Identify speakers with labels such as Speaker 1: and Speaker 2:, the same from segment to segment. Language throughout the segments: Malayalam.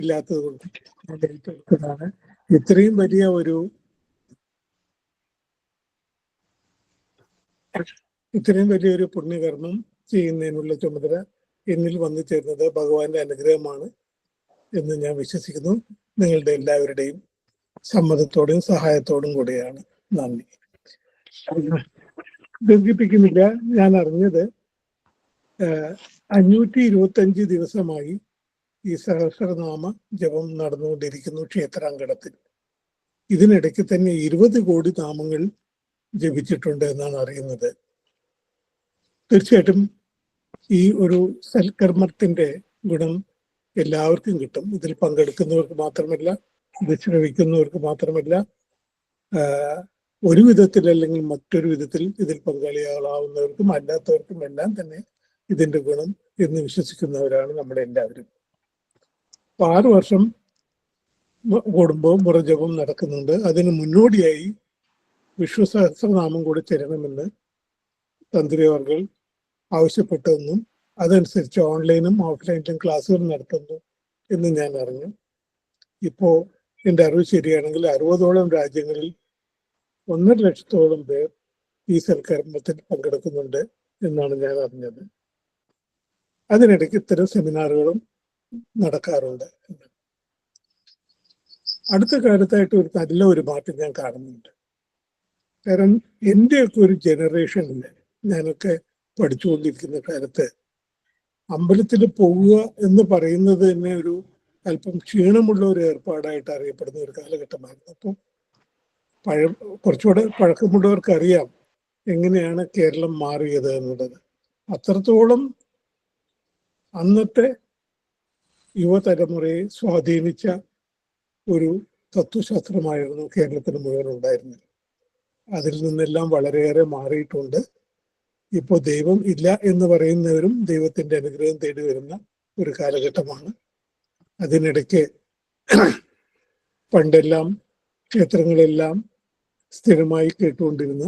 Speaker 1: ഇല്ലാത്തത് കൊണ്ട് ഏറ്റെടുത്തതാണ്. ഇത്രയും വലിയ ഒരു പുണ്യകർമ്മം ചെയ്യുന്നതിനുള്ള ചുമതല എന്നിൽ വന്നു ചേർന്നത് ഭഗവാന്റെ അനുഗ്രഹമാണ് എന്ന് ഞാൻ വിശ്വസിക്കുന്നു. നിങ്ങളുടെ എല്ലാവരുടെയും സമ്മതത്തോടും സഹായത്തോടും കൂടെയാണ്. നന്ദി. ദീർഘിപ്പിക്കുന്നില്ല. ഞാൻ അറിഞ്ഞത് 525 ദിവസമായി ഈ സഹസ്രനാമ ജപം നടന്നുകൊണ്ടിരിക്കുന്നു ക്ഷേത്രാങ്കണത്തിൽ. ഇതിനിടയ്ക്ക് തന്നെ 20 കോടി നാമങ്ങൾ ജപിച്ചിട്ടുണ്ട് എന്നാണ് അറിയുന്നത്. തീർച്ചയായിട്ടും ഈ ഒരു സൽക്കർമ്മത്തിന്റെ ഗുണം എല്ലാവർക്കും കിട്ടും. ഇതിൽ പങ്കെടുക്കുന്നവർക്ക് മാത്രമല്ല, ഇത് ശ്രവിക്കുന്നവർക്ക് മാത്രമല്ല, ഒരു വിധത്തിൽ അല്ലെങ്കിൽ മറ്റൊരു വിധത്തിൽ ഇതിൽ പങ്കാളികളാവുന്നവർക്കും അല്ലാത്തവർക്കും എല്ലാം തന്നെ ഇതിന്റെ ഗുണം എന്ന് വിശ്വസിക്കുന്നവരാണ് നമ്മളെല്ലാവരും. 6 വർഷം കൂടുമ്പോൾ മുറജപം നടക്കുന്നുണ്ട്. അതിന് മുന്നോടിയായി വിഷ്ണു സഹസ്രനാമം കൂടി തരണമെന്ന് തന്ത്രിയവർകൾ ആവശ്യപ്പെട്ടതെന്നും അതനുസരിച്ച് ഓൺലൈനും ഓഫ്ലൈനിലും ക്ലാസ്സുകൾ നടത്തുന്നു എന്ന് ഞാൻ അറിഞ്ഞു. ഇപ്പോൾ എൻ്റെ അറിവ് ശരിയാണെങ്കിൽ 60ഓളം രാജ്യങ്ങളിൽ 1.5 ലക്ഷത്തോളം പേർ ഈ സൽക്കർമ്മത്തിൽ പങ്കെടുക്കുന്നുണ്ട് എന്നാണ് ഞാൻ അറിഞ്ഞത്. അതിനിടയ്ക്ക് ഇത്തരം സെമിനാറുകളും നടക്കാറുണ്ട്. അടുത്ത കാലത്തായിട്ട് നല്ല ഒരു മാറ്റം ഞാൻ കാണുന്നുണ്ട്. കാരണം എൻ്റെയൊക്കെ ഒരു ജനറേഷനിൽ ഞാനൊക്കെ പഠിച്ചുകൊണ്ടിരിക്കുന്ന കാലത്ത് അമ്പലത്തിൽ പോവുക എന്ന് പറയുന്നത് തന്നെ ഒരു അല്പം ക്ഷീണമുള്ള ഒരു ഏർപ്പാടായിട്ട് അറിയപ്പെടുന്ന ഒരു കാലഘട്ടമായിരുന്നു. അപ്പോൾ കുറച്ചുകൂടെ പഴക്കമുള്ളവർക്ക് അറിയാം എങ്ങനെയാണ് കേരളം മാറിയത് എന്നുള്ളത്. അത്രത്തോളം അന്നത്തെ യുവതലമുറയെ സ്വാധീനിച്ച ഒരു തത്വശാസ്ത്രമായിരുന്നു കേരളത്തിന് മുഴുവൻ ഉണ്ടായിരുന്നത്. അതിൽ നിന്നെല്ലാം വളരെയേറെ മാറിയിട്ടുണ്ട്. ഇപ്പോൾ ദൈവം ഇല്ല എന്ന് പറയുന്നവരും ദൈവത്തിന്റെ അനുഗ്രഹം തേടി വരുന്ന ഒരു കാലഘട്ടമാണ്. അതിനിടയ്ക്ക് പണ്ടെല്ലാം ക്ഷേത്രങ്ങളെല്ലാം സ്ഥിരമായി കേട്ടുകൊണ്ടിരുന്ന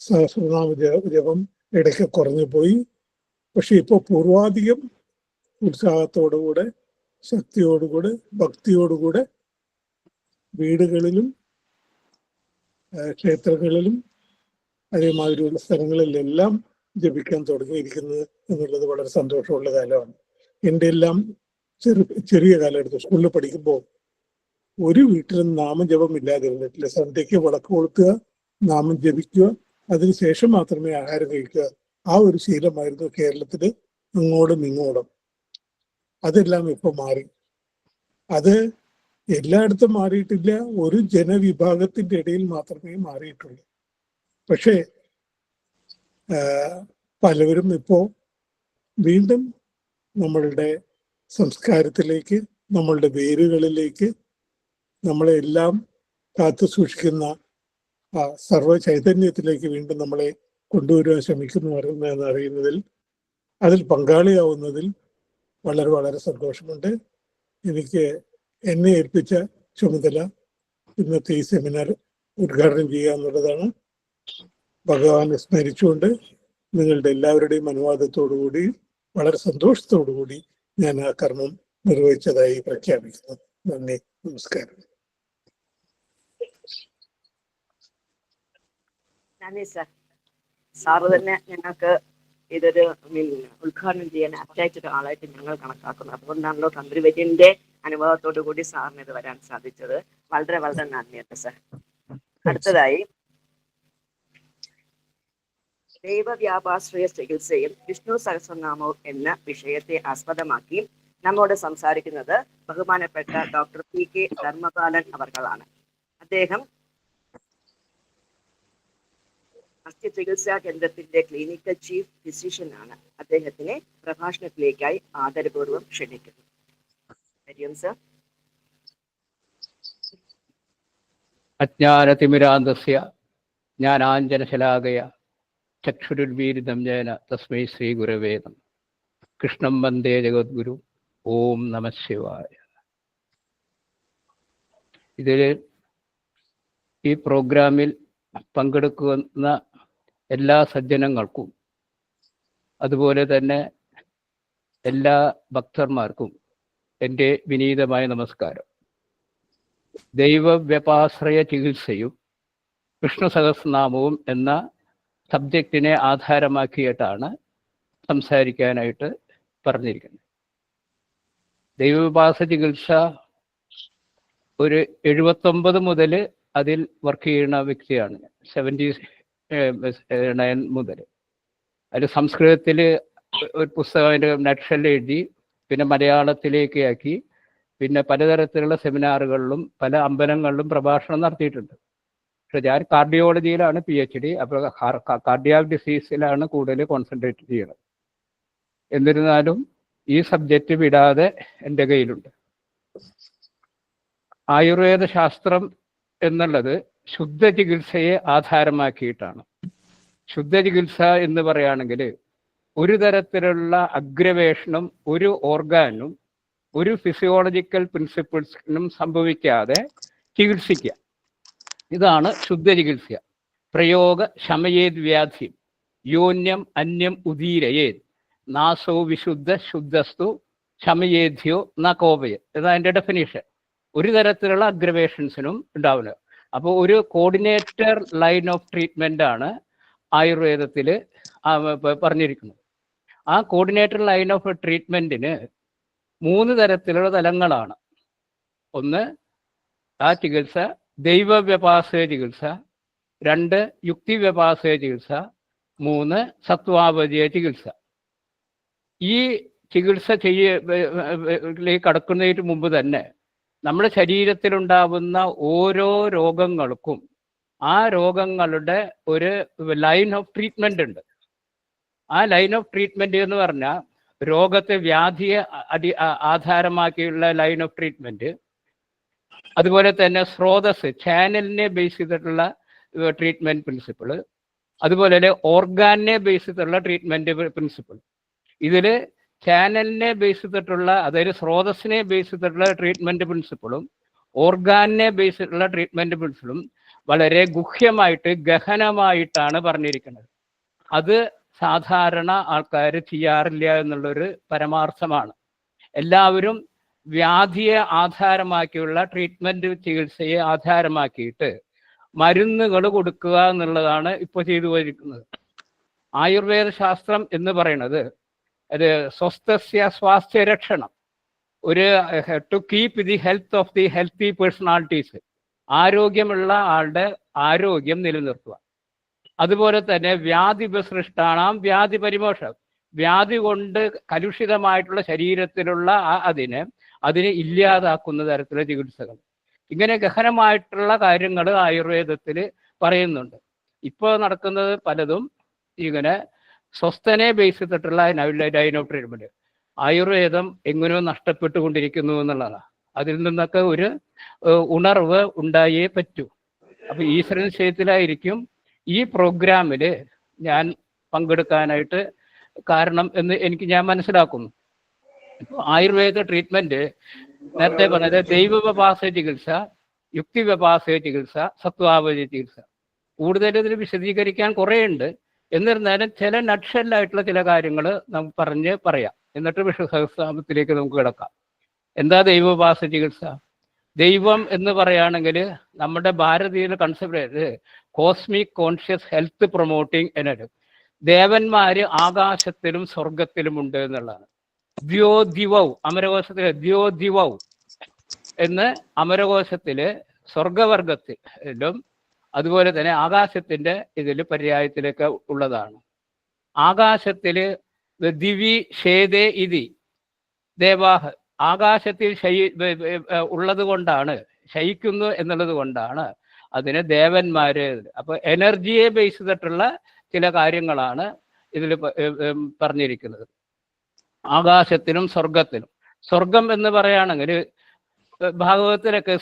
Speaker 1: സഹസ്രനാമ ജപം ഇടയ്ക്ക് കുറഞ്ഞു പോയി. പക്ഷെ ഇപ്പോൾ പൂർവാധികം ഉത്സാഹത്തോടുകൂടെ, ശക്തിയോടുകൂടെ, ഭക്തിയോടുകൂടെ വീടുകളിലും ക്ഷേത്രങ്ങളിലും അതേമാതിരിയുള്ള സ്ഥലങ്ങളിലെല്ലാം ജപിക്കാൻ തുടങ്ങിയിരിക്കുന്നത് എന്നുള്ളത് വളരെ സന്തോഷമുള്ള കാലമാണ്. എൻ്റെ എല്ലാം ചെറിയ കാലഘട്ടത്തിൽ സ്കൂളിൽ പഠിക്കുമ്പോൾ ഒരു വീട്ടിലും നാമജപം ഇല്ലാതിരുന്നിട്ടില്ല. സന്ധ്യയ്ക്ക് വിളക്ക് കൊളുത്തുക, നാമം ജപിക്കുക, അതിനുശേഷം മാത്രമേ ആഹാരം കഴിക്കുക. ആ ഒരു ശീലമായിരുന്നു കേരളത്തിൽ അങ്ങോട്ടും ഇങ്ങോട്ടും. അതെല്ലാം ഇപ്പൊ മാറി. അത് എല്ലായിടത്തും മാറിയിട്ടില്ല, ഒരു ജനവിഭാഗത്തിന്റെ ഇടയിൽ മാത്രമേ മാറിയിട്ടുള്ളൂ. പക്ഷേ പലവരും ഇപ്പോൾ വീണ്ടും നമ്മളുടെ സംസ്കാരത്തിലേക്ക്, നമ്മളുടെ വേരുകളിലേക്ക്, നമ്മളെല്ലാം കാത്തു സൂക്ഷിക്കുന്ന സർവ്വ ചൈതന്യത്തിലേക്ക് വീണ്ടും നമ്മളെ കൊണ്ടുവരുവാൻ ശ്രമിക്കുന്നു എന്നറിയുന്നതിൽ, അതിൽ പങ്കാളിയാവുന്നതിൽ വളരെ വളരെ സന്തോഷമുണ്ട്. എനിക്ക് എന്നെ ഏൽപ്പിച്ച ചുമതല ഇന്നത്തെ ഈ സെമിനാർ ഉദ്ഘാടനം ചെയ്യുക എന്നുള്ളതാണ്. ഭഗവാനെ സ്മരിച്ചുകൊണ്ട് നിങ്ങളുടെ എല്ലാവരുടെയും അനുവാദത്തോടുകൂടി വളരെ സന്തോഷത്തോടുകൂടി ഞാൻ ആ കർമ്മം നിർവഹിച്ചതായി പ്രഖ്യാപിക്കുന്നു. നന്ദി, നമസ്കാരം.
Speaker 2: നന്ദി സാർ. സാറ് തന്നെ ഞങ്ങൾക്ക് ഇതൊരു ഉദ്ഘാടനം ചെയ്യാൻ അറ്റാച്ച്ഡ് ആളായിട്ട് ഞങ്ങൾ കണക്കാക്കുന്നു. അതുകൊണ്ടാണല്ലോ തന്ത്രിവര്യന്റെ അനുഭവത്തോടു കൂടി സാറിന് ഇത് വരാൻ സാധിച്ചത്. വളരെ വളരെ നന്ദിയുണ്ട് സാർ. അടുത്തതായി ദൈവവ്യാപാശ്രയ ചികിത്സയും വിഷ്ണു സഹസ്രനാമവും എന്ന വിഷയത്തെ ആസ്പദമാക്കി നമ്മോട് സംസാരിക്കുന്നത് ബഹുമാനപ്പെട്ട ഡോക്ടർ PK ധർമ്മപാലൻ അവർകളാണ്. അദ്ദേഹം അസ്ഥി ചികിത്സാ കേന്ദ്രത്തിന്റെ ക്ലിനിക്കൽ ചീഫ് ഫിസിഷ്യൻ ആണ്. അദ്ദേഹത്തിനെ പ്രഭാഷണത്തിലേക്കായി ആദരപൂർവ്വം ക്ഷണിക്കുന്നു. സർ.
Speaker 3: അജ്ഞാനതിമിരാന്തസ്യ ജ്ഞാനാഞ്ജനശലാകയ ചക്ഷുരുർമീലിതം ജേന തസ്മൈ ശ്രീ ഗുരവേ നമഃ. കൃഷ്ണം വന്ദേ ജഗദ്ഗുരു. ഓം നമഃ ശിവായ. ഇതിൽ ഈ പ്രോഗ്രാമിൽ പങ്കെടുക്കുന്ന എല്ലാ സജ്ജനങ്ങൾക്കും അതുപോലെ തന്നെ എല്ലാ ഭക്തന്മാർക്കും എൻ്റെ വിനീതമായ നമസ്കാരം. ദൈവവ്യപാശ്രയ ചികിത്സയും വിഷ്ണു സഹസ്രനാമവും എന്ന സബ്ജക്റ്റിനെ ആധാരമാക്കിയിട്ടാണ് സംസാരിക്കാനായിട്ട് പറഞ്ഞിരിക്കുന്നത്. ദൈവവിപാസ ചികിത്സ ഒരു 79 മുതൽ അതിൽ വർക്ക് ചെയ്യുന്ന വ്യക്തിയാണ്. 79 മുതൽ അതിൽ സംസ്കൃതത്തിൽ ഒരു പുസ്തകം അതിൻ്റെ നക്ഷൽ എഴുതി, പിന്നെ മലയാളത്തിലേക്ക് ആക്കി, പിന്നെ പലതരത്തിലുള്ള സെമിനാറുകളിലും പല അമ്പലങ്ങളിലും പ്രഭാഷണം നടത്തിയിട്ടുണ്ട്. പക്ഷെ ഞാൻ കാർഡിയോളജിയിലാണ് PhD. അപ്പോൾ കാർഡിയാക് ഡിസീസിലാണ് കൂടുതൽ കോൺസെൻട്രേറ്റ് ചെയ്യുന്നത്. എന്നിരുന്നാലും ഈ സബ്ജക്റ്റ് വിടാതെ എൻ്റെ കയ്യിലുണ്ട്. ആയുർവേദ ശാസ്ത്രം എന്നുള്ളത് ശുദ്ധ ചികിത്സയെ ആധാരമാക്കിയിട്ടാണ്. ശുദ്ധ ചികിത്സ എന്ന് പറയുകയാണെങ്കിൽ ഒരു തരത്തിലുള്ള അഗ്രവേഷനും ഒരു ഓർഗാനും ഒരു ഫിസിയോളജിക്കൽ പ്രിൻസിപ്പിൾസിനും സംഭവിക്കാതെ ചികിത്സിക്കുക. ഇതാണ് ശുദ്ധ ചികിത്സ. പ്രയോഗ ശമയേത് വ്യാധി യോന്യം അന്യം ഉദീരയേത് നാസോ വിശുദ്ധ ശുദ്ധസ്തു ശമയേദ്യോ ന കോപയത്. ഇതാണ് എൻ്റെ ഡെഫിനീഷൻ. ഒരു തരത്തിലുള്ള അഗ്രവേഷൻസിനും ഉണ്ടാവില്ല. അപ്പോൾ ഒരു കോർഡിനേറ്റർ ലൈൻ ഓഫ് ട്രീറ്റ്മെൻ്റ് ആണ് ആയുർവേദത്തിൽ പറഞ്ഞിരിക്കുന്നത്. ആ കോർഡിനേറ്റർ ലൈൻ ഓഫ് ട്രീറ്റ്മെൻറ്റിന് 3 തരത്തിലുള്ള തലങ്ങളാണ്. ഒന്ന്, ആ ചികിത്സ ദൈവവ്യപാസയ ചികിത്സ. 2, യുക്തിവ്യപാസയ ചികിത്സ. 3, സത്വാപചയ ചികിത്സ. ഈ ചികിത്സ കടക്കുന്നതിന് മുമ്പ് തന്നെ നമ്മുടെ ശരീരത്തിലുണ്ടാവുന്ന ഓരോ രോഗങ്ങൾക്കും ആ രോഗങ്ങളുടെ ഒരു ലൈൻ ഓഫ് ട്രീറ്റ്മെൻ്റ് ഉണ്ട്. ആ ലൈൻ ഓഫ് ട്രീറ്റ്മെൻറ്റ് എന്ന് പറഞ്ഞാൽ രോഗത്തെ, വ്യാധിയെ ആധാരമാക്കിയുള്ള ലൈൻ ഓഫ് ട്രീറ്റ്മെൻറ്റ്. അതുപോലെ തന്നെ സ്രോതസ്, ചാനലിനെ ബേസ് ചെയ്തിട്ടുള്ള ട്രീറ്റ്മെൻറ്റ് പ്രിൻസിപ്പിൾ. അതുപോലെ തന്നെ ഓർഗാനിനെ ബേസ് ചെയ്തിട്ടുള്ള ട്രീറ്റ്മെൻറ്റ് പ്രിൻസിപ്പിൾ. ഇതിൽ ചാനലിനെ ബേസ് ചെയ്തിട്ടുള്ള, അതായത് സ്രോതസ്സിനെ ബേസ് ചെയ്തിട്ടുള്ള ട്രീറ്റ്മെൻറ്റ് പ്രിൻസിപ്പിളും ഓർഗാനിനെ ബേസ് ചെയ്തിട്ടുള്ള ട്രീറ്റ്മെൻറ്റ് പ്രിൻസിപ്പിളും വളരെ ഗുഹ്യമായിട്ട്, ഗഹനമായിട്ടാണ് പറഞ്ഞിരിക്കുന്നത്. അത് സാധാരണ ആൾക്കാർ ചെയ്യാറില്ല എന്നുള്ളൊരു പരമാർത്ഥമാണ്. എല്ലാവരും വ്യാധിയെ ആധാരമാക്കിയുള്ള ട്രീറ്റ്മെൻറ്റ് ചികിത്സയെ ആധാരമാക്കിയിട്ട് മരുന്നുകൾ കൊടുക്കുക എന്നുള്ളതാണ് ഇപ്പോൾ ചെയ്തു വരിക്കുന്നത്. ആയുർവേദ ശാസ്ത്രം എന്ന് പറയുന്നത് അത് സ്വസ്ഥസ്യ സ്വാസ്ഥ്യരക്ഷണം, ഒരു to keep the health of the healthy personalities, ആരോഗ്യമുള്ള ആളുടെ ആരോഗ്യം നിലനിർത്തുക. അതുപോലെ തന്നെ വ്യാധി വിസൃഷ്ടാണാം വ്യാധി പരിമോഷം, വ്യാധി കൊണ്ട് കലുഷിതമായിട്ടുള്ള ശരീരത്തിലുള്ള അതിനെ ഇല്ലാതാക്കുന്ന തരത്തിലുള്ള ചികിത്സകൾ. ഇങ്ങനെ ഗഹനമായിട്ടുള്ള കാര്യങ്ങൾ ആയുർവേദത്തിൽ പറയുന്നുണ്ട്. ഇപ്പോൾ നടക്കുന്നത് പലതും ഇങ്ങനെ സ്വസ്ഥനെ ബേസ് ചെയ്തിട്ടുള്ള ലൈൻ ഓഫ് ട്രീറ്റ്മെൻറ്റ്. ആയുർവേദം എങ്ങനെയോ നഷ്ടപ്പെട്ടുകൊണ്ടിരിക്കുന്നു എന്നുള്ളതാണ്. അതിൽ നിന്നൊക്കെ ഒരു ഉണർവ് ഉണ്ടായേ പറ്റൂ. അപ്പോൾ ഈശ്വരൻ നിശ്ചയത്തിലായിരിക്കും ഈ പ്രോഗ്രാമിൽ ഞാൻ പങ്കെടുക്കാനായിട്ട് കാരണം എന്ന് ഞാൻ മനസ്സിലാക്കുന്നു. ഇപ്പോൾ ആയുർവേദ ട്രീറ്റ്മെൻറ്റ് നേരത്തെ പറഞ്ഞത് ദൈവവ്യപാസ ചികിത്സ, യുക്തിവ്യപാസ ചികിത്സ, സത്വാപചയ ചികിത്സ. കൂടുതൽ ഇതിൽ വിശദീകരിക്കാൻ കുറേ ഉണ്ട്. എന്നിരുന്നാലും ചില നട്ഷല്ലായിട്ടുള്ള ചില കാര്യങ്ങൾ നമുക്ക് പറയാം. എന്നിട്ട് വിഷ്ണു സഹസ്രനാമത്തിലേക്ക് നമുക്ക് കിടക്കാം. എന്താ ദൈവോപാസ ചികിത്സ? ദൈവം എന്ന് പറയുകയാണെങ്കിൽ നമ്മുടെ ഭാരതീയ concept cosmic conscious health promoting എന്നത്. ദേവന്മാര് ആകാശത്തിലും സ്വർഗത്തിലും ഉണ്ട് എന്നുള്ളതാണ്. ദ്യോദിവൗ, അമരകോശത്തിലെ ദ്യോദിവൗ എന്ന് അമരകോശത്തില് സ്വർഗവർഗത്തിലും അതുപോലെ തന്നെ ആകാശത്തിന്റെ ഇതിൽ പര്യായത്തിലേക്ക് ഉള്ളതാണ്. ആകാശത്തില് ദിവി ഷേദേ ഇതി ദേവാഹ, ആകാശത്തിൽ ഉള്ളത് കൊണ്ടാണ്, ശയിക്കുന്നു എന്നുള്ളത് കൊണ്ടാണ് അതിന് ദേവന്മാര്. അപ്പൊ എനർജിയെ ബേസ് ചെയ്തിട്ടുള്ള ചില കാര്യങ്ങളാണ് ഇതിൽ പറഞ്ഞിരിക്കുന്നത്. ആകാശത്തിനും സ്വർഗത്തിനും. സ്വർഗം എന്ന് പറയുകയാണെങ്കിൽ ഭാഗവതത്തിലൊക്കെ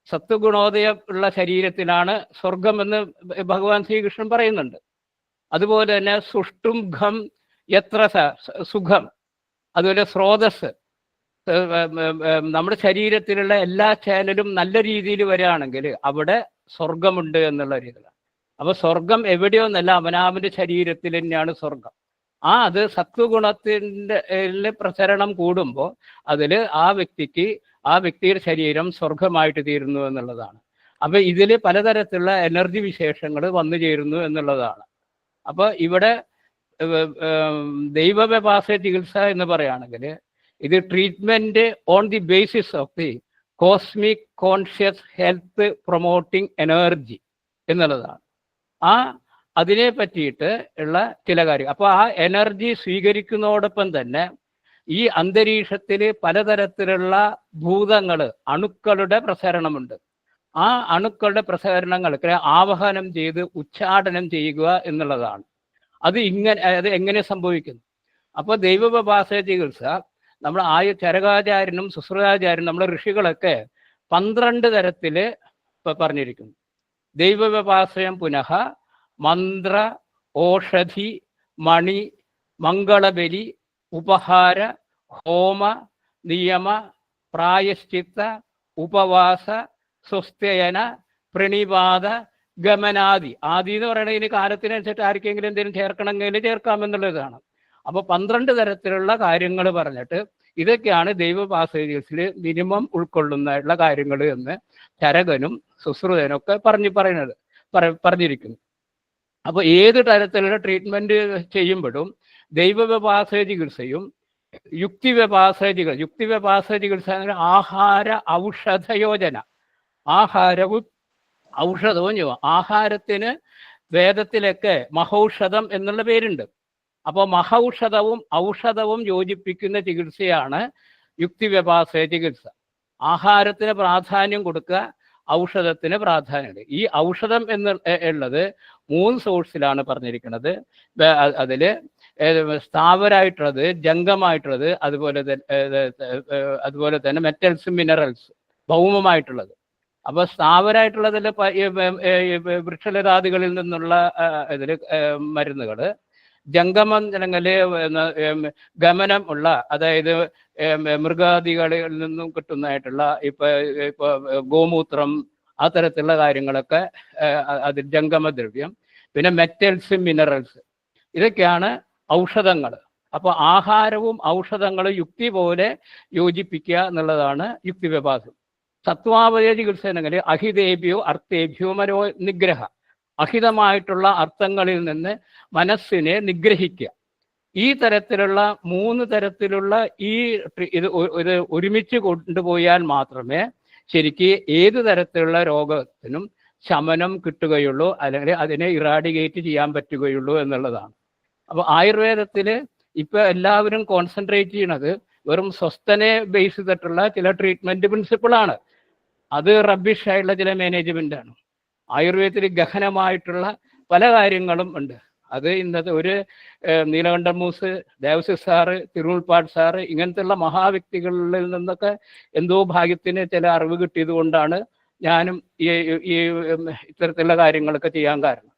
Speaker 3: സത്വഗുണോദയം ഉള്ള ശരീരത്തിലാണ് സ്വർഗം എന്ന് ഭഗവാൻ ശ്രീകൃഷ്ണൻ പറയുന്നുണ്ട്. അതുപോലെ തന്നെ സുഷ്ടും ഘം യത്ര സുഖം, അതുപോലെ സ്രോതസ്, നമ്മുടെ ശരീരത്തിലുള്ള എല്ലാ ചാനലും നല്ല രീതിയിൽ വരികയാണെങ്കിൽ അവിടെ സ്വർഗമുണ്ട് എന്നുള്ള രീതിയിലാണ്. അപ്പൊ സ്വർഗം എവിടെയൊന്നല്ല, അവനാമന്റെ ശരീരത്തിൽ തന്നെയാണ് സ്വർഗം. അത് സത്വഗുണത്തിൻ്റെ പ്രസരണം കൂടുമ്പോൾ അതിൽ ആ വ്യക്തിയുടെ ശരീരം സ്വർഗമായിട്ട് തീരുന്നു എന്നുള്ളതാണ്. അപ്പൊ ഇതിൽ പലതരത്തിലുള്ള എനർജി വിശേഷങ്ങൾ വന്നു ചേരുന്നു എന്നുള്ളതാണ്. അപ്പൊ ഇവിടെ ദൈവവ്യപാസ ചികിത്സ എന്ന് പറയുകയാണെങ്കിൽ ഇത് treatment on the basis of the cosmic conscious health promoting energy എന്നുള്ളതാണ്. അതിനെ പറ്റിയിട്ട് ഉള്ള ചില കാര്യം. അപ്പോൾ ആ എനർജി സ്വീകരിക്കുന്നതോടൊപ്പം തന്നെ ഈ അന്തരീക്ഷത്തിൽ പലതരത്തിലുള്ള ഭൂതങ്ങൾ, അണുക്കളുടെ പ്രസരണമുണ്ട്. ആ അണുക്കളുടെ പ്രസരണങ്ങൾക്ക് ആവാഹനം ചെയ്ത് ഉച്ചാടനം ചെയ്യുക എന്നുള്ളതാണ്. അത് എങ്ങനെ സംഭവിക്കുന്നു? അപ്പോൾ ദൈവോപവാസ ചികിത്സ നമ്മൾ ചരകാചാര്യനും ശുശ്രൂഷാചാര്യനും നമ്മുടെ ഋഷികളൊക്കെ 12 തരത്തിൽ പറഞ്ഞിരിക്കുന്നു. ദൈവോപവാസയം പുനഃ മന്ത്ര, ഓഷധി, മണി, മംഗളബലി, ഉപഹാര, ഹോമ, നിയമ, പ്രായശ്ചിത്ത, ഉപവാസ, സ്വസ്ത്യയന, പ്രണിപാത, ഗമനാദി. ആദി എന്ന് പറയുന്നത് ഇതിന് കാലത്തിനനുസരിച്ച് ആർക്കെങ്കിലും എന്തെങ്കിലും ചേർക്കണമെങ്കിൽ ചേർക്കാമെന്നുള്ളതാണ്. അപ്പോൾ 12 തരത്തിലുള്ള കാര്യങ്ങൾ പറഞ്ഞിട്ട് ഇതൊക്കെയാണ് ദൈവോപവാസ ചികിത്സയിൽ മിനിമം ഉൾക്കൊള്ളുന്ന കാര്യങ്ങൾ എന്ന് ചരകനും ശുശ്രൂഷനും ഒക്കെ പറഞ്ഞിരിക്കുന്നു. അപ്പോൾ ഏത് തരത്തിലുള്ള ട്രീറ്റ്മെന്റ് ചെയ്യുമ്പോഴും ദൈവവ്യപാസ ചികിത്സയും യുക്തിവ്യപാസ ചികിത്സ ആഹാര ഔഷധയോജന, ആഹാരവും ഔഷധവും ചെയ്യും. ആഹാരത്തിന് വേദത്തിലൊക്കെ മഹൌഷധം എന്നുള്ള പേരുണ്ട്. അപ്പോൾ മഹൌഷധവും ഔഷധവും യോജിപ്പിക്കുന്ന ചികിത്സയാണ് യുക്തിവ്യപാസ ചികിത്സ. ആഹാരത്തിന് പ്രാധാന്യം കൊടുക്കുക, ഔഷധത്തിന് പ്രാധാന്യമുണ്ട്. ഈ ഔഷധം ഉള്ളത് 3 സോഴ്സിലാണ് പറഞ്ഞിരിക്കുന്നത്. അതിൽ സ്ഥാവരായിട്ടുള്ളത്, ജംഗമായിട്ടുള്ളത്, അതുപോലെ തന്നെ മെറ്റൽസ്, മിനറൽസ്, ഭൗമമായിട്ടുള്ളത്. അപ്പോൾ സ്ഥാവരായിട്ടുള്ളതിൽ വൃക്ഷലതാദികളിൽ നിന്നുള്ള മരുന്നുകൾ, ജംഗമം അല്ലെങ്കിൽ ഗമനം ഉള്ള, അതായത് മൃഗാദികളിൽ നിന്നും കിട്ടുന്നതായിട്ടുള്ള ഇപ്പൊ ഗോമൂത്രം, ആ തരത്തിലുള്ള കാര്യങ്ങളൊക്കെ അതിൽ ജംഗമദ്രവ്യം. പിന്നെ മെറ്റൽസ്, മിനറൽസ്, ഇതൊക്കെയാണ് ഔഷധങ്ങൾ. അപ്പോൾ ആഹാരവും ഔഷധങ്ങളും യുക്തി പോലെ യോജിപ്പിക്കുക എന്നുള്ളതാണ് യുക്തിവ്യപാസം. സത്വാവയ ചികിത്സ എന്നെങ്കിൽ അഹിതേഭ്യോ അർത്ഥേഭ്യോ മനോ നിഗ്രഹ, അഹിതമായിട്ടുള്ള അർത്ഥങ്ങളിൽ നിന്ന് മനസ്സിനെ നിഗ്രഹിക്കുക. ഈ തരത്തിലുള്ള 3 തരത്തിലുള്ള ഇത് ഒരുമിച്ച് കൊണ്ടുപോയാൽ മാത്രമേ ശരിക്ക് ഏത് തരത്തിലുള്ള രോഗത്തിനും ശമനം കിട്ടുകയുള്ളൂ, അല്ലെങ്കിൽ അതിനെ ഇറാഡിക്കേറ്റ് ചെയ്യാൻ പറ്റുകയുള്ളൂ എന്നുള്ളതാണ്. അപ്പോൾ ആയുർവേദത്തിൽ ഇപ്പൊ എല്ലാവരും കോൺസെൻട്രേറ്റ് ചെയ്യണത് വെറും സ്വസ്ഥനെ ബേസ് ചെയ്തിട്ടുള്ള ചില ട്രീറ്റ്മെന്റ് പ്രിൻസിപ്പിളാണ്. അത് റബ്ബിഷ് ആയിട്ടുള്ള ചില മാനേജ്മെന്റ് ആണ്. ആയുർവേദത്തിൽ ഗഹനമായിട്ടുള്ള പല കാര്യങ്ങളും ഉണ്ട്. അത് ഇന്നത്തെ ഒരു നീലകണ്ഠൻ മൂസ്, ദേവസി സാറ്, തിരുമുൽപ്പാട് സാറ്, ഇങ്ങനത്തെയുള്ള മഹാവ്യക്തികളിൽ നിന്നൊക്കെ എന്തോ ഭാഗ്യത്തിന് ചില അറിവ് കിട്ടിയത് കൊണ്ടാണ് ഞാനും ഈ ഇത്തരത്തിലുള്ള കാര്യങ്ങളൊക്കെ ചെയ്യാൻ കാരണം.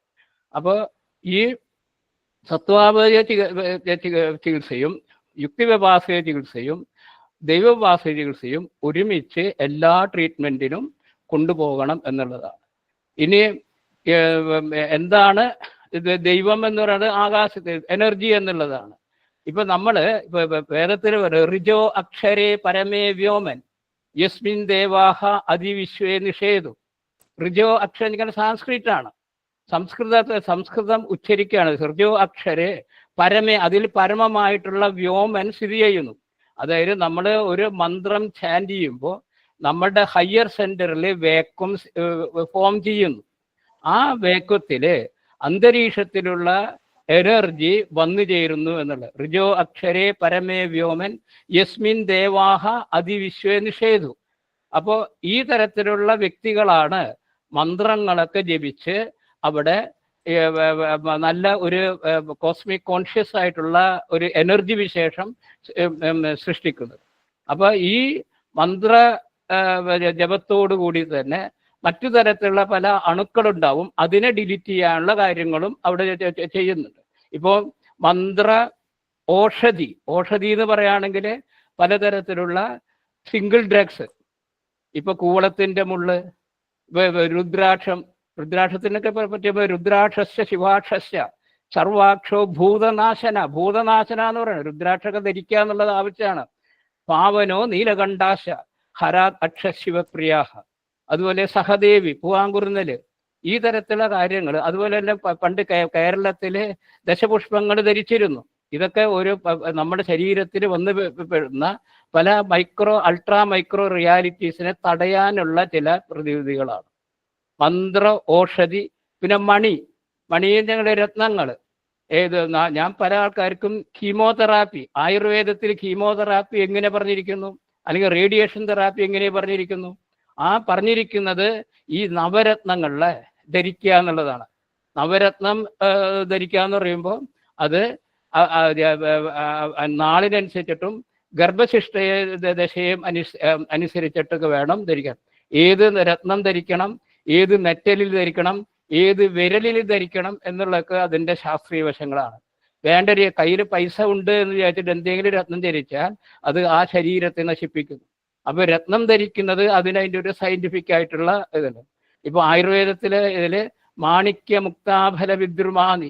Speaker 3: അപ്പോൾ ഈ സത്വാവയ ചികിത്സയും യുക്തിവ്യപാസ ചികിത്സയും ദൈവോപവാസ ചികിത്സയും ഒരുമിച്ച് എല്ലാ ട്രീറ്റ്മെന്റിനും കൊണ്ടുപോകണം എന്നുള്ളതാണ്. ഇനി എന്താണ് ഇത് ദൈവം എന്ന് പറയുന്നത്? ആകാശത്തിൽ എനർജി എന്നുള്ളതാണ്. ഇപ്പൊ നമ്മള് വേദത്തിൽ ഋജോ അക്ഷരേ പരമേ വ്യോമൻ യസ്മിൻ ദേവാഹ അതിവിശ്വേ നിഷേധു. ഋജോ അക്ഷരം സാൻസ്ക്രിറ്റ് ആണ്. സംസ്കൃതം ഉച്ചരിക്കുകയാണ്. ഋജോ അക്ഷരേ പരമേ, അതിൽ പരമമായിട്ടുള്ള വ്യോമൻ സ്ഥിതി ചെയ്യുന്നു. അതായത് നമ്മൾ ഒരു മന്ത്രം ചാൻറ്റ് ചെയ്യുമ്പോൾ നമ്മളുടെ ഹയർ സെന്ററിൽ വേക്വം ഫോം ചെയ്യുന്നു. ആ വേക്വത്തില് അന്തരീക്ഷത്തിലുള്ള എനർജി വന്നു ചേരുന്നു എന്നുള്ളത്. ഋജോ അക്ഷരേ പരമേ വ്യോമൻ യസ്മിൻ ദേവാഹ അതിവിശ്വേ നിഷേധു. അപ്പോൾ ഈ തരത്തിലുള്ള വ്യക്തികളാണ് മന്ത്രങ്ങളൊക്കെ ജപിച്ച് അവിടെ നല്ല ഒരു കോസ്മിക് കോൺഷ്യസ് ആയിട്ടുള്ള ഒരു എനർജി വിശേഷം സൃഷ്ടിക്കുന്നത്. അപ്പൊ ഈ മന്ത്ര ജപത്തോടു കൂടി തന്നെ മറ്റു തരത്തിലുള്ള പല അണുക്കളുണ്ടാവും. അതിനെ ഡിലീറ്റ് ചെയ്യാനുള്ള കാര്യങ്ങളും അവിടെ ചെയ്യുന്നുണ്ട്. ഇപ്പോൾ മന്ത്ര ഓഷധി എന്ന് പറയുകയാണെങ്കിൽ പലതരത്തിലുള്ള സിംഗിൾ ഡ്രഗ്സ്, ഇപ്പൊ കൂവളത്തിന്റെ മുള്ള്, രുദ്രാക്ഷത്തിനൊക്കെ പറ്റിയപ്പോൾ രുദ്രാക്ഷസ്യ ശിവാക്ഷസ്യ സർവാക്ഷോ ഭൂതനാശന. ഭൂതനാശന എന്ന് പറയുന്നത് രുദ്രാക്ഷൊക്കെ ധരിക്കുക എന്നുള്ളത് ആവശ്യമാണ്. പാവനോ നീലകണ്ഠാശ ഹരാത് അക്ഷശിവപ്രിയാഹ. അതുപോലെ സഹദേവി, പൂവാങ്കുറുന്നല്, ഈ തരത്തിലുള്ള കാര്യങ്ങൾ. അതുപോലെ തന്നെ പണ്ട് കേരളത്തില് ദശപുഷ്പങ്ങൾ ധരിച്ചിരുന്നു. ഇതൊക്കെ ഒരു നമ്മുടെ ശരീരത്തിൽ വന്ന് പെടുന്ന പല അൾട്രാ മൈക്രോ റിയാലിറ്റീസിനെ തടയാനുള്ള ചില പ്രതിവിധികളാണ്. മന്ത്ര, ഓഷധി, പിന്നെ മണിയുടെ രത്നങ്ങൾ. ഞാൻ പല ആൾക്കാർക്കും കീമോതെറാപ്പി, ആയുർവേദത്തിൽ കീമോതെറാപ്പി എങ്ങനെ പറഞ്ഞിരിക്കുന്നു, അല്ലെങ്കിൽ റേഡിയേഷൻ തെറാപ്പി എങ്ങനെ പറഞ്ഞിരിക്കുന്നു? പറഞ്ഞിരിക്കുന്നത് ഈ നവരത്നങ്ങളെ ധരിക്കുക എന്നുള്ളതാണ്. നവരത്നം ധരിക്കുക എന്ന് പറയുമ്പോൾ അത് നാളിനനുസരിച്ചിട്ടും ഗർഭശിഷ്ടയെ ദശയും അനുസരിച്ചിട്ടൊക്കെ വേണം ധരിക്കാൻ. ഏത് രത്നം ധരിക്കണം, ഏത് നെറ്റലിൽ ധരിക്കണം, ഏത് വിരലിൽ ധരിക്കണം എന്നുള്ളതൊക്കെ അതിൻ്റെ ശാസ്ത്രീയ വശങ്ങളാണ്. വേണ്ട കയ്യിൽ പൈസ ഉണ്ട് എന്ന് വിചാരിച്ചിട്ട് എന്തെങ്കിലും രത്നം ധരിച്ചാൽ അത് ആ ശരീരത്തെ നശിപ്പിക്കുന്നു. അപ്പൊ രത്നം ധരിക്കുന്നത് അതിൻ്റെ ഒരു സയന്റിഫിക് ആയിട്ടുള്ള ഇതുണ്ട്. ഇപ്പൊ ആയുർവേദത്തിലെ ഇതില് മാണിക്യ മുക്താഫല വിദ്രുമാനി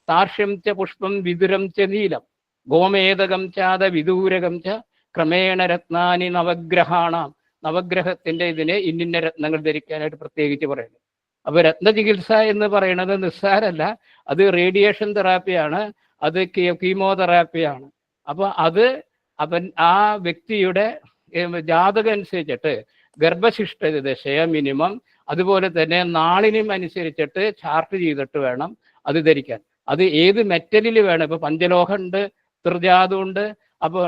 Speaker 3: താർഷ്യം ച പുഷ്പം വിദുരം ച നീലം ഗോമേതകം ചാത വിദൂരകം ച ക്രമേണ രത്നാനി നവഗ്രഹാണാം. നവഗ്രഹത്തിന്റെ ഇതിനെ ഇന്നിന്ന രത്നങ്ങൾ ധരിക്കാനായിട്ട് പ്രത്യേകിച്ച് പറയുന്നു. അപ്പൊ രത്നചികിത്സ എന്ന് പറയുന്നത് നിസ്സാരല്ല, അത് റേഡിയേഷൻ തെറാപ്പിയാണ്, അത് കീമോതെറാപ്പിയാണ്. അപ്പൊ അത് ആ വ്യക്തിയുടെ ജാതകം അനുസരിച്ചിട്ട് ഗർഭശിഷ്ട ദശയ മിനിമം, അതുപോലെ തന്നെ നാളിനും അനുസരിച്ചിട്ട് ചാർട്ട് ചെയ്തിട്ട് വേണം അത് ധരിക്കാൻ. അത് ഏത് മെറ്റലിൽ വേണം. ഇപ്പൊ പഞ്ചലോഹമുണ്ട്, ത്രിജാതുണ്ട്, അപ്പൊ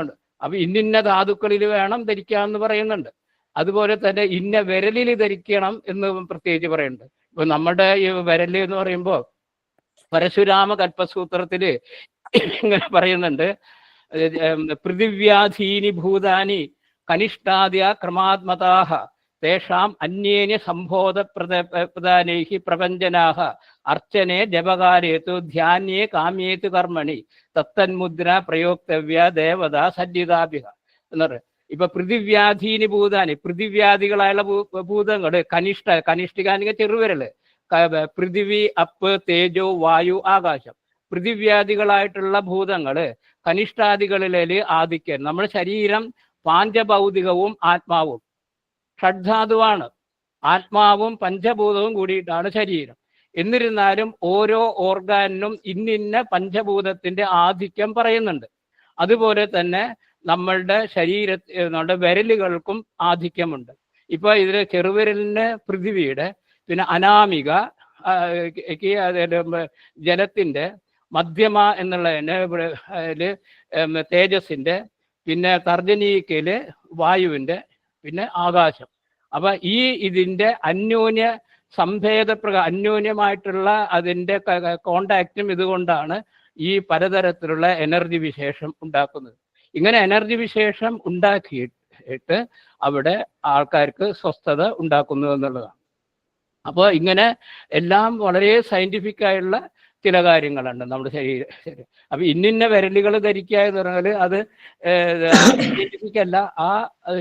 Speaker 3: ഇന്നിന്ന ധാതുക്കളിൽ വേണം ധരിക്കാമെന്ന് പറയുന്നുണ്ട്. അതുപോലെ തന്നെ ഇന്ന വിരലിൽ ധരിക്കണം എന്ന് പ്രത്യേകിച്ച് പറയുന്നുണ്ട്. ഇപ്പൊ നമ്മുടെ ഈ വിരല് എന്ന് പറയുമ്പോൾ പരശുരാമ കൽപ്പസൂത്രത്തില് ഇങ്ങനെ പറയുന്നുണ്ട്, പൃഥിവ്യാധീനി ഭൂതാനി കനിഷ്ഠാദ്യ ക്രമാത്മതാഹ തേഷാം അന്യേന സംബോധ പ്രധാനൈഹി പ്രപഞ്ചനാഹ അർച്ചനെ ജപകാലേതു ധ്യാനേ കാമ്യേതു കർമ്മണി തത്തന്മുദ്ര പ്രയോക്തവ്യ ദേവത സന്നിധാഭിഹ എന്ന് പറയും. ഇപ്പൊ പൃഥിവ്യാധീനി ഭൂതാനി, പൃഥിവ്യാധികളായുള്ള ഭൂതങ്ങൾ, കനിഷ്ഠികാനിക ചെറുവിരല്, പൃഥിവി, അപ്പ്, തേജോ, വായു, ആകാശം. പൃഥിവ്യാധികളായിട്ടുള്ള ഭൂതങ്ങള് കനിഷ്ഠാദികളില് ആധിക്യം. നമ്മുടെ ശരീരം പാഞ്ചഭൗതികവും ആത്മാവും ഷഡ്ധാതുവാണ്. ആത്മാവും പഞ്ചഭൂതവും കൂടിയിട്ടാണ് ശരീരം. എന്നിരുന്നാലും ഓരോ ഓർഗാനിനും ഇന്നിന്ന പഞ്ചഭൂതത്തിന്റെ ആധിക്യം പറയുന്നുണ്ട്. അതുപോലെ തന്നെ നമ്മളുടെ നമ്മുടെ വിരലുകൾക്കും ആധിക്യമുണ്ട്. ഇപ്പൊ ഇതിൽ ചെറുവിരലിന് പൃഥിവിയുടെ, പിന്നെ അനാമിക ജലത്തിന്റെ, മധ്യമ എന്നുള്ളതിന് തേജസിന്റെ, പിന്നെ തർജനീക്കയില് വായുവിന്റെ, പിന്നെ ആകാശം. അപ്പൊ ഇതിന്റെ അന്യോന്യ അന്യോന്യമായിട്ടുള്ള അതിന്റെ കോണ്ടാക്റ്റും ഇതുകൊണ്ടാണ് ഈ പലതരത്തിലുള്ള എനർജി വിശേഷം ഉണ്ടാക്കുന്നത്. ഇങ്ങനെ എനർജി വിശേഷം ഉണ്ടാക്കിയിട്ട് അവിടെ ആൾക്കാർക്ക് സ്വസ്ഥത ഉണ്ടാക്കുന്നു എന്നുള്ളതാണ്. അപ്പോൾ ഇങ്ങനെ എല്ലാം വളരെ സയന്റിഫിക് ആയിട്ടുള്ള ചില കാര്യങ്ങളുണ്ട് നമ്മുടെ ശരീരം. അപ്പൊ ഇന്നിന്ന വിരലുകൾ ധരിക്കുക എന്ന് പറഞ്ഞാൽ അത് സയന്റിഫിക് അല്ല,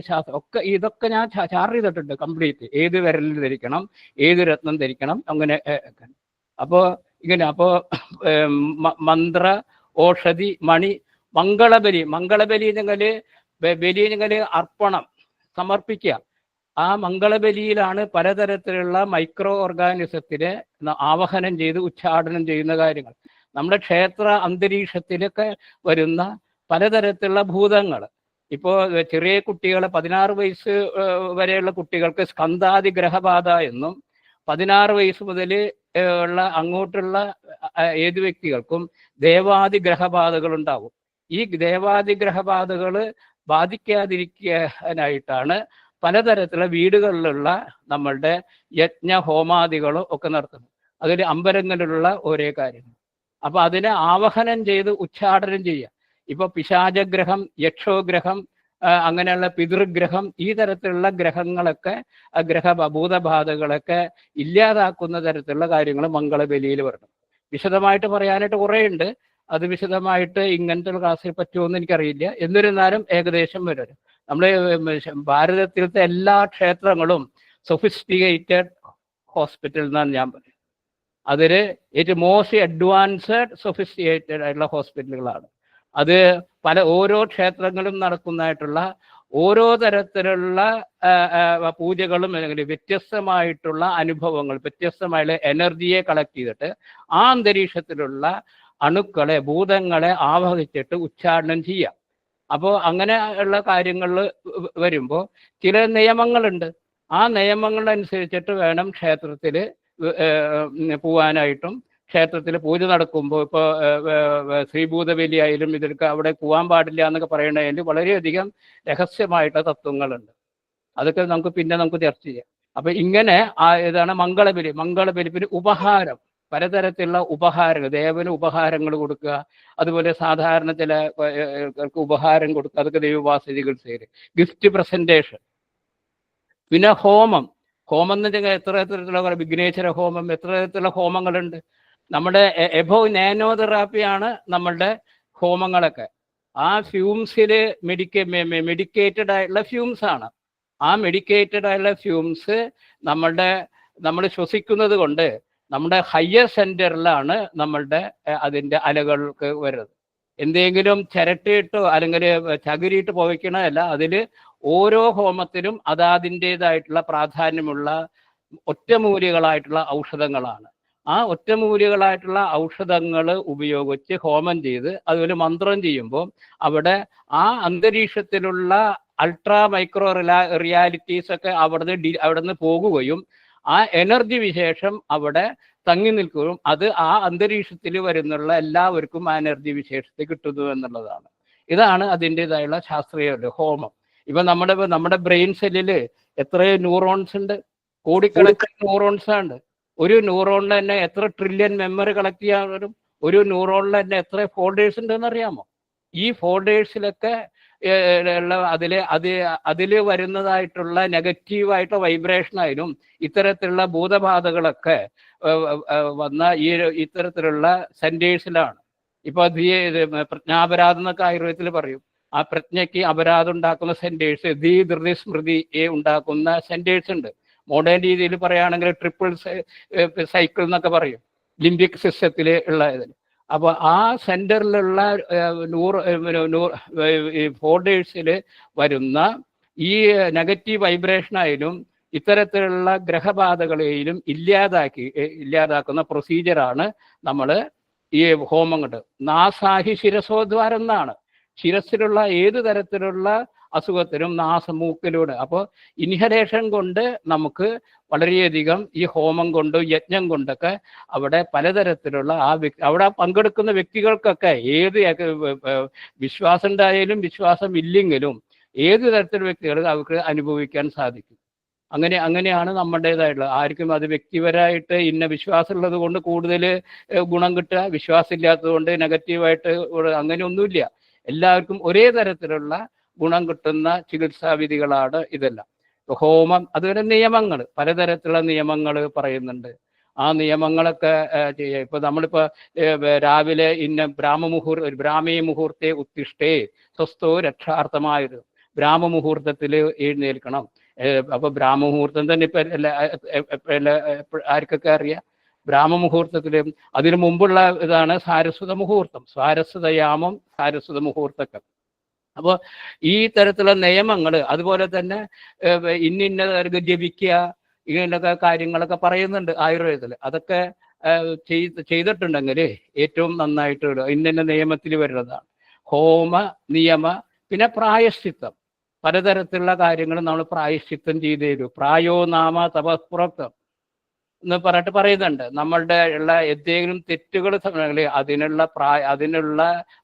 Speaker 3: ശാസ്ത്രം ഒക്കെ. ഇതൊക്കെ ഞാൻ ചാർട്ട് ചെയ്തിട്ടുണ്ട് കംപ്ലീറ്റ്. ഏത് വിരലിൽ ധരിക്കണം, ഏത് രത്നം ധരിക്കണം, അങ്ങനെ. അപ്പോൾ മന്ത്ര, ഓഷധി, മണി, മംഗളബലി എന്നെങ്കിൽ അർപ്പണം സമർപ്പിക്കുക. ആ മംഗളബലിയിലാണ് പലതരത്തിലുള്ള മൈക്രോ ഓർഗാനിസത്തിനെ ആവഹനം ചെയ്ത് ഉച്ചാടനം ചെയ്യുന്ന കാര്യങ്ങൾ. നമ്മുടെ ക്ഷേത്ര അന്തരീക്ഷത്തിലൊക്കെ വരുന്ന പലതരത്തിലുള്ള ഭൂതങ്ങൾ. ഇപ്പോൾ ചെറിയ കുട്ടികളെ 16 വയസ്സ് വരെയുള്ള കുട്ടികൾക്ക് സ്കന്ധാദി ഗ്രഹബാധ എന്നും 16 വയസ്സ് മുതൽ ഉള്ള അങ്ങോട്ടുള്ള ഏത് വ്യക്തികൾക്കും ദേവാദി ഗ്രഹബാധകൾ ഉണ്ടാവും. ഈ ദേവാദി ഗ്രഹബാധകൾ ബാധിക്കാതിരിക്കാനായിട്ടാണ് പലതരത്തിലുള്ള വീടുകളിലുള്ള നമ്മളുടെ യജ്ഞ ഹോമാദികളും ഒക്കെ നടത്തുന്നത്. അതിൽ അമ്പലങ്ങളിലുള്ള ഓരോ കാര്യങ്ങൾ. അപ്പൊ അതിനെ ആവഹനം ചെയ്ത് ഉച്ചാടനം ചെയ്യുക. ഇപ്പൊ പിശാചഗ്രഹം, യക്ഷോഗ്രഹം, അങ്ങനെയുള്ള പിതൃഗ്രഹം, ഈ തരത്തിലുള്ള ഗ്രഹങ്ങളൊക്കെ ഭൂതബാധകളൊക്കെ ഇല്ലാതാക്കുന്ന തരത്തിലുള്ള കാര്യങ്ങൾ മംഗളബലിയിൽ വരണം. വിശദമായിട്ട് പറയാനായിട്ട് കുറേ ഉണ്ട്. അത് വിശദമായിട്ട് ഇങ്ങനത്തെ ക്ലാസ്സിൽ പറ്റുമോയെന്ന് എനിക്കറിയില്ല. എന്നിരുന്നാലും ഏകദേശം വരും. നമ്മുടെ ഭാരതത്തിലത്തെ എല്ലാ ക്ഷേത്രങ്ങളും സൊഫിസ്റ്റിക്കേറ്റഡ് ഹോസ്പിറ്റൽ എന്നാണ് ഞാൻ പറയുന്നത്. അതിൽ ഏറ്റവും മോസ്റ്റ് അഡ്വാൻസ്ഡ് സൊഫിസ്റ്റിക്കേറ്റഡ് ആയിട്ടുള്ള ഹോസ്പിറ്റലുകളാണ്. അത് ഓരോ ക്ഷേത്രങ്ങളും നടക്കുന്നതായിട്ടുള്ള ഓരോ തരത്തിലുള്ള പൂജകളും അല്ലെങ്കിൽ വ്യത്യസ്തമായിട്ടുള്ള അനുഭവങ്ങൾ, വ്യത്യസ്തമായുള്ള എനർജിയെ കളക്ട് ചെയ്തിട്ട് ആ അന്തരീക്ഷത്തിലുള്ള അണുക്കളെ, ഭൂതങ്ങളെ ആവഹിച്ചിട്ട് ഉച്ചാടനം ചെയ്യാം. അപ്പോൾ അങ്ങനെ ഉള്ള കാര്യങ്ങൾ വരുമ്പോൾ ചില നിയമങ്ങളുണ്ട്. ആ നിയമങ്ങളനുസരിച്ചിട്ട് വേണം ക്ഷേത്രത്തിൽ പോവാനായിട്ടും. ക്ഷേത്രത്തിൽ പൂജ നടക്കുമ്പോൾ ഇപ്പോൾ ശ്രീഭൂതബലി ആയാലും ഇതിലൊക്കെ അവിടെ പോകാൻ പാടില്ല എന്നൊക്കെ പറയുന്നതിൽ വളരെയധികം രഹസ്യമായിട്ടുള്ള തത്വങ്ങളുണ്ട്. അതൊക്കെ നമുക്ക് ചർച്ച ചെയ്യാം. അപ്പൊ ഇങ്ങനെ ഇതാണ് മംഗളബലി. പിന്നെ ഉപഹാരം, പലതരത്തിലുള്ള ഉപഹാരങ്ങൾ, ദേവന് ഉപഹാരങ്ങൾ കൊടുക്കുക, അതുപോലെ സാധാരണ ചില ഉപഹാരം കൊടുക്കുക, അതൊക്കെ ദൈവോപാസന ചികിത്സയിൽ. ഗിഫ്റ്റ് പ്രസന്റേഷൻ, പിന്നെ ഹോമം എന്ന് വെച്ചാൽ എത്ര തരത്തിലുള്ള വിഘ്നേശ്വര ഹോമം, എത്ര തരത്തിലുള്ള ഹോമങ്ങളുണ്ട്. നമ്മുടെ നാനോതെറാപ്പിയാണ് നമ്മളുടെ ഹോമങ്ങളൊക്കെ. ആ ഫ്യൂംസിൽ മെഡിക്കേറ്റഡ് ആയിട്ടുള്ള ഫ്യൂംസ് ആണ്. ആ മെഡിക്കേറ്റഡ് ആയിട്ടുള്ള ഫ്യൂംസ് നമ്മൾ ശ്വസിക്കുന്നത് കൊണ്ട് നമ്മുടെ ഹയർ സെന്ററിലാണ് അതിൻ്റെ അലകൾക്ക് വരുന്നത്. എന്തെങ്കിലും ചിരട്ടിയിട്ടോ അല്ലെങ്കിൽ ചകിരിയിട്ട് പുകയ്ക്കണമല്ല. അതിൽ ഓരോ ഹോമത്തിനും അതിൻ്റേതായിട്ടുള്ള പ്രാധാന്യമുള്ള ഒറ്റമൂലികളായിട്ടുള്ള ഔഷധങ്ങളാണ്. ആ ഒറ്റമൂലികളായിട്ടുള്ള ഔഷധങ്ങൾ ഉപയോഗിച്ച് ഹോമം ചെയ്ത് അതുപോലെ മന്ത്രം ചെയ്യുമ്പോൾ അവിടെ ആ അന്തരീക്ഷത്തിലുള്ള അൾട്രാ മൈക്രോ റിയാലിറ്റീസ് ഒക്കെ അവിടുന്ന് പോകുകയും ആ എനർജി വിശേഷം അവിടെ തങ്ങി നിൽക്കുകയും അത് ആ അന്തരീക്ഷത്തിൽ വരുന്നുള്ള എല്ലാവർക്കും ആ എനർജി വിശേഷത്തെ കിട്ടുന്നു എന്നുള്ളതാണ്. ഇതാണ് അതിൻ്റെതായുള്ള ശാസ്ത്രീയ ഹോമം. ഇപ്പൊ നമ്മുടെ ബ്രെയിൻ സെല്ലിൽ എത്രയോ ന്യൂറോൺസ് ഉണ്ട്, കോടിക്കണക്കിന് ന്യൂറോൺസ് ഉണ്ട്. ഒരു ന്യൂറോണിന് തന്നെ എത്ര ട്രില്യൺ മെമ്മറി കളക്ട് ചെയ്യാൻ വരും. ഒരു ന്യൂറോണിൽ തന്നെ എത്ര ഫോൾഡേഴ്സ് ഉണ്ടെന്ന് അറിയാമോ? ഈ ഫോൾഡേഴ്സിലൊക്കെ അതിൽ വരുന്നതായിട്ടുള്ള നെഗറ്റീവായിട്ടുള്ള വൈബ്രേഷനായാലും ഇത്തരത്തിലുള്ള ഭൂതബാധകളൊക്കെ വന്ന ഇത്തരത്തിലുള്ള സെന്റേഴ്സിലാണ്. ഇപ്പൊ പ്രജ്ഞാപരാധം എന്നൊക്കെ ആയുർവേദത്തിൽ പറയും. ആ പ്രജ്ഞയ്ക്ക് അപരാധം ഉണ്ടാക്കുന്ന സെന്റേഴ്സ്, ധൃതി സ്മൃതി ഉണ്ടാക്കുന്ന സെന്റേഴ്സ് ഉണ്ട്. മോഡേൺ രീതിയിൽ പറയുകയാണെങ്കിൽ ട്രിപ്പിൾ സൈക്കിൾ എന്നൊക്കെ പറയും, ലിംബിക് സിസ്റ്റത്തിൽ ഉള്ള ഇതിൽ. അപ്പോൾ ആ സെന്ററിലുള്ള ഫോൾഡേഴ്സിൽ വരുന്ന ഈ നെഗറ്റീവ് വൈബ്രേഷനായാലും ഇത്തരത്തിലുള്ള ഗ്രഹബാധകളെയും ഇല്ലാതാക്കുന്ന പ്രൊസീജിയറാണ് നമ്മൾ ഈ ഹോമം കൊണ്ട്. നാസാഹി ശിരസോദ്വാരം എന്നാണ്. ശിരസിലുള്ള ഏത് തരത്തിലുള്ള അസുഖത്തിനും മൂക്കിലൂടെ. അപ്പോൾ ഇൻഹലേഷൻ കൊണ്ട് നമുക്ക് വളരെയധികം ഈ ഹോമം കൊണ്ടും യജ്ഞം കൊണ്ടൊക്കെ അവിടെ പലതരത്തിലുള്ള അവിടെ പങ്കെടുക്കുന്ന വ്യക്തികൾക്കൊക്കെ ഏത് വിശ്വാസം ഉണ്ടായാലും വിശ്വാസം ഇല്ലെങ്കിലും ഏത് തരത്തിലുള്ള വ്യക്തികൾക്ക് അവർക്ക് അനുഭവിക്കാൻ സാധിക്കും. അങ്ങനെയാണ് നമ്മുടേതായിട്ടുള്ള. ആർക്കും അത് വ്യക്തിപരമായിട്ട് ഇന്ന വിശ്വാസം ഉള്ളത് കൊണ്ട് കൂടുതൽ ഗുണം കിട്ടുക, വിശ്വാസം ഇല്ലാത്തത് കൊണ്ട് നെഗറ്റീവായിട്ട് അങ്ങനെയൊന്നുമില്ല. എല്ലാവർക്കും ഒരേ തരത്തിലുള്ള ഗുണം കിട്ടുന്ന ചികിത്സാവിധികളാണ് ഇതെല്ലാം. ഹോമം, അതുപോലെ നിയമങ്ങൾ, പലതരത്തിലുള്ള നിയമങ്ങൾ പറയുന്നുണ്ട്. ആ നിയമങ്ങളൊക്കെ ചെയ്യുക. ഇപ്പൊ നമ്മളിപ്പോ രാവിലെ ബ്രാഹ്മീ മുഹൂർത്തെ ഉത്തിഷ്ഠേ സ്വസ്ഥോ രക്ഷാർത്ഥമായൊരു ബ്രാഹ്മമുഹൂർത്തത്തിൽ എഴുന്നേൽക്കണം. അപ്പൊ ബ്രാഹ്മമുഹൂർത്തം തന്നെ ഇപ്പൊ ആർക്കൊക്കെ അറിയാം. ബ്രാഹ്മമുഹൂർത്തത്തിൽ അതിനു മുമ്പുള്ള ഇതാണ് സാരസ്വത മുഹൂർത്തം, സാരസ്വതയാമം, സാരസ്വത മുഹൂർത്തമൊക്കെ. അപ്പോൾ ഈ തരത്തിലുള്ള നിയമങ്ങൾ, അതുപോലെ തന്നെ ഇന്ന ജപിക്കുക, ഇങ്ങനെയൊക്കെ കാര്യങ്ങളൊക്കെ പറയുന്നുണ്ട് ആയുർവേദത്തിൽ. അതൊക്കെ ചെയ്തിട്ടുണ്ടെങ്കിൽ ഏറ്റവും നന്നായിട്ട് ഇന്ന നിയമത്തിൽ വരുന്നതാണ്. ഹോമ നിയമ, പിന്നെ പ്രായശ്ചിത്തം, പലതരത്തിലുള്ള കാര്യങ്ങൾ നമ്മൾ പ്രായശ്ചിത്തം ചെയ്തു തരൂ. പ്രായോ നാമ തപഃപ്രോക്തം എന്ന് പറഞ്ഞിട്ട് പറയുന്നുണ്ട്. നമ്മളുടെ ഉള്ള എന്തെങ്കിലും തെറ്റുകൾ അതിനുള്ള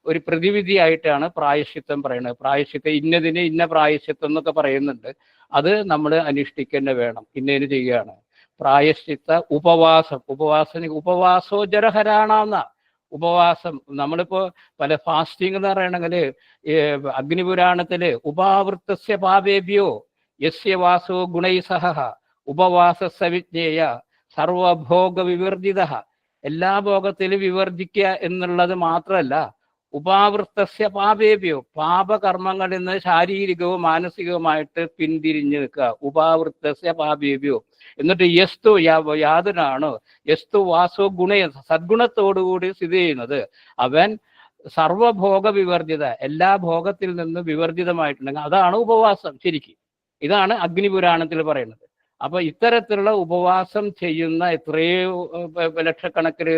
Speaker 3: ഒരു പ്രതിവിധിയായിട്ടാണ് പ്രായശ്ചിത്തം പറയുന്നത്. പ്രായശ്ചിത്തം ഇന്നതിന് ഇന്ന പ്രായശ്ചിത്തം എന്നൊക്കെ പറയുന്നുണ്ട്. അത് നമ്മൾ അനുഷ്ഠിക്കേണ്ട വേണം. ഇന്നതിന് ചെയ്യുകയാണ്. പ്രായശ്ചിത്ത ഉപവാസോ ജരഹരാണെന്ന ഉപവാസം. നമ്മളിപ്പോ പല ഫാസ്റ്റിംഗ് എന്ന് പറയണമെങ്കിൽ അഗ്നിപുരാണത്തില് ഉപാവൃത്തസ്യ പാപേഭ്യോ യസ്യ വാസോ ഗുണൈസഹ ഉപവാസ സവിജ്ഞേയ സർവഭോഗ വിവർജിത. എല്ലാ ഭോഗത്തിലും വിവർജിക്കുക എന്നുള്ളത് മാത്രമല്ല, ഉപാവൃത്തസ്യ പാപേഭ്യോ, പാപകർമ്മങ്ങളിൽ നിന്ന് ശാരീരികവും മാനസികവുമായിട്ട് പിന്തിരിഞ്ഞു നിൽക്കുക. ഉപാവൃത്തസ്യ പാപേഭ്യോ. എന്നിട്ട് യസ്തു യാതൊരാണോ യസ്തു വാസോ ഗുണ, സദ്ഗുണത്തോടുകൂടി സ്ഥിതി ചെയ്യുന്നത്, അവൻ സർവഭോഗ വിവർജിത, എല്ലാ ഭോഗത്തിൽ നിന്ന് വിവർജിതമായിട്ടുണ്ടെങ്കിൽ അതാണ് ഉപവാസം ശരിക്കും. ഇതാണ് അഗ്നിപുരാണത്തിൽ പറയുന്നത്. അപ്പൊ ഇത്തരത്തിലുള്ള ഉപവാസം ചെയ്യുന്ന എത്രയോ ലക്ഷക്കണക്കിന്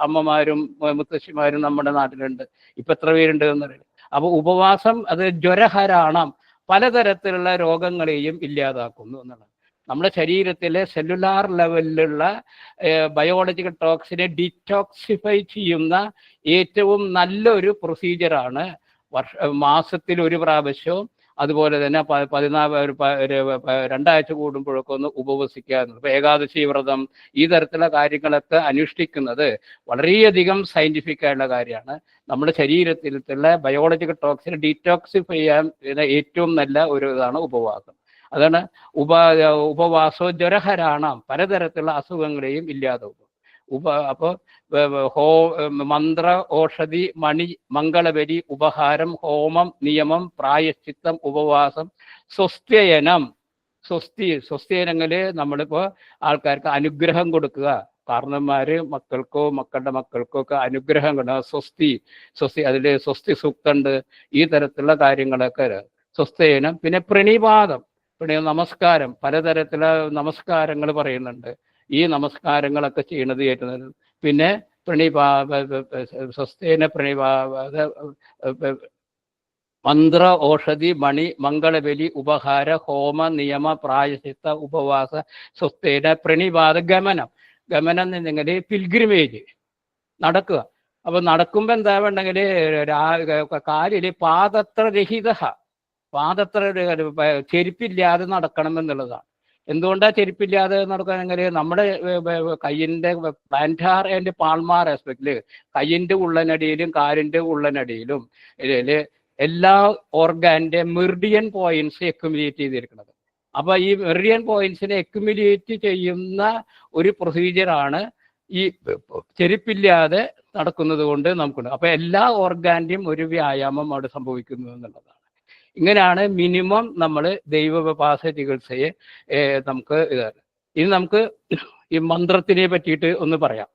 Speaker 3: അമ്മമാരും മുത്തശ്ശിമാരും നമ്മുടെ നാട്ടിലുണ്ട്. ഇപ്പൊ എത്ര പേരുണ്ട് എന്നറിയില്ല. അപ്പൊ ഉപവാസം അത് ജ്വരഹരണം, പലതരത്തിലുള്ള രോഗങ്ങളെയും ഇല്ലാതാക്കുന്നു എന്നുള്ളത്. നമ്മുടെ ശരീരത്തിലെ സെല്ലുലാർ ലെവലിലുള്ള ബയോളജിക്കൽ ടോക്സിനെ ഡിറ്റോക്സിഫൈ ചെയ്യുന്ന ഏറ്റവും നല്ലൊരു പ്രൊസീജിയറാണ് മാസത്തിൽ ഒരു പ്രാവശ്യവും അതുപോലെ തന്നെ 2 ആഴ്ച കൂടുമ്പോഴൊക്കെ ഒന്ന് ഉപവസിക്കുക എന്നുള്ളത്. ഇപ്പൊ ഏകാദശി വ്രതം, ഈ തരത്തിലുള്ള കാര്യങ്ങളൊക്കെ അനുഷ്ഠിക്കുന്നത് വളരെയധികം സയന്റിഫിക് ആയിട്ടുള്ള കാര്യമാണ്. നമ്മുടെ ശരീരത്തിലുള്ള ബയോളജിക്കൽ ടോക്സിനെ ഡീറ്റോക്സിഫൈ ചെയ്യാൻ ഏറ്റവും നല്ല ഒരു ഇതാണ് ഉപവാസം. അതാണ് ഉപവാസോ ജ്വരഹരാണാം, പലതരത്തിലുള്ള അസുഖങ്ങളെയും ഇല്ലാതാവും. അപ്പോൾ മന്ത്ര, ഓഷധി, മണി, മംഗളബലി, ഉപഹാരം, ഹോമം, നിയമം, പ്രായശ്ചിത്തം, ഉപവാസം, സ്വസ്ത്യയനം. സ്വസ്ത്യയനങ്ങളിൽ നമ്മളിപ്പോൾ ആൾക്കാർക്ക് അനുഗ്രഹം കൊടുക്കുക, കാരണന്മാര് മക്കൾക്കോ മക്കളുടെ മക്കൾക്കോ ഒക്കെ അനുഗ്രഹം കൊടുക്കുക. സ്വസ്തി അതിൽ സ്വസ്തി സൂക്തമുണ്ട്. ഈ തരത്തിലുള്ള കാര്യങ്ങളൊക്കെ സ്വസ്ത്യയനം. പിന്നെ പ്രണിപാതം, നമസ്കാരം, പലതരത്തിലുള്ള നമസ്കാരങ്ങൾ പറയുന്നുണ്ട്. ഈ നമസ്കാരങ്ങളൊക്കെ ചെയ്യണത് ഏറ്റുന്നത്. പിന്നെ സ്വസ്തേന മന്ത്ര, ഓഷധി, മണി, മംഗളബലി, ഉപഹാര, ഹോമ, നിയമ, പ്രായശ്ചിത്ത, ഉപവാസ, സ്വസ്തേന പ്രണിപാത, ഗമനം. ഗമനം എന്നെങ്കിൽ പിൽഗ്രിമേജ്, നടക്കുക. അപ്പൊ നടക്കുമ്പോ എന്താ വേണ്ടെങ്കിൽ കാലില് പാദത്രരഹിത, ചെരുപ്പില്ലാതെ നടക്കണം എന്നുള്ളതാണ്. എന്തുകൊണ്ടാ ചെരുപ്പില്ലാതെ നടക്കണമെങ്കിൽ നമ്മുടെ കയ്യിൻ്റെ പ്ലാന്റാർ ആൻഡ് പാൾമാർ ആസ്പെക്റ്റില് കയ്യിൻ്റെ ഉള്ളനടിയിലും കാലിൻ്റെ ഉള്ളനടിയിലും ഇതില് എല്ലാ ഓർഗാൻ്റെ മെറിഡിയൻ പോയിന്റ്സ് അക്യുമുലേറ്റ് ചെയ്തിരിക്കുന്നത്. അപ്പൊ ഈ മെറിഡിയൻ പോയിന്റ്സിനെ അക്യുമുലേറ്റ് ചെയ്യുന്ന ഒരു പ്രൊസീജിയറാണ് ഈ ചെരുപ്പില്ലാതെ നടക്കുന്നത് കൊണ്ട് നമുക്കുണ്ട്. അപ്പൊ എല്ലാ ഓർഗാൻ്റെയും ഒരു വ്യായാമം അവിടെ സംഭവിക്കുന്നു എന്നുള്ളതാണ്. ഇങ്ങനെയാണ് മിനിമം നമ്മൾ ദൈവോപാസ ചികിത്സയെ നമുക്ക് ഇതാണ്. ഇനി നമുക്ക് ഈ മന്ത്രത്തിനെ പറ്റിയിട്ട് ഒന്ന് പറയാം.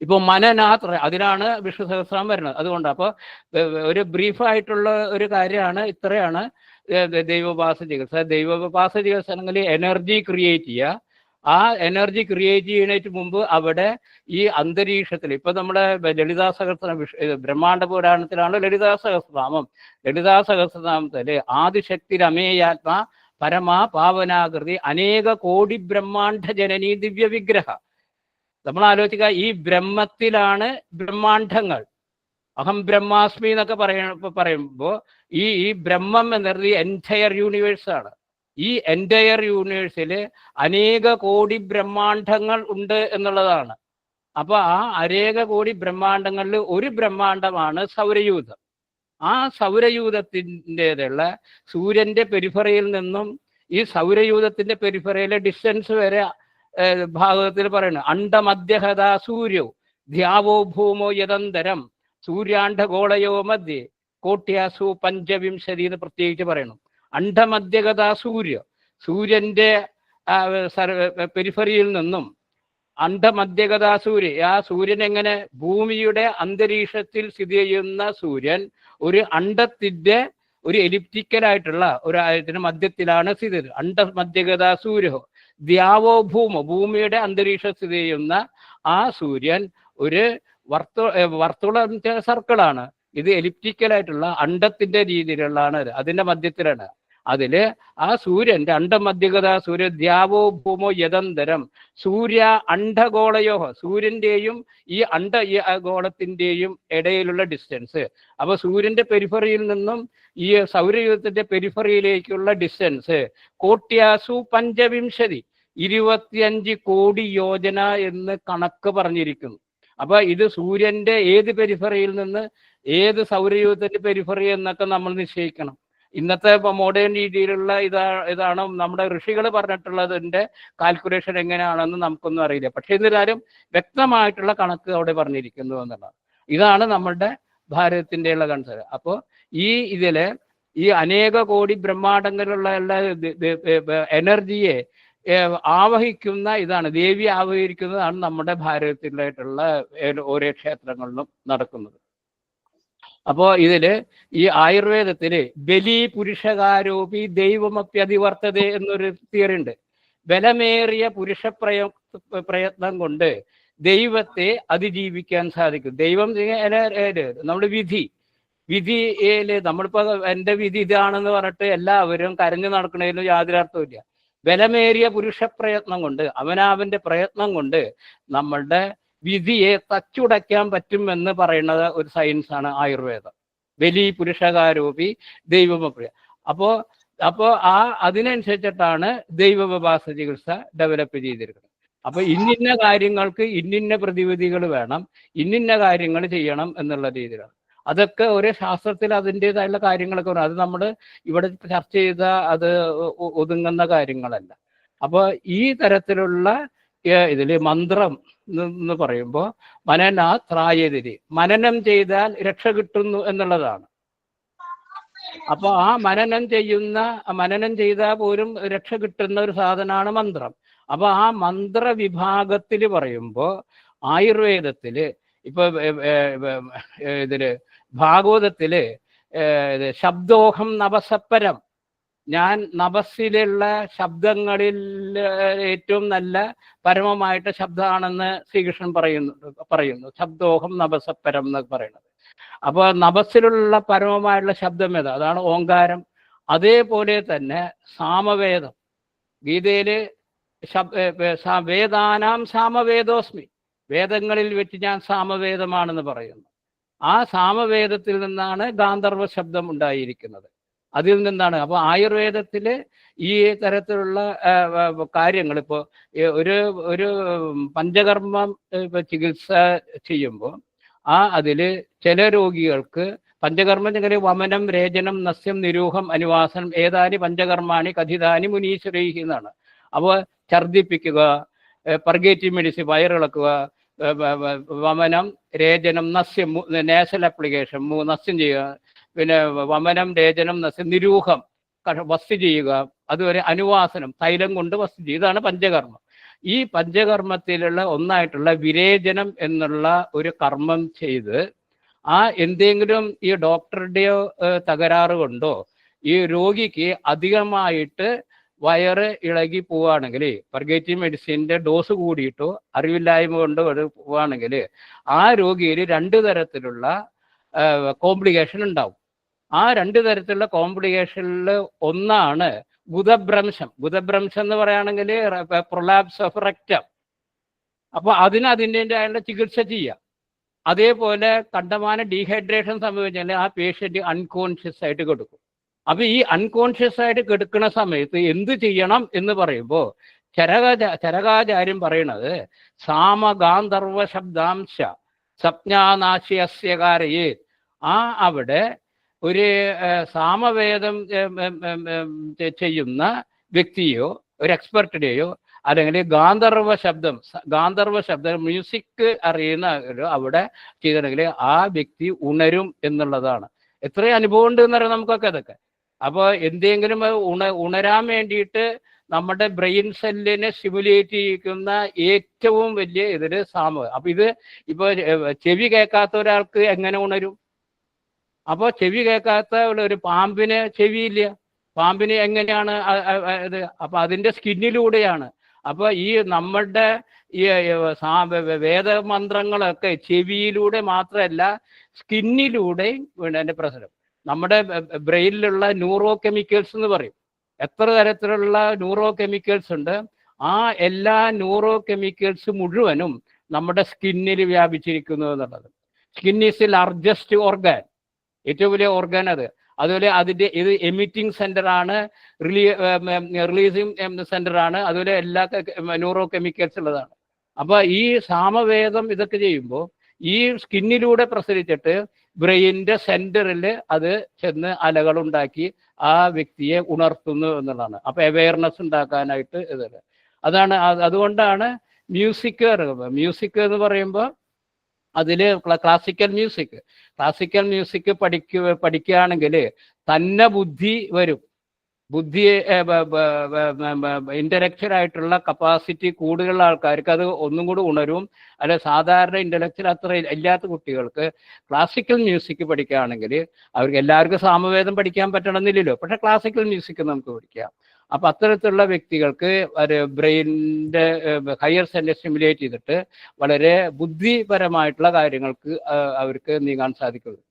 Speaker 3: ഇപ്പൊ മനനാത്ര, അതിനാണ് വിഷ്ണു സഹസ്രനാമം വരുന്നത്. അതുകൊണ്ട് അപ്പോൾ ഒരു ബ്രീഫായിട്ടുള്ള ഒരു കാര്യമാണ്, ഇത്രയാണ് ദൈവോപാസ ചികിത്സ. ദൈവോപാസ ചികിത്സ ആണെങ്കിൽ എനർജി ക്രിയേറ്റ് ചെയ്യുക. ആ എനർജി ക്രിയേറ്റ് ചെയ്യുന്നതിന് മുമ്പ് അവിടെ ഈ അന്തരീക്ഷത്തിൽ, ഇപ്പൊ നമ്മുടെ ലളിതാ സഹസ്രനാമം, ബ്രഹ്മാണ്ഡ പുരാണത്തിലാണ് ലളിതാ സഹസ്രനാമം. ലളിതാ സഹസ്രനാമത്തില് ആദിശക്തി രമേയാത്മ പരമാ പാവനാകൃതി അനേക കോടി ബ്രഹ്മാണ്ഡ ജനനീ ദിവ്യ വിഗ്രഹ. നമ്മൾ ആലോചിക്കുക, ഈ ബ്രഹ്മത്തിലാണ് ബ്രഹ്മാണ്ഡങ്ങൾ. അഹം ബ്രഹ്മാസ്മി എന്നൊക്കെ പറയുമ്പോൾ ഈ ബ്രഹ്മം എന്നത് എൻറ്റയർ യൂണിവേഴ്സ് ആണ്. ഈ എൻറ്റയർ യൂണിവേഴ്സിൽ അനേക കോടി ബ്രഹ്മാണ്ഡങ്ങൾ ഉണ്ട് എന്നുള്ളതാണ്. അപ്പൊ ആ അനേക കോടി ബ്രഹ്മാണ്ഡങ്ങളിൽ ഒരു ബ്രഹ്മാണ്ഡമാണ് സൗരയൂഥം. ആ സൗരയൂഥത്തിൻ്റെതുള്ള സൂര്യന്റെ പെരിഫറിയിൽ നിന്നും ഈ സൗരയൂഥത്തിന്റെ പെരിഫറിയിലെ ഡിസ്റ്റൻസ് വരെ ഭാഗത്തിൽ പറയുന്നു. അണ്ഡമധ്യഹത സൂര്യോ ധ്യാവോ ഭൂമോ യദന്തരം സൂര്യാണ്ഡഗോളയോ മധ്യേ കോട്യാസു പഞ്ചവിംശതി എന്ന് പ്രത്യേകിച്ച് പറയുന്നു. അണ്ഡമധ്യഗത സൂര്യന്റെ പെരിഫറിയിൽ നിന്നും അണ്ഡമധ്യഗത ആ സൂര്യൻ എങ്ങനെ, ഭൂമിയുടെ അന്തരീക്ഷത്തിൽ സ്ഥിതി ചെയ്യുന്ന സൂര്യൻ ഒരു അണ്ഡത്തിന്റെ ഒരു എലിപ്റ്റിക്കലായിട്ടുള്ള ഒരു ആയത്തിന് മധ്യത്തിലാണ് സ്ഥിതി ചെയ്യുന്നത്. അണ്ഡമധ്യഗത സൂര്യോ ദ്യാവോ ഭൂമോ, ഭൂമിയുടെ അന്തരീക്ഷം സ്ഥിതി ചെയ്യുന്ന ആ സൂര്യൻ ഒരു വർത്തുളം സർക്കിളാണ്. ഇത് എലിപ്റ്റിക്കലായിട്ടുള്ള അണ്ഡത്തിന്റെ രീതിയിലുള്ളതാണ്, അതിന്റെ മധ്യത്തിലാണ്. അതില് ആ സൂര്യന്റെ അണ്ഡമധ്യഗത സൂര്യ ദ്യാവോ ഭൂമോ യദന്തരം സൂര്യ അണ്ഡഗോളയോ, സൂര്യന്റെയും ഈ ഗോളത്തിന്റെയും ഇടയിലുള്ള ഡിസ്റ്റൻസ്. അപ്പൊ സൂര്യന്റെ പെരിഫറിയിൽ നിന്നും ഈ സൗരയൂഥത്തിന്റെ പെരിഫറിയിലേക്കുള്ള ഡിസ്റ്റൻസ് കോട്യാസു പഞ്ചവിംശതി 25 കോടി യോജന എന്ന് കണക്ക് പറഞ്ഞിരിക്കുന്നു. അപ്പൊ ഇത് സൂര്യന്റെ ഏത് പെരിഫറിയിൽ നിന്ന് ഏത് സൗരയൂഥത്തിന്റെ പെരിഫറി എന്നൊക്കെ നമ്മൾ നിശ്ചയിക്കണം. ഇന്നത്തെ മോഡേൺ രീതിയിലുള്ള ഇതാണ് നമ്മുടെ ഋഷികൾ പറഞ്ഞിട്ടുള്ളതിന്റെ കാൽക്കുലേഷൻ എങ്ങനെയാണെന്ന് നമുക്കൊന്നും അറിയില്ല. പക്ഷെ എന്നിരുന്നാലും വ്യക്തമായിട്ടുള്ള കണക്ക് അവിടെ പറഞ്ഞിരിക്കുന്നു എന്നുള്ളതാണ്. ഇതാണ് നമ്മളുടെ ഭാരതത്തിൻ്റെ ഉള്ള കൺസെപ്റ്റ്. അപ്പോൾ ഇതില് ഈ അനേക കോടി ബ്രഹ്മാണ്ടങ്ങളിലുള്ള എനർജിയെ ആവഹിക്കുന്ന ഇതാണ്, ദേവി ആവഹിക്കുന്നതാണ് നമ്മുടെ ഭാരതത്തിലായിട്ടുള്ള ഓരോ ക്ഷേത്രങ്ങളിലും നടക്കുന്നത്. അപ്പോൾ ഇതില് ഈ ആയുർവേദത്തില് ബലി പുരുഷകാരോപി ദൈവമപ്യതിവർത്തത എന്നൊരു തിയറി ഉണ്ട്. ബലമേറിയ പ്രയത്നം കൊണ്ട് ദൈവത്തെ അതിജീവിക്കാൻ സാധിക്കും. ദൈവം നമ്മുടെ വിധിയില് നമ്മളിപ്പോ എൻ്റെ വിധി ഇതാണെന്ന് പറഞ്ഞിട്ട് എല്ലാവരും കരഞ്ഞു നടക്കുന്നതിലും യാതൊരു അർത്ഥമില്ല. ബലമേറിയ പുരുഷപ്രയത്നം കൊണ്ട്, അവനവന്റെ പ്രയത്നം കൊണ്ട് നമ്മളുടെ വിധിയെ തച്ചുടയ്ക്കാൻ പറ്റുമെന്ന് പറയുന്നത് ഒരു സയൻസാണ് ആയുർവേദം. ബലി പുരുഷകാരോപി ദൈവമപ്രിയ. അപ്പോ അതിനനുസരിച്ചിട്ടാണ് ദൈവോപവാസ ചികിത്സ ഡെവലപ്പ് ചെയ്തിരിക്കുന്നത്. അപ്പൊ ഇന്നിന്ന കാര്യങ്ങൾക്ക് ഇന്നിന്ന പ്രതിവിധികൾ വേണം, ഇന്നിന്ന കാര്യങ്ങൾ ചെയ്യണം എന്നുള്ള രീതിയിലാണ്. അതൊക്കെ ഒരു ശാസ്ത്രത്തിൽ അതിൻ്റെതായുള്ള കാര്യങ്ങളൊക്കെ വേണം. അത് നമ്മൾ ഇവിടെ ചർച്ച ചെയ്ത അത് ഒതുങ്ങുന്ന കാര്യങ്ങളല്ല. അപ്പോൾ ഈ തരത്തിലുള്ള ഇതിൽ മന്ത്രം എന്ന് പറയുമ്പോൾ മനനാത്രായതിരി, മനനം ചെയ്താൽ രക്ഷ കിട്ടുന്നു എന്നുള്ളതാണ്. അപ്പൊ ആ മനനം ചെയ്താൽ പോലും രക്ഷ കിട്ടുന്ന ഒരു സാധനമാണ് മന്ത്രം. അപ്പൊ ആ മന്ത്ര വിഭാഗത്തിൽ പറയുമ്പോൾ ആയുർവേദത്തില് ഇപ്പൊ ഇതില് ഭാഗവതത്തില് ശബ്ദോഹം നവസപ്പരം, ഞാൻ നവസിലുള്ള ശബ്ദങ്ങളിൽ ഏറ്റവും നല്ല പരമമായിട്ട് ശബ്ദമാണെന്ന് ശ്രീകൃഷ്ണൻ പറയുന്നു. ശബ്ദോഹം നവസപ്പരം എന്നൊക്കെ പറയുന്നത്. അപ്പൊ നവസിലുള്ള പരമമായിട്ടുള്ള ശബ്ദം ഏതാ? അതാണ് ഓങ്കാരം. അതേപോലെ തന്നെ സാമവേദം, ഗീതയില് വേദാനാം സാമവേദോസ്മി, വേദങ്ങളിൽ വെച്ച് ഞാൻ സാമവേദമാണെന്ന് പറയുന്നു. ആ സാമവേദത്തിൽ നിന്നാണ് ഗാന്ധർവ ശബ്ദം ഉണ്ടായിരിക്കുന്നത്. അതിൽ നിന്നാണ്. അപ്പോൾ ആയുർവേദത്തില് ഈ തരത്തിലുള്ള കാര്യങ്ങൾ ഇപ്പോൾ ഒരു പഞ്ചകർമ്മം ചികിത്സ ചെയ്യുമ്പോൾ അതില് ചില രോഗികൾക്ക് പഞ്ചകർമ്മം ഇങ്ങനെ വമനം, രേചനം, നസ്യം, നിരൂഹം, അനുവാസനം ഏതാനി പഞ്ചകർമാണി കഥിതാനി മുനീശ്വരീഹി എന്നാണ്. അപ്പോൾ ഛർദിപ്പിക്കുക, പർഗേറ്റീവ് മെഡിസിൻ വയറിളക്കുക, വമനം, രേചനം, നസ്യം നേസൽ ആപ്ലിക്കേഷൻ നസ്യം ചെയ്യുക, പിന്നെ വമനം, രേചനം, നസ്യം, നിരൂഹം വസ്തു ചെയ്യുക, അതുവരെ അനുവാസനം തൈലം കൊണ്ട് വസ്തു ചെയ്യുക. ഇതാണ് പഞ്ചകർമ്മം. ഈ പഞ്ചകർമ്മത്തിലുള്ള ഒന്നായിട്ടുള്ള വിരേചനം എന്നുള്ള ഒരു കർമ്മം ചെയ്ത് എന്തെങ്കിലും ഈ ഡോക്ടറുടെയോ തകരാറ് കൊണ്ടോ ഈ രോഗിക്ക് അധികമായിട്ട് വയറ് ഇളകി പോവുകയാണെങ്കിൽ, പർഗേറ്റീവ് മെഡിസിൻ്റെ ഡോസ് കൂടിയിട്ടോ അറിവില്ലായ്മ കൊണ്ട് പോവുകയാണെങ്കിൽ ആ രോഗിയിൽ 2 തരത്തിലുള്ള കോംപ്ലിക്കേഷൻ ഉണ്ടാവും. ആ 2 തരത്തിലുള്ള കോംപ്ലിക്കേഷനിൽ ഒന്നാണ് ബുധഭ്രംശം. ബുധഭ്രംശം എന്ന് പറയുകയാണെങ്കിൽ പ്രൊലാപ്സ് ഓഫ് റെക്റ്റം. അപ്പോൾ അതിൻ്റെതായുള്ള ചികിത്സ ചെയ്യുക. അതേപോലെ കണ്ടമാനം ഡീഹൈഡ്രേഷൻ സംഭവിച്ചാൽ ആ പേഷ്യൻ്റ് അൺകോൺഷ്യസ് ആയിട്ട് കിടക്കും. അപ്പൊ ഈ അൺകോൺഷ്യസ് ആയിട്ട് കിടക്കുന്ന സമയത്ത് എന്ത് ചെയ്യണം എന്ന് പറയുമ്പോൾ ചരകാചാര്യം പറയണത് സാമഗാന്ധർവ ശബ്ദാംശ സ്വപ്നാനാശയസ്യകാരയേ. അവിടെ ഒരു സാമവേദം ചെയ്യുന്ന വ്യക്തിയോ ഒരു എക്സ്പെർട്ടിനെയോ അല്ലെങ്കിൽ ഗാന്ധർവ ശബ്ദം മ്യൂസിക് അറിയുന്ന അവിടെ ചെയ്തിട്ടുണ്ടെങ്കിൽ ആ വ്യക്തി ഉണരും എന്നുള്ളതാണ്. എത്രയും അനുഭവം ഉണ്ട് എന്ന് പറയാം നമുക്കൊക്കെ അതൊക്കെ. അപ്പോൾ എന്തെങ്കിലും ഉണരാൻ വേണ്ടിയിട്ട് നമ്മുടെ ബ്രെയിൻ സെല്ലിനെ സ്റ്റിമുലേറ്റ് ചെയ്യിക്കുന്ന ഏറ്റവും വലിയ ഇതിൽ അപ്പൊ ഇത് ഇപ്പൊ ചെവി കേൾക്കാത്ത ഒരാൾക്ക് എങ്ങനെ ഉണരും? അപ്പോൾ ചെവി കേൾക്കാത്ത ഒരു പാമ്പിന് ചെവിയില്ല, പാമ്പിന് എങ്ങനെയാണ് ഇത്? അപ്പൊ അതിന്റെ സ്കിന്നിലൂടെയാണ്. അപ്പൊ ഈ നമ്മളുടെ ഈ വേദമന്ത്രങ്ങളൊക്കെ ചെവിയിലൂടെ മാത്രമല്ല സ്കിന്നിലൂടെയും അതിന്റെ പ്രശ്നം. നമ്മുടെ ബ്രെയിനിലുള്ള ന്യൂറോ കെമിക്കൽസ് എന്ന് പറയും. എത്ര തരത്തിലുള്ള ന്യൂറോ കെമിക്കൽസ് ഉണ്ട്. ആ എല്ലാ ന്യൂറോ കെമിക്കൽസ് മുഴുവനും നമ്മുടെ സ്കിന്നിൽ വ്യാപിച്ചിരിക്കുന്നു എന്നുള്ളത്. Skin is the largest organ, ഏറ്റവും വലിയ ഓർഗാൻ അത്. അതുപോലെ അതിൻ്റെ ഇത് എമിറ്റിംഗ് സെന്റർ ആണ്, റിലീസിങ് സെന്റർ ആണ്. അതുപോലെ എല്ലാ ന്യൂറോ കെമിക്കൽസ് ഉള്ളതാണ്. അപ്പൊ ഈ സാമവേദം ഇതൊക്കെ ചെയ്യുമ്പോൾ ഈ സ്കിന്നിലൂടെ പ്രസരിച്ചിട്ട് ബ്രെയിനിന്റെ സെന്ററിൽ അത് ചെന്ന് അലകളുണ്ടാക്കി ആ വ്യക്തിയെ ഉണർത്തുന്നു എന്നുള്ളതാണ്. അപ്പൊ അവയർനെസ് ഉണ്ടാക്കാനായിട്ട് ഇതല്ല. അതുകൊണ്ടാണ് മ്യൂസിക് എന്ന് പറയുമ്പോൾ അതിൽ ക്ലാസിക്കൽ മ്യൂസിക് പഠിക്കുകയാണെങ്കിൽ തന്നെ ബുദ്ധി വരും. ബുദ്ധി ഇന്റലക്ച്വൽ ആയിട്ടുള്ള കപ്പാസിറ്റി കൂടുതലുള്ള ആൾക്കാർക്ക് അത് ഒന്നും കൂടി ഉണരും. അല്ലെ സാധാരണ ഇന്റലക്ച്വൽ അത്ര ഇല്ലാത്ത കുട്ടികൾക്ക് ക്ലാസിക്കൽ മ്യൂസിക് പഠിക്കുകയാണെങ്കിൽ അവർക്ക് എല്ലാവർക്കും സാമവേദം പഠിക്കാൻ പറ്റണമെന്നില്ലല്ലോ, പക്ഷെ ക്ലാസിക്കൽ മ്യൂസിക് നമുക്ക് പഠിക്കാം. അപ്പൊ അത്തരത്തിലുള്ള വ്യക്തികൾക്ക് ഒരു ബ്രെയിനിന്റെ ഹയർ സെന്റർ സ്റ്റിമുലേറ്റ് ചെയ്തിട്ട് വളരെ ബുദ്ധിപരമായിട്ടുള്ള കാര്യങ്ങൾക്ക് അവർക്ക് നീങ്ങാൻ സാധിക്കുള്ളൂ.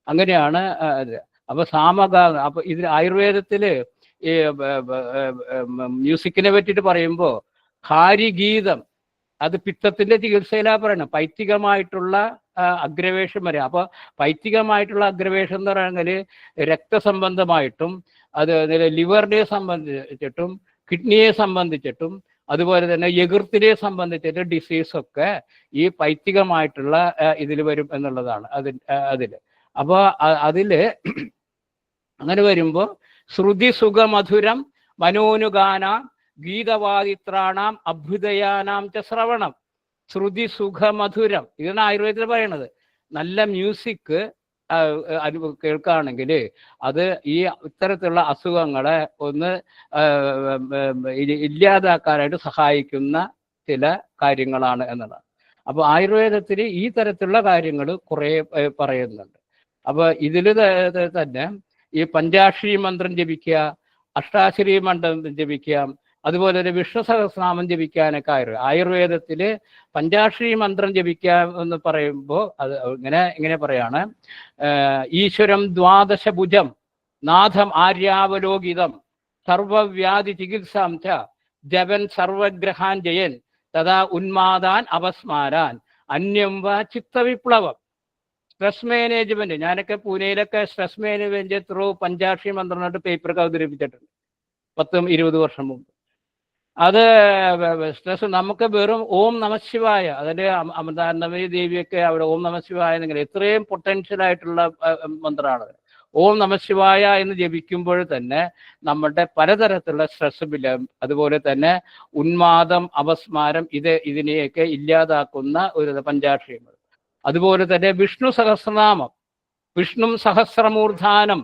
Speaker 3: അങ്ങനെയാണ് അത്. അപ്പൊ അപ്പൊ ഇതിൽ ആയുർവേദത്തില് ഈ മ്യൂസിക്കിനെ പറ്റിയിട്ട് പറയുമ്പോൾ ഹാരിഗീതം അത് പിത്തത്തിന്റെ ചികിത്സയിലാ പറയണം. പൈത്തികമായിട്ടുള്ള അഗ്രവേഷൻ വരെ. അപ്പൊ പൈത്തികമായിട്ടുള്ള അഗ്രവേഷൻ എന്ന് പറയുന്നത് രക്തസംബന്ധമായിട്ടും അത് ലിവറിനെ സംബന്ധിച്ചിട്ടും കിഡ്നിയെ സംബന്ധിച്ചിട്ടും അതുപോലെ തന്നെ യകൃത്തിനെ സംബന്ധിച്ചിട്ട് ഡിസീസൊക്കെ ഈ പൈത്തികമായിട്ടുള്ള ഇതിൽ വരും എന്നുള്ളതാണ് അതില്. അപ്പോൾ അതില് അങ്ങനെ വരുമ്പോൾ ശ്രുതി സുഖമധുരം മനോനുഗാനാം ഗീതവാദിത്രാണാം അഭ്യുദയാനാം ച ശ്രവണം. ശ്രുതി സുഖമധുരം ഇതാണ് ആയുർവേദത്തിൽ പറയണത്. നല്ല മ്യൂസിക് കേൾക്കുകയാണെങ്കിൽ അത് ഈ ഇത്തരത്തിലുള്ള അസുഖങ്ങളെ ഒന്ന് ഇല്ലാതാക്കാനായിട്ട് സഹായിക്കുന്ന ചില കാര്യങ്ങളാണ് എന്നതാണ്. അപ്പോൾ ആയുർവേദത്തിൽ ഈ തരത്തിലുള്ള കാര്യങ്ങൾ കുറേ പറയുന്നുണ്ട്. അപ്പോൾ ഇതിൽ തന്നെ ഈ പഞ്ചാക്ഷരി മന്ത്രം ജപിക്കുക, അഷ്ടാക്ഷരി മന്ത്രം ജപിക്കാം, അതുപോലെ തന്നെ വിഷ്ണു സഹസ്രനാമം ജപിക്കാനൊക്കെ ആയുർവേദത്തില് പഞ്ചാക്ഷരി മന്ത്രം ജപിക്കാം എന്ന് പറയുമ്പോൾ അത് ഇങ്ങനെ പറയാണ്: ഈശ്വരം ദ്വാദശഭുജം നാഥം ആര്യാവലോകിതം സർവവ്യാധി ചികിത്സാം ച ജപൻ സർവഗ്രഹാൻ ജയൻ തഥാ ഉന്മാദാൻ അപസ്മാരാൻ അന്യം വ ചിത്തവിപ്ലവം. സ്ട്രെസ് മാനേജ്മെന്റ്, ഞാനൊക്കെ പൂനെയിലൊക്കെ സ്ട്രെസ് മാനേജ്മെന്റ് ത്രൂ പഞ്ചാക്ഷരി മന്ത്രം പേപ്പറൊക്കെ അവതരിപ്പിച്ചിട്ടുണ്ട് 10-20 വർഷം മുമ്പ്. അത് സ്ട്രെസ് നമുക്ക് വെറും ഓം നമശിവായ, അതിന്റെ അമൃതാനന്ദമയി ദേവിയൊക്കെ അവിടെ ഓം നമശിവായ എന്നിങ്ങനെ എത്രയും പൊട്ടൻഷ്യൽ ആയിട്ടുള്ള മന്ത്രമാണ്. ഓം നമശിവായ എന്ന് ജപിക്കുമ്പോൾ തന്നെ നമ്മുടെ പലതരത്തിലുള്ള സ്ട്രെസ് ബില്ല്, അതുപോലെ തന്നെ ഉന്മാദം, അപസ്മാരം ഇതിനെയൊക്കെ ഇല്ലാതാക്കുന്ന ഒരു പഞ്ചാക്ഷരി. അതുപോലെ തന്നെ വിഷ്ണു സഹസ്രനാമം, വിഷ്ണു സഹസ്രമൂർധാനം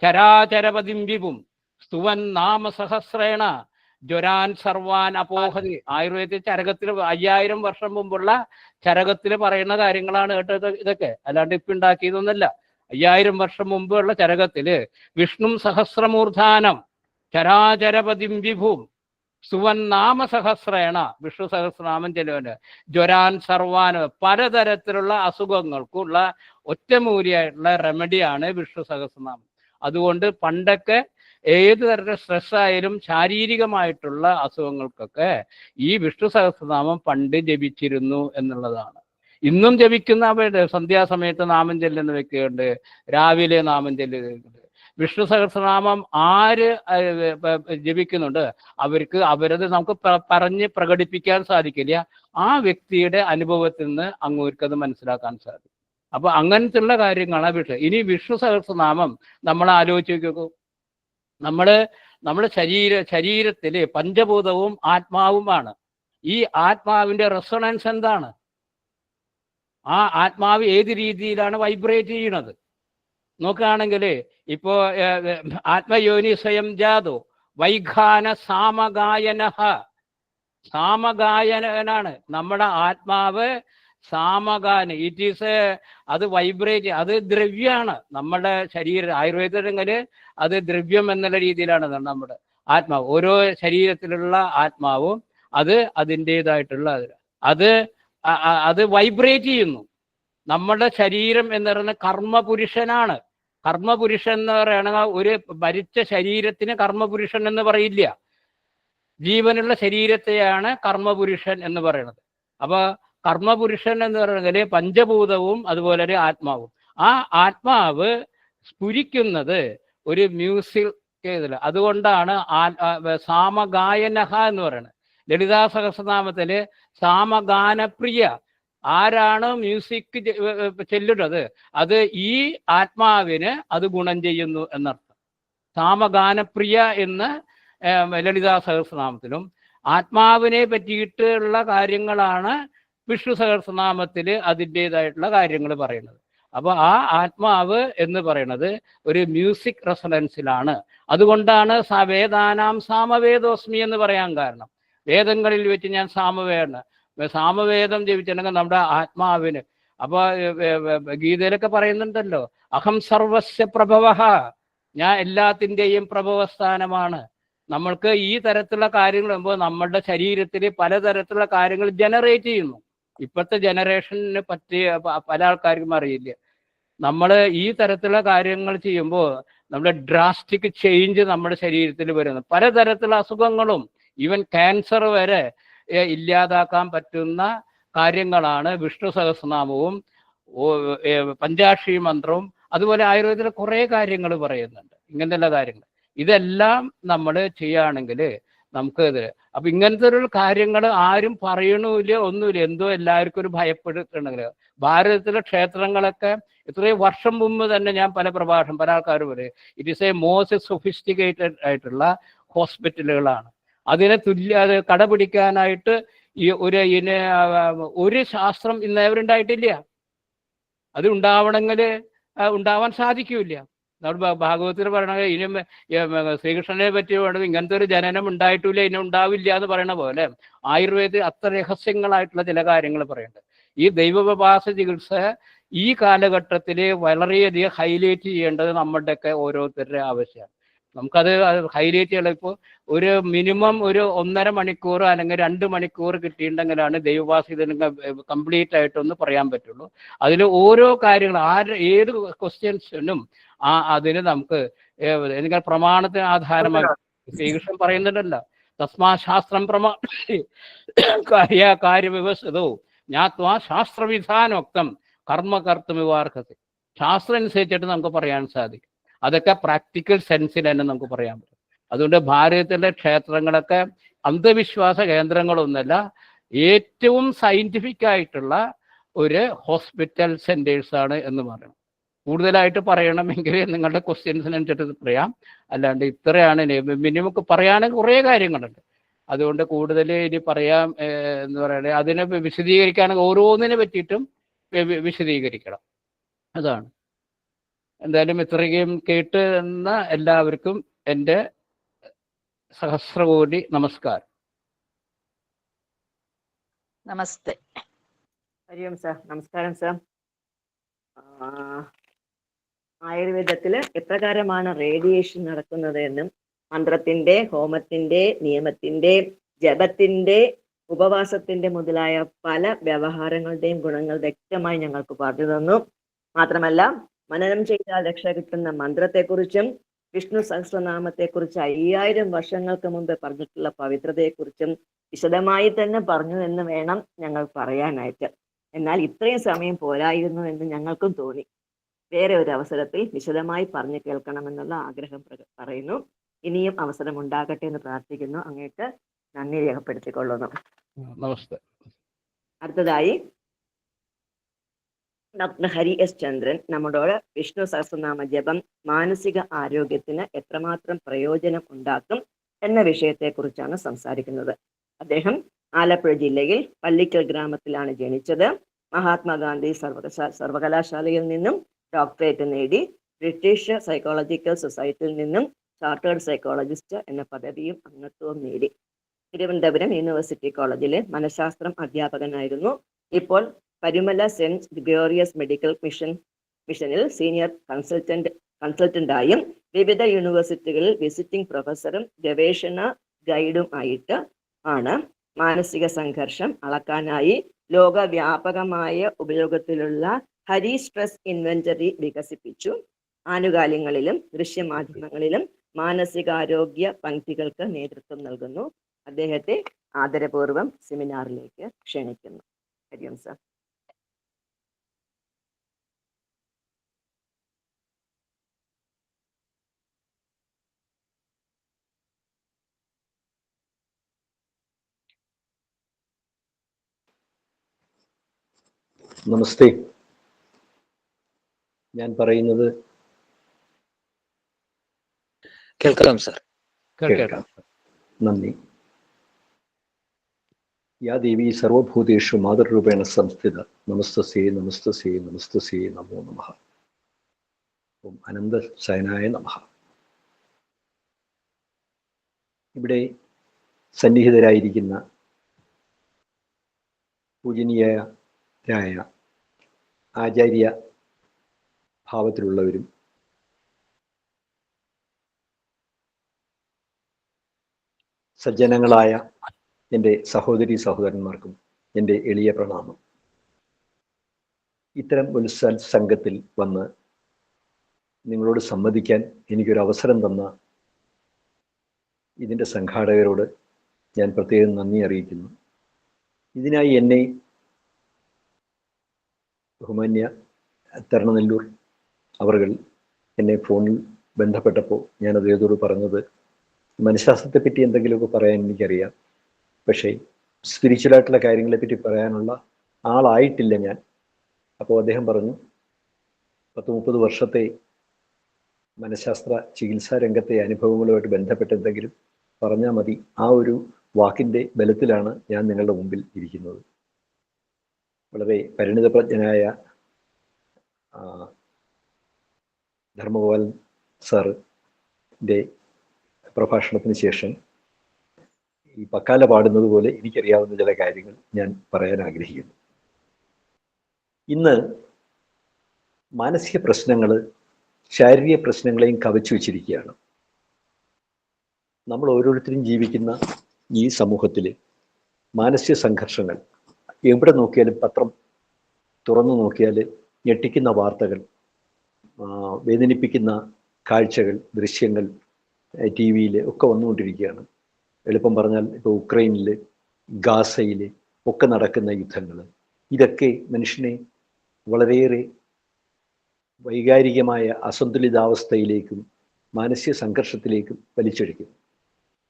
Speaker 3: ചരാചരപതിം വിപും സ്തുവൻ നാമസഹസ്രേണ ജ്വരാൻ സർവാൻ അപോഹതി. ആയുർവേദ ചരകത്തിൽ 5000 വർഷം മുമ്പുള്ള ചരകത്തിൽ പറയുന്ന കാര്യങ്ങളാണ് കേട്ടത് ഇതൊക്കെ, അല്ലാണ്ട് ഇപ്പം ഉണ്ടാക്കിയതൊന്നുമല്ല. 5000 വർഷം മുമ്പുള്ള ചരകത്തില് വിഷ്ണു സഹസ്രമൂർധാനം ചരാചരപതിം വിഭും സുവൻ നാമസഹസ്രേണ, വിഷ്ണു സഹസ്രനാമം ചെല്ലുവന് ജ്വരാൻ സർവാന്, പലതരത്തിലുള്ള അസുഖങ്ങൾക്കുള്ള ഒറ്റമൂലിയായിട്ടുള്ള റെമഡിയാണ് വിഷ്ണു സഹസ്രനാമം. അതുകൊണ്ട് പണ്ടൊക്കെ ഏത് തരത്തിലുള്ള സ്ട്രെസ് ആയാലും ശാരീരികമായിട്ടുള്ള അസുഖങ്ങൾക്കൊക്കെ ഈ വിഷ്ണു സഹസ്രനാമം പണ്ട് ജപിച്ചിരുന്നു എന്നുള്ളതാണ്. ഇന്നും ജപിക്കുന്ന സന്ധ്യാസമയത്ത് നാമം ചെല്ലുന്ന വ്യക്തിയുണ്ട്, രാവിലെ നാമം ചെല്ലുന്നുണ്ട്. വിഷ്ണു സഹസ്രനാമം ആര് ജപിക്കുന്നുണ്ട് അവരത് നമുക്ക് പറഞ്ഞ് പ്രകടിപ്പിക്കാൻ സാധിക്കില്ല. ആ വ്യക്തിയുടെ അനുഭവത്തിൽ നിന്ന് അങ്ങോട്ടത് മനസ്സിലാക്കാൻ സാധിക്കും. അപ്പൊ അങ്ങനത്തുള്ള കാര്യങ്ങളാണ് വിഷ്ണു. ഇനി വിഷ്ണു സഹസ്രനാമം നമ്മൾ ആലോചിച്ച് നോക്കൂ. നമ്മുടെ ശരീരത്തില് പഞ്ചഭൂതവും ആത്മാവുമാണ്. ഈ ആത്മാവിന്റെ റെസൊണൻസ് എന്താണ്? ആ ആത്മാവ് ഏത് രീതിയിലാണ് വൈബ്രേറ്റ് ചെയ്യണത് നോക്കുകയാണെങ്കിൽ ഇപ്പോ ആത്മയോനി സ്വയം ജാതോ വൈഖാന സാമഗായനഹ, സാമഗായനാണ് നമ്മുടെ ആത്മാവ്. സാമഗാന ഇറ്റ് ഈസ് അത് വൈബ്രേറ്റ്, അത് ദ്രവ്യമാണ്. നമ്മുടെ ശരീരം ആയുർവേദങ്ങളിൽ അത് ദ്രവ്യം എന്നുള്ള രീതിയിലാണ് നമ്മുടെ ആത്മാവ്. ഓരോ ശരീരത്തിലുള്ള ആത്മാവും അത് അതിൻ്റെതായിട്ടുള്ള അത് വൈബ്രേറ്റ് ചെയ്യുന്നു. നമ്മുടെ ശരീരം എന്ന് പറയുന്നത് കർമ്മപുരുഷനാണ്. കർമ്മപുരുഷൻ എന്ന് പറയണ ഒരു മരിച്ച ശരീരത്തിന് കർമ്മപുരുഷൻ എന്ന് പറയില്ല. ജീവനുള്ള ശരീരത്തെയാണ് കർമ്മപുരുഷൻ എന്ന് പറയുന്നത്. അപ്പൊ കർമ്മപുരുഷൻ എന്ന് പറയുന്നത് പഞ്ചഭൂതവും അതുപോലെ ഒരു ആത്മാവും. ആ ആത്മാവ് സ്ഫുരിക്കുന്നത് ഒരു മ്യൂസിക് ഇതിൽ. അതുകൊണ്ടാണ് സാമഗായനഹ എന്ന് പറയുന്നത്. ലളിതാ സഹസ്രനാമത്തില് സാമഗാനപ്രിയ, ആരാണ് മ്യൂസിക് ചെല്ലുന്നത് അത് ഈ ആത്മാവിന് അത് ഗുണം ചെയ്യുന്നു എന്നർത്ഥം. സാമഗാനപ്രിയ എന്ന് ലളിതാ സഹസ്രനാമത്തിലും ആത്മാവിനെ പറ്റിയിട്ടുള്ള കാര്യങ്ങളാണ് വിഷ്ണു സഹസ്രനാമത്തിൽ അതിൻ്റെതായിട്ടുള്ള കാര്യങ്ങൾ പറയുന്നത്. അപ്പോൾ ആ ആത്മാവ് എന്ന് പറയുന്നത് ഒരു മ്യൂസിക് റെസൊണൻസിലാണ്. അതുകൊണ്ടാണ് വേദാനാം സാമവേദോസ്മി എന്ന് പറയാൻ കാരണം. വേദങ്ങളിൽ വെച്ച് ഞാൻ സാമവേദം ജപിച്ചിട്ടുണ്ടെങ്കിൽ നമ്മുടെ ആത്മാവിന്. അപ്പോൾ ഗീതയിലൊക്കെ പറയുന്നുണ്ടല്ലോ, അഹം സർവസ്യ പ്രഭവഃ, ഞാൻ എല്ലാത്തിൻ്റെയും പ്രഭവസ്ഥാനമാണ്. നമ്മൾക്ക് ഈ തരത്തിലുള്ള കാര്യങ്ങൾ വരുമ്പോൾ നമ്മളുടെ ശരീരത്തിൽ പലതരത്തിലുള്ള കാര്യങ്ങൾ ജനറേറ്റ് ചെയ്യുന്നു. ഇപ്പോഴത്തെ ജനറേഷന് പറ്റിയ പല ആൾക്കാർക്കും അറിയില്ല. നമ്മൾ ഈ തരത്തിലുള്ള കാര്യങ്ങൾ ചെയ്യുമ്പോൾ നമ്മുടെ ഡ്രാസ്റ്റിക് ചേഞ്ച് നമ്മുടെ ശരീരത്തിൽ വരുന്നു. പലതരത്തിലുള്ള അസുഖങ്ങളും ഈവൻ ക്യാൻസർ വരെ ഇല്ലാതാക്കാൻ പറ്റുന്ന കാര്യങ്ങളാണ് വിഷ്ണു സഹസ്രനാമവും പഞ്ചാക്ഷി മന്ത്രവും. അതുപോലെ ആയുർവേദത്തിൽ കുറേ കാര്യങ്ങൾ പറയുന്നുണ്ട്, ഇങ്ങനെയുള്ള കാര്യങ്ങൾ. ഇതെല്ലാം നമ്മൾ ചെയ്യുകയാണെങ്കിൽ നമുക്ക് ഇത്. അപ്പം ഇങ്ങനത്തെ ഒരു കാര്യങ്ങൾ ആരും പറയണമില്ല, ഒന്നുമില്ല. എന്തോ എല്ലാവർക്കും ഒരു ഭയപ്പെടുത്തുണ്ടെങ്കിൽ ഭാരതത്തിലെ ക്ഷേത്രങ്ങളൊക്കെ ഇത്രയും വർഷം മുമ്പ് തന്നെ ഞാൻ പല ആൾക്കാർ പറയും it is A most sophisticated ആയിട്ടുള്ള ഹോസ്പിറ്റലുകളാണ്. അതിനെ അത് കടപിടിക്കാനായിട്ട് ഈ ഒരു ശാസ്ത്രം ഇന്നേവരുണ്ടായിട്ടില്ല. അത് ഉണ്ടാവാൻ സാധിക്കില്ല. നമ്മുടെ ഭാഗവതത്തിൽ പറയണത് ഇനിയും ശ്രീകൃഷ്ണനെ പറ്റി വേണ്ടത് ഇങ്ങനത്തെ ഒരു ജനനം ഉണ്ടായിട്ടില്ല, ഇനി ഉണ്ടാവില്ല എന്ന് പറയണ പോലെ ആയുർവേദത്തിൽ അത്ര രഹസ്യങ്ങളായിട്ടുള്ള ചില കാര്യങ്ങൾ പറയുന്നുണ്ട്. ഈ ദൈവോപവാസ ചികിത്സ ഈ കാലഘട്ടത്തിൽ വളരെയധികം ഹൈലൈറ്റ് ചെയ്യേണ്ടത് നമ്മുടെയൊക്കെ ഓരോരുത്തരുടെ ആവശ്യമാണ്. നമുക്കത് ഹൈലൈറ്റ് ചെയ്യണം. ഇപ്പോൾ ഒരു മിനിമം ഒരു 1.5 മണിക്കൂർ അല്ലെങ്കിൽ 2 മണിക്കൂർ കിട്ടിയിട്ടുണ്ടെങ്കിലാണ് ദൈവോപാസന കംപ്ലീറ്റ് ആയിട്ടൊന്ന് പറയാൻ പറ്റുള്ളൂ. അതിൽ ഓരോ കാര്യങ്ങൾ ഏത് ക്വസ്റ്റ്യൻസിനും അതിന് നമുക്ക് എനിക്ക് പ്രമാണത്തിന് ആധാരമായി ശ്രീകൃഷ്ണൻ പറയുന്നുണ്ടല്ലോ, തസ്മാ ശാസ്ത്രം കാര്യവ്യവസ്ഥതോ ജ്ഞാത്വാ ശാസ്ത്രവിധാനോക്തം കർമ്മകർത്തുമിവാർഹതി. ശാസ്ത്രം അനുസരിച്ചിട്ട് നമുക്ക് പറയാൻ സാധിക്കും. അതൊക്കെ പ്രാക്ടിക്കൽ സെൻസിൽ തന്നെ നമുക്ക് പറയാൻ പറ്റും. അതുകൊണ്ട് ഭാരതത്തിലെ ക്ഷേത്രങ്ങളൊക്കെ അന്ധവിശ്വാസ കേന്ദ്രങ്ങളൊന്നുമല്ല, ഏറ്റവും സയൻറ്റിഫിക് ആയിട്ടുള്ള ഒരു ഹോസ്പിറ്റൽ സെൻറ്റേഴ്സാണ് എന്ന് പറയണം. കൂടുതലായിട്ട് പറയണമെങ്കിൽ നിങ്ങളുടെ ക്വസ്റ്റ്യൻസിനനുസരിച്ച് പറയാം. അല്ലാണ്ട് ഇത്രയാണ് മിനിമം പറയാനും കുറേ കാര്യങ്ങളുണ്ട്. അതുകൊണ്ട് കൂടുതൽ ഇനി പറയാം എന്ന് പറയുന്നത് അതിനെ വിശദീകരിക്കുകയാണെങ്കിൽ ഓരോന്നിനെ പറ്റിയിട്ടും വിശദീകരിക്കണം. അതാണ്. എന്തായാലും ഇത്രയും കേട്ട് എന്ന എല്ലാവർക്കും എൻ്റെ സഹസ്രകോടി നമസ്കാരം.
Speaker 2: നമസ്തേ. ഹരി ഓം സാർ. നമസ്കാരം സാർ. ആയുർവേദത്തിൽ എപ്രകാരമാണ് റേഡിയേഷൻ നടക്കുന്നത് എന്നും മന്ത്രത്തിന്റെ, ഹോമത്തിന്റെ, നിയമത്തിന്റെ, ജപത്തിന്റെ, ഉപവാസത്തിന്റെ മുതലായ പല വ്യവഹാരങ്ങളുടെയും ഗുണങ്ങൾ വ്യക്തമായി ഞങ്ങൾക്ക് പറഞ്ഞു തന്നു. മാത്രമല്ല മനനം ചെയ്താൽ രക്ഷ കിട്ടുന്ന മന്ത്രത്തെക്കുറിച്ചും വിഷ്ണു സഹസ്രനാമത്തെക്കുറിച്ച് 5000 വർഷങ്ങൾക്ക് മുമ്പ് പറഞ്ഞിട്ടുള്ള പവിത്രതയെക്കുറിച്ചും വിശദമായി തന്നെ പറഞ്ഞു എന്ന് വേണം ഞങ്ങൾ പറയാനായിട്ട്. എന്നാൽ ഇത്രയും സമയം പോരായിരുന്നു എന്ന് ഞങ്ങൾക്കും തോന്നി. വേറെ ഒരു അവസരത്തിൽ വിശദമായി പറഞ്ഞു കേൾക്കണമെന്നുള്ള ആഗ്രഹം പറയുന്നു. ഇനിയും അവസരം ഉണ്ടാകട്ടെ എന്ന് പ്രാർത്ഥിക്കുന്നു. അങ്ങേക്ക് നന്ദി രേഖപ്പെടുത്തിക്കൊള്ളുന്നു.
Speaker 3: നമസ്തേ.
Speaker 2: അടുത്തതായി ഡോക്ടർ ഹരി എസ് ചന്ദ്രൻ നമ്മളോട് വിഷ്ണു സഹസ്രനാമ ജപം മാനസിക ആരോഗ്യത്തിന് എത്രമാത്രം പ്രയോജനം ഉണ്ടാക്കും എന്ന വിഷയത്തെക്കുറിച്ചാണ് സംസാരിക്കുന്നത്. അദ്ദേഹം ആലപ്പുഴ ജില്ലയിൽ പള്ളിക്കൽ ഗ്രാമത്തിലാണ് ജനിച്ചത്. മഹാത്മാഗാന്ധി സർവകലാശാലയിൽ നിന്നും ഡോക്ടറേറ്റ് നേടി. ബ്രിട്ടീഷ് സൈക്കോളജിക്കൽ സൊസൈറ്റിയിൽ നിന്നും ചാർട്ടേഡ് സൈക്കോളജിസ്റ്റ് എന്ന പദവിയും അംഗത്വവും നേടി. തിരുവനന്തപുരം യൂണിവേഴ്സിറ്റി കോളേജിലെ മനഃശാസ്ത്രം അധ്യാപകനായിരുന്നു. ഇപ്പോൾ പരുമല സെന്റ് ഗ്രിഗോറിയസ് മെഡിക്കൽ മിഷനിൽ സീനിയർ കൺസൾട്ടന്റായും വിവിധ യൂണിവേഴ്സിറ്റികളിൽ വിസിറ്റിംഗ് പ്രൊഫസറും ഗവേഷണ ഗൈഡും ആയിട്ട് ആണ്. മാനസിക സംഘർഷം അളക്കാനായി ലോകവ്യാപകമായ ഉപയോഗത്തിലുള്ള ഹരി സ്ട്രെസ് ഇൻവെന്ററി വികസിപ്പിച്ചു. ആനുകാലികങ്ങളിലും ദൃശ്യമാധ്യമങ്ങളിലും മാനസികാരോഗ്യ പങ്ക്തികൾക്ക് നേതൃത്വം നൽകുന്നു. അദ്ദേഹത്തെ ആദരപൂർവ്വം സെമിനാറിലേക്ക് ക്ഷണിക്കുന്നു. ഹരി ഓം സർ.
Speaker 4: നമസ്തേ. ഞാൻ പറയുന്നത്
Speaker 5: കേൾക്കാം സർ.
Speaker 4: കേൾക്കാം. നന്ദി. യാ ദേവി സർവഭൂതേഷു മാതൃരൂപേണ സംസ്ഥിത നമസ്തസ്യേ നമസ്തസ്യേ നമസ്തസ്യേ നമോ നമഃ. ഓം അനന്ത ശയനായ നമഃ. ഇവിടെ സന്നിഹിതരായിരിക്കുന്ന പൂജനീയരായ ആചാര്യ ഭാവത്തിലുള്ളവരും സജ്ജനങ്ങളായ എൻ്റെ സഹോദരി സഹോദരന്മാർക്കും എൻ്റെ എളിയ പ്രണാമം. ഇത്തരം ഒരു സംഘത്തിൽ വന്ന് നിങ്ങളോട് സംവദിക്കാൻ എനിക്കൊരു അവസരം തന്ന ഇതിൻ്റെ സംഘാടകരോട് ഞാൻ പ്രത്യേകം നന്ദി അറിയിക്കുന്നു. ഇതിനായി എന്നെ ബഹുമാന്യ തരണനെല്ലൂർ അവർകൾ എന്നെ ഫോണിൽ ബന്ധപ്പെട്ടപ്പോൾ ഞാൻ അദ്ദേഹത്തോട് പറഞ്ഞത്, മനഃശാസ്ത്രത്തെപ്പറ്റി എന്തെങ്കിലുമൊക്കെ പറയാൻ എനിക്കറിയാം, പക്ഷേ സ്പിരിച്വലായിട്ടുള്ള കാര്യങ്ങളെപ്പറ്റി പറയാനുള്ള ആളായിട്ടില്ല ഞാൻ. അപ്പോൾ അദ്ദേഹം പറഞ്ഞു, 10-30 വർഷത്തെ മനഃശാസ്ത്ര ചികിത്സാ രംഗത്തെ അനുഭവങ്ങളുമായിട്ട് ബന്ധപ്പെട്ട് എന്തെങ്കിലും പറഞ്ഞാൽ മതി. ആ ഒരു വാക്കിൻ്റെ ബലത്തിലാണ് ഞാൻ നിങ്ങളുടെ മുമ്പിൽ ഇരിക്കുന്നത്. വളരെ പരിണിതപ്രജ്ഞനായ ധർമ്മഗോപാൽ സാറിൻ്റെ പ്രഭാഷണത്തിന് ശേഷം ഈ പക്കാല പാടുന്നത് പോലെ എനിക്കറിയാവുന്ന ചില കാര്യങ്ങൾ ഞാൻ പറയാൻ ആഗ്രഹിക്കുന്നു. ഇന്ന് മാനസിക പ്രശ്നങ്ങൾ ശാരീരിക പ്രശ്നങ്ങളെയും കവച്ചു വച്ചിരിക്കുകയാണ്. നമ്മൾ ഓരോരുത്തരും ജീവിക്കുന്ന ഈ സമൂഹത്തിൽ മാനസിക സംഘർഷങ്ങൾ എവിടെ നോക്കിയാലും, പത്രം തുറന്നു നോക്കിയാൽ ഞെട്ടിക്കുന്ന വാർത്തകൾ, വേദനിപ്പിക്കുന്ന കാഴ്ചകൾ, ദൃശ്യങ്ങൾ ടി വിയിൽ ഒക്കെ വന്നുകൊണ്ടിരിക്കുകയാണ്. എളുപ്പം പറഞ്ഞാൽ ഇപ്പോൾ ഉക്രൈനിൽ, ഗാസയിൽ ഒക്കെ നടക്കുന്ന യുദ്ധങ്ങൾ, ഇതൊക്കെ മനുഷ്യനെ വളരെയേറെ വൈകാരികമായ അസന്തുലിതാവസ്ഥയിലേക്കും മാനസിക സംഘർഷത്തിലേക്കും വലിച്ചൊഴിക്കുന്നു.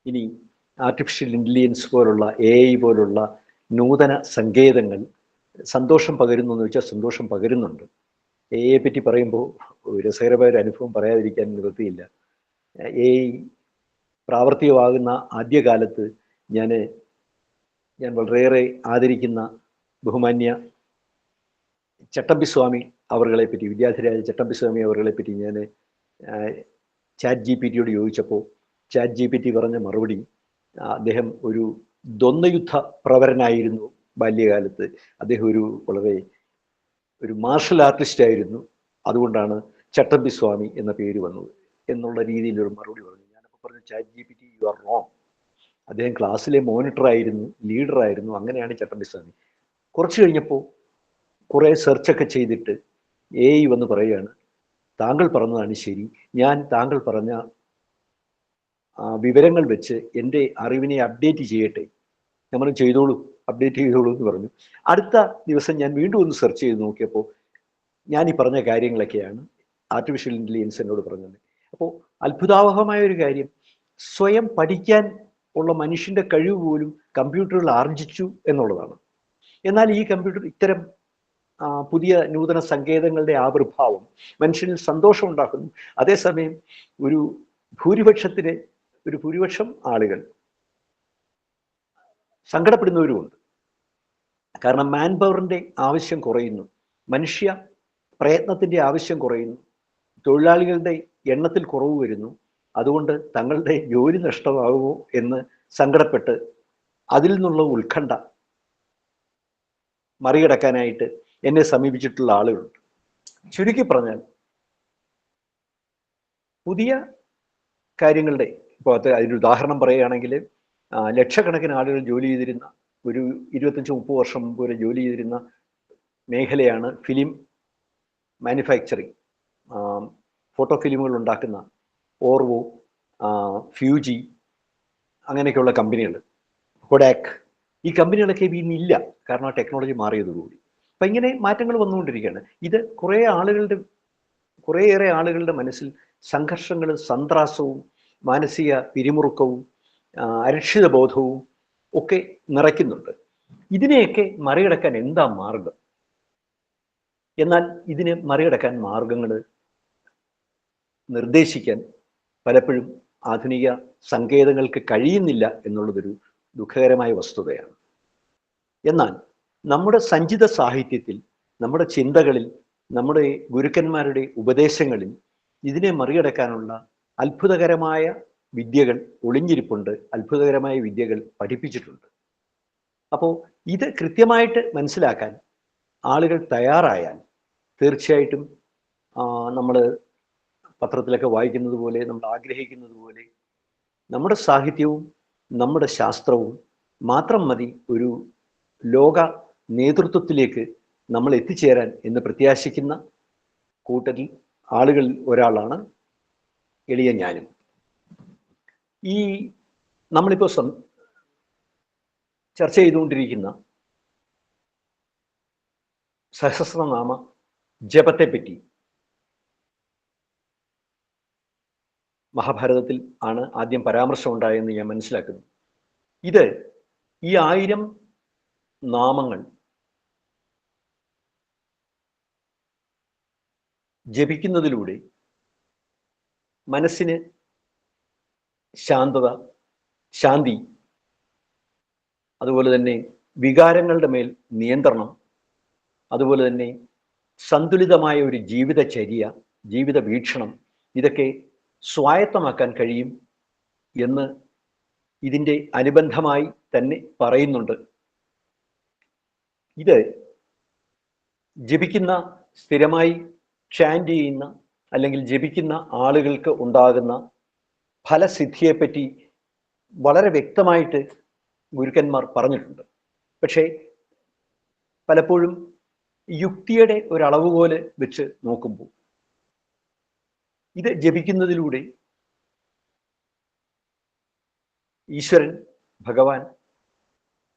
Speaker 4: ഇനി ആർട്ടിഫിഷ്യൽ ഇൻ്റലിജൻസ് പോലുള്ള AI പോലുള്ള നൂതന സങ്കേതങ്ങൾ സന്തോഷം പകരുന്നു എന്ന് വെച്ചാൽ സന്തോഷം പകരുന്നുണ്ട്. AI പറ്റി പറയുമ്പോൾ രസകരമായ ഒരു അനുഭവം പറയാതിരിക്കാൻ നിവൃത്തിയില്ല. AI പ്രാവർത്തികമാകുന്ന ആദ്യകാലത്ത് ഞാൻ വളരെയേറെ ആദരിക്കുന്ന ബഹുമാന്യ ചട്ടമ്പിസ്വാമി അവരുകളെ പറ്റി, വിദ്യാധിരാജ ചട്ടമ്പിസ്വാമി അവരുകളെ പറ്റി ഞാൻ ചാറ്റ് GPT യോട് ചോദിച്ചപ്പോൾ ചാറ്റ് GPT പറഞ്ഞ മറുപടി, അദ്ദേഹം ഒരു ദ്വന്ദ്വയുദ്ധ പ്രവരനായിരുന്നു ബാല്യകാലത്ത്, അദ്ദേഹം വളരെ ഒരു മാർഷൽ ആർട്ടിസ്റ്റ് ആയിരുന്നു, അതുകൊണ്ടാണ് ചട്ടമ്പിസ്വാമി എന്ന പേര് വന്നത് എന്നുള്ള രീതിയിലൊരു മറുപടി പറഞ്ഞു. ഞാനപ്പോൾ പറഞ്ഞു, chat GPT you are wrong. അദ്ദേഹം ക്ലാസ്സിലെ മോണിറ്ററായിരുന്നു, ലീഡറായിരുന്നു, അങ്ങനെയാണ് ചട്ടമ്പിസ്വാമി. കുറച്ച് കഴിഞ്ഞപ്പോൾ കുറേ സെർച്ചൊക്കെ ചെയ്തിട്ട് AI വന്ന് പറയുകയാണ്, താങ്കൾ പറഞ്ഞതാണ് ശരി, ഞാൻ താങ്കൾ പറഞ്ഞ വിവരങ്ങൾ വെച്ച് എൻ്റെ അറിവിനെ അപ്ഡേറ്റ് ചെയ്യട്ടെ. നമ്മൾ ചെയ്തോളൂ, അപ്ഡേറ്റ് ചെയ്തോളൂ എന്ന് പറഞ്ഞു. അടുത്ത ദിവസം ഞാൻ വീണ്ടും ഒന്ന് സെർച്ച് ചെയ്ത് നോക്കിയപ്പോൾ ഞാൻ ഈ പറഞ്ഞ കാര്യങ്ങളൊക്കെയാണ് ആർട്ടിഫിഷ്യൽ ഇൻ്റലിജൻസ് എന്നോട് പറഞ്ഞത്. അപ്പോൾ അത്ഭുതാവഹമായ ഒരു കാര്യം, സ്വയം പഠിക്കാൻ ഉള്ള മനുഷ്യൻ്റെ കഴിവ് പോലും കമ്പ്യൂട്ടറുകൾ ആർജിച്ചു എന്നുള്ളതാണ്. എന്നാൽ ഈ കമ്പ്യൂട്ടർ ഇത്തരം പുതിയ നൂതന സങ്കേതങ്ങളുടെ ആവിർഭാവം മനുഷ്യനിൽ സന്തോഷം ഉണ്ടാക്കുന്നു. അതേസമയം ഒരു ഭൂരിപക്ഷം ആളുകൾ സങ്കടപ്പെടുന്നവരുമുണ്ട്. കാരണം മാൻ പവറിൻ്റെ ആവശ്യം കുറയുന്നു, മനുഷ്യ പ്രയത്നത്തിൻ്റെ ആവശ്യം കുറയുന്നു, തൊഴിലാളികളുടെ എണ്ണത്തിൽ കുറവ് വരുന്നു. അതുകൊണ്ട് തങ്ങളുടെ ജോലി നഷ്ടമാകുമോ എന്ന് സങ്കടപ്പെട്ട് അതിൽ നിന്നുള്ള ഉത്കണ്ഠ മറികടക്കാനായിട്ട് എന്നെ സമീപിച്ചിട്ടുള്ള ആളുകളുണ്ട്. ചുരുക്കി പറഞ്ഞാൽ പുതിയ കാര്യങ്ങളുടെ, ഇപ്പോൾ അതിൻ്റെ ഉദാഹരണം പറയുകയാണെങ്കിൽ, ലക്ഷക്കണക്കിന് ആളുകൾ ജോലി ചെയ്തിരുന്ന, ഒരു 25-30 വർഷം മുമ്പ് വരെ ജോലി ചെയ്തിരുന്ന മേഖലയാണ് ഫിലിം മാനുഫാക്ചറിങ്. ഫോട്ടോ ഫിലിമുകൾ ഉണ്ടാക്കുന്ന ഓർവോ, ഫ്യൂജി, അങ്ങനെയൊക്കെയുള്ള കമ്പനികൾ, കൊഡാക്ക്, ഈ കമ്പനികളൊക്കെ ഇന്നില്ല, കാരണം ടെക്നോളജി മാറിയതോടുകൂടി. അപ്പം ഇങ്ങനെ മാറ്റങ്ങൾ വന്നുകൊണ്ടിരിക്കുകയാണ്. ഇത് കുറേയേറെ ആളുകളുടെ മനസ്സിൽ സംഘർഷങ്ങളും സന്ത്രാസവും മാനസിക പിരിമുറുക്കവും അരക്ഷിത ബോധവും ഒക്കെ നിറയ്ക്കുന്നുണ്ട്. ഇതിനെയൊക്കെ മറികടക്കാൻ എന്താ മാർഗം? എന്നാൽ ഇതിനെ മറികടക്കാൻ മാർഗങ്ങൾ നിർദ്ദേശിക്കാൻ പലപ്പോഴും ആധുനിക സങ്കേതങ്ങൾക്ക് കഴിയുന്നില്ല എന്നുള്ളതൊരു ദുഃഖകരമായ വസ്തുതയാണ്. എന്നാൽ നമ്മുടെ സഞ്ചിത സാഹിത്യത്തിൽ, നമ്മുടെ ചിന്തകളിൽ, നമ്മുടെ ഗുരുക്കന്മാരുടെ ഉപദേശങ്ങളിൽ ഇതിനെ മറികടക്കാനുള്ള അത്ഭുതകരമായ വിദ്യകൾ ഒളിഞ്ഞിരിപ്പുണ്ട്, അത്ഭുതകരമായ വിദ്യകൾ പഠിപ്പിച്ചിട്ടുണ്ട്. അപ്പോൾ ഇത് കൃത്യമായിട്ട് മനസ്സിലാക്കാൻ ആളുകൾ തയ്യാറായാൽ തീർച്ചയായിട്ടും നമ്മൾ പത്രത്തിലൊക്കെ വായിക്കുന്നത് പോലെ, നമ്മൾ ആഗ്രഹിക്കുന്നത് പോലെ നമ്മുടെ സാഹിത്യവും നമ്മുടെ ശാസ്ത്രവും മാത്രം മതി ഒരു ലോക നേതൃത്വത്തിലേക്ക് നമ്മൾ എത്തിച്ചേരാൻ എന്ന് പ്രത്യാശിക്കുന്ന കൂട്ടത്തിൽ ആളുകളിൽ ഒരാളാണ് എളിയ ഞാനും. ഈ നമ്മളിപ്പോൾ ചർച്ച ചെയ്തുകൊണ്ടിരിക്കുന്ന സഹസ്രനാമ ജപത്തെപ്പറ്റി മഹാഭാരതത്തിൽ ആണ് ആദ്യം പരാമർശം ഉണ്ടായെന്ന് ഞാൻ മനസ്സിലാക്കുന്നു. ഇത് ഈ 1000 നാമങ്ങൾ ജപിക്കുന്നതിലൂടെ മനസ്സിന് ശാന്തത, ശാന്തി, അതുപോലെ തന്നെ വികാരങ്ങളുടെ മേൽ നിയന്ത്രണം, അതുപോലെ തന്നെ സന്തുലിതമായ ഒരു ജീവിതചര്യ, ജീവിത വീക്ഷണം, ഇതൊക്കെ സ്വായത്തമാക്കാൻ കഴിയും എന്ന് ഇതിൻ്റെ അനുബന്ധമായി തന്നെ പറയുന്നുണ്ട്. ഇത് ജപിക്കുന്ന, സ്ഥിരമായി ചാൻറ്റ് ചെയ്യുന്ന അല്ലെങ്കിൽ ജപിക്കുന്ന ആളുകൾക്ക് ഉണ്ടാകുന്ന ഫലസിദ്ധിയെപ്പറ്റി വളരെ വ്യക്തമായിട്ട് ഗുരുക്കന്മാർ പറഞ്ഞിട്ടുണ്ട്. പക്ഷേ പലപ്പോഴും യുക്തിയുടെ ഒരളവുകോല് വെച്ച് നോക്കുമ്പോൾ ഇത് ജപിക്കുന്നതിലൂടെ ഈശ്വരൻ, ഭഗവാൻ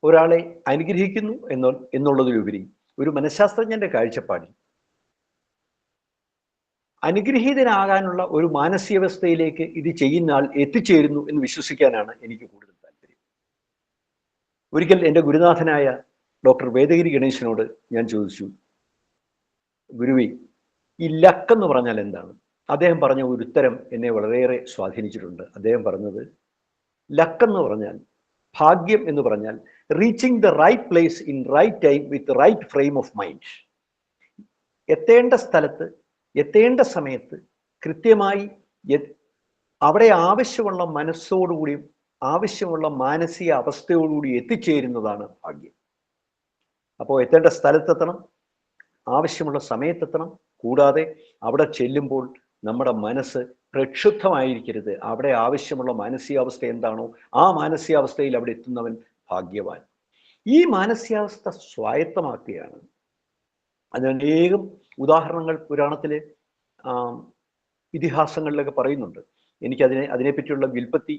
Speaker 4: ഒരാളെ അനുഗ്രഹിക്കുന്നു എന്നുള്ളതിലുപരി ഒരു മനഃശാസ്ത്രജ്ഞന്റെ കാഴ്ചപ്പാടിൽ അനുഗ്രഹീതനാകാനുള്ള ഒരു മാനസികാവസ്ഥയിലേക്ക് ഇത് ചെയ്യുന്ന ആൾ എത്തിച്ചേരുന്നു എന്ന് വിശ്വസിക്കാനാണ് എനിക്ക് കൂടുതൽ താല്പര്യം. ഒരിക്കൽ എൻ്റെ ഗുരുനാഥനായ ഡോക്ടർ വേദഗിരി ഗണേശനോട് ഞാൻ ചോദിച്ചു, ഗുരുവേ, ഈ ലക്കെന്ന് പറഞ്ഞാൽ എന്താണ്? അദ്ദേഹം പറഞ്ഞ ഒരു ഉത്തരം എന്നെ വളരെയേറെ സ്വാധീനിച്ചിട്ടുണ്ട്. അദ്ദേഹം പറഞ്ഞത്, ലക്കെന്ന് പറഞ്ഞാൽ, ഭാഗ്യം എന്ന് പറഞ്ഞാൽ reaching the right place in right time with right frame of mind. എത്തേണ്ട സ്ഥലത്ത്, എത്തേണ്ട സമയത്ത് കൃത്യമായി അവിടെ ആവശ്യമുള്ള മനസ്സോടുകൂടിയും ആവശ്യമുള്ള മാനസിക അവസ്ഥയോടുകൂടി എത്തിച്ചേരുന്നതാണ് ഭാഗ്യം. അപ്പോൾ എത്തേണ്ട സ്ഥലത്തെത്തണം, ആവശ്യമുള്ള സമയത്തെത്തണം. കൂടാതെ അവിടെ ചെല്ലുമ്പോൾ നമ്മുടെ മനസ്സ് പ്രക്ഷുബ്ധമായിരിക്കരുത്. അവിടെ ആവശ്യമുള്ള മാനസികാവസ്ഥ എന്താണോ ആ മാനസികാവസ്ഥയിൽ അവിടെ എത്തുന്നവൻ ഭാഗ്യവാൻ. ഈ മാനസികാവസ്ഥ സ്വായത്തമാക്കുകയാണ്. അതിന് അനേകം ഉദാഹരണങ്ങൾ പുരാണത്തിലെ ഇതിഹാസങ്ങളിലൊക്കെ പറയുന്നുണ്ട്. അതിനെപ്പറ്റിയുള്ള വ്യുൽപ്പത്തി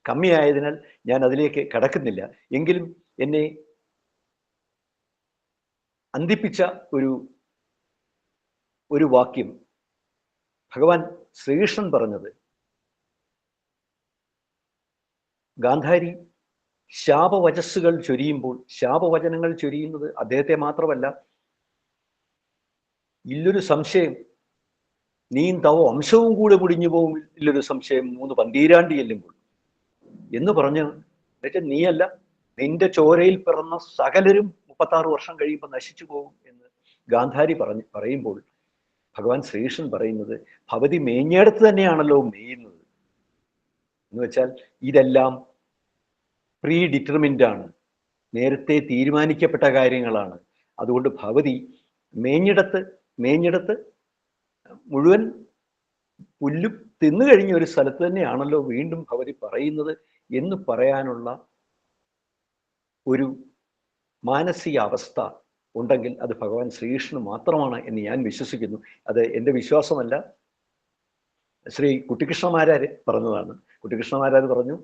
Speaker 4: കമ്മിയായതിനാൽ ഞാൻ അതിലേക്ക് കടക്കുന്നില്ല. എങ്കിലും എന്നെ അന്തിപ്പിച്ച ഒരു വാക്യം ഭഗവാൻ ശ്രീകൃഷ്ണൻ പറഞ്ഞത്, ഗാന്ധാരി ശാപവചസ്സുകൾ ചൊരിയുമ്പോൾ, ശാപവചനങ്ങൾ ചൊരിയുന്നത് അദ്ദേഹത്തെ മാത്രമല്ല, ഇല്ലൊരു സംശയം, നീയും തവ വംശവും കൂടെ മുടിഞ്ഞു പോകും, ഇല്ലൊരു സംശയം 3 പന്തീരാണ്ടി ചെല്ലുമ്പോൾ എന്ന് പറഞ്ഞ്, എന്നുവെച്ചാൽ നീയല്ല, നിന്റെ ചോരയിൽ പിറന്ന സകലരും 36 വർഷം കഴിയുമ്പോൾ നശിച്ചു പോകും എന്ന് ഗാന്ധാരി പറയുമ്പോൾ ഭഗവാൻ ശ്രീകൃഷ്ണൻ പറയുന്നത്, ഭവതി മേഞ്ഞെടുത്ത് തന്നെയാണല്ലോ മേയുന്നത്. എന്ന് വെച്ചാൽ ഇതെല്ലാം പ്രീ ഡിറ്റർമിൻഡ് ആണ്, നേരത്തെ തീരുമാനിക്കപ്പെട്ട കാര്യങ്ങളാണ്. അതുകൊണ്ട് ഭവതി മേഞ്ഞെടുത്ത് മുഴുവൻ പുല്ലും തിന്നു കഴിഞ്ഞ ഒരു സ്ഥലത്ത് തന്നെയാണല്ലോ വീണ്ടും ഭവതി പറയുന്നത് എന്ന് പറയാനുള്ള ഒരു മാനസിക അവസ്ഥ ഉണ്ടെങ്കിൽ അത് ഭഗവാൻ ശ്രീകൃഷ്ണന് മാത്രമാണ് എന്ന് ഞാൻ വിശ്വസിക്കുന്നു. അത് എൻ്റെ വിശ്വാസമല്ല, ശ്രീ കുട്ടിക്കൃഷ്ണമാരാർ പറഞ്ഞതാണ്. കുട്ടിക്കൃഷ്ണമാരാർ പറഞ്ഞു,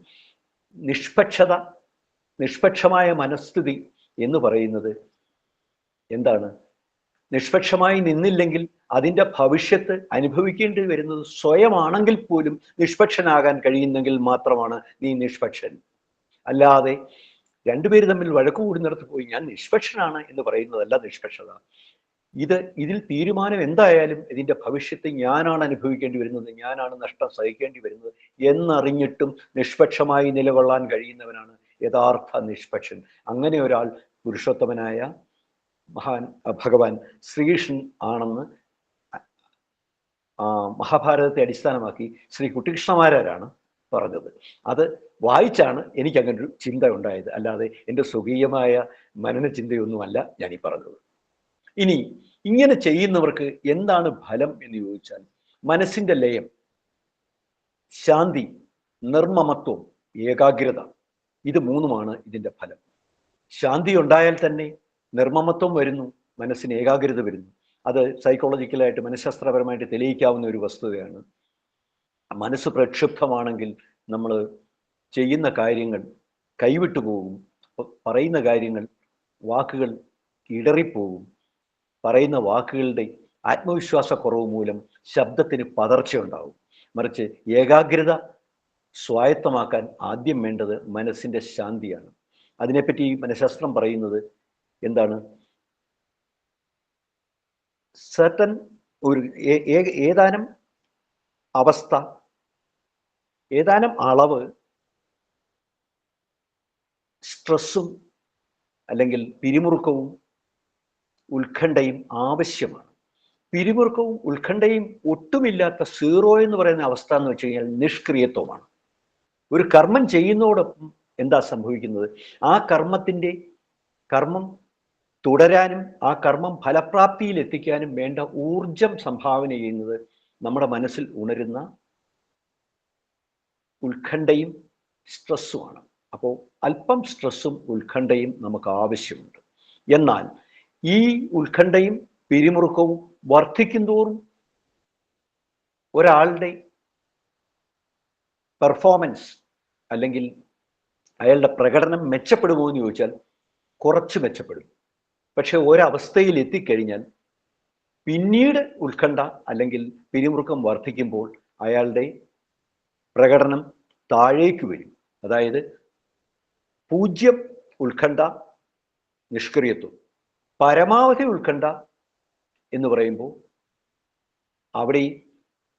Speaker 4: നിഷ്പക്ഷമായ മനസ്ഥിതി എന്ന് പറയുന്നത് എന്താണ്? നിഷ്പക്ഷമായി നിന്നില്ലെങ്കിൽ അതിൻ്റെ ഭവിഷ്യത്ത് അനുഭവിക്കേണ്ടി വരുന്നത് സ്വയമാണെങ്കിൽ പോലും നിഷ്പക്ഷനാകാൻ കഴിയുന്നെങ്കിൽ മാത്രമാണ് നീ നിഷ്പക്ഷൻ. അല്ലാതെ രണ്ടുപേര് തമ്മിൽ വഴക്കു കൂടുന്നിടത്ത് പോയി ഞാൻ നിഷ്പക്ഷനാണ് എന്ന് പറയുന്നതല്ല നിഷ്പക്ഷത. ഇതിൽ തീരുമാനം എന്തായാലും ഇതിൻ്റെ ഭവിഷ്യത്ത് ഞാനാണ് അനുഭവിക്കേണ്ടി വരുന്നത്, ഞാനാണ് നഷ്ടം സഹിക്കേണ്ടി വരുന്നത് എന്നറിഞ്ഞിട്ടും നിഷ്പക്ഷമായി നിലകൊള്ളാൻ കഴിയുന്നവനാണ് യഥാർത്ഥ നിഷ്പക്ഷൻ. അങ്ങനെ ഒരാൾ പുരുഷോത്തമനായ ഭഗവാൻ ശ്രീകൃഷ്ണൻ ആണെന്ന് മഹാഭാരതത്തെ അടിസ്ഥാനമാക്കി ശ്രീ കുട്ടികൃഷ്ണമാരാരാണ് പറഞ്ഞത്. അത് വായിച്ചാണ് എനിക്ക് അങ്ങനെ ഒരു ചിന്ത ഉണ്ടായത്, അല്ലാതെ എൻ്റെ സ്വകീയമായ മനന ചിന്തയൊന്നുമല്ല ഞാൻ ഈ പറഞ്ഞത്. ഇനി ഇങ്ങനെ ചെയ്യുന്നവർക്ക് എന്താണ് ഫലം എന്ന് ചോദിച്ചാൽ, മനസ്സിന്റെ ലയം, ശാന്തി, നിർമ്മമത്വം, ഏകാഗ്രത, ഇത് മൂന്നുമാണ് ഇതിൻ്റെ ഫലം. ശാന്തി ഉണ്ടായാൽ തന്നെ നിർമ്മമത്വം വരുന്നു, മനസ്സിന് ഏകാഗ്രത വരുന്നു. അത് സൈക്കോളജിക്കലായിട്ട് മനഃശാസ്ത്രപരമായിട്ട് തെളിയിക്കാവുന്ന ഒരു വസ്തുതയാണ്. മനസ്സ് പ്രക്ഷുബ്ധമാണെങ്കിൽ നമ്മൾ ചെയ്യുന്ന കാര്യങ്ങൾ കൈവിട്ടു പോകും, പറയുന്ന കാര്യങ്ങൾ, വാക്കുകൾ ഇടറിപ്പോകും. പറയുന്ന വാക്കുകളുടെ ആത്മവിശ്വാസക്കുറവ് മൂലം ശബ്ദത്തിന് പതർച്ചയുണ്ടാവും. മറിച്ച് ഏകാഗ്രത സ്വായത്തമാക്കാൻ ആദ്യം വേണ്ടത് മനസ്സിൻ്റെ ശാന്തിയാണ്. അതിനെപ്പറ്റി മനഃശാസ്ത്രം പറയുന്നത് എന്താണ്? സർട്ടൻ ഒരു ഏതാനും അവസ്ഥ, ഏതാനും അളവ് സ്ട്രെസ്സും അല്ലെങ്കിൽ പിരിമുറുക്കവും ഉത്കണ്ഠയും ആവശ്യമാണ്. പിരിമുറുക്കവും ഉത്കണ്ഠയും ഒട്ടുമില്ലാത്ത സീറോ എന്ന് പറയുന്ന അവസ്ഥ എന്ന് വെച്ച് കഴിഞ്ഞാൽ നിഷ്ക്രിയത്വമാണ്. ഒരു കർമ്മം ചെയ്യുന്നതോടൊപ്പം എന്താ സംഭവിക്കുന്നത്? ആ കർമ്മം തുടരാനും ആ കർമ്മം ഫലപ്രാപ്തിയിൽ എത്തിക്കാനും വേണ്ട ഊർജം സംഭാവന ചെയ്യുന്നത് നമ്മുടെ മനസ്സിൽ ഉണരുന്ന ഉത്കണ്ഠയും സ്ട്രെസ്സുമാണ്. അപ്പോൾ അല്പം സ്ട്രെസ്സും ഉത്കണ്ഠയും നമുക്ക് ആവശ്യമുണ്ട്. എന്നാൽ ഈ ഉത്കണ്ഠയും പിരിമുറുക്കവും വർദ്ധിക്കുന്തോറും ഒരാളുടെ പെർഫോമൻസ് അല്ലെങ്കിൽ അയാളുടെ പ്രകടനം മെച്ചപ്പെടുമോ എന്ന് ചോദിച്ചാൽ കുറച്ച് മെച്ചപ്പെടും. പക്ഷെ ഒരവസ്ഥയിൽ എത്തിക്കഴിഞ്ഞാൽ പിന്നീട് ഉത്കണ്ഠ അല്ലെങ്കിൽ പിരിമുറുക്കം വർദ്ധിക്കുമ്പോൾ അയാളുടെ പ്രകടനം താഴേക്ക് വരും. അതായത് 0 ഉത്കണ്ഠ, നിഷ്ക്രിയത്വം. പരമാവധി ഉത്കണ്ഠ എന്ന് പറയുമ്പോൾ അവിടെ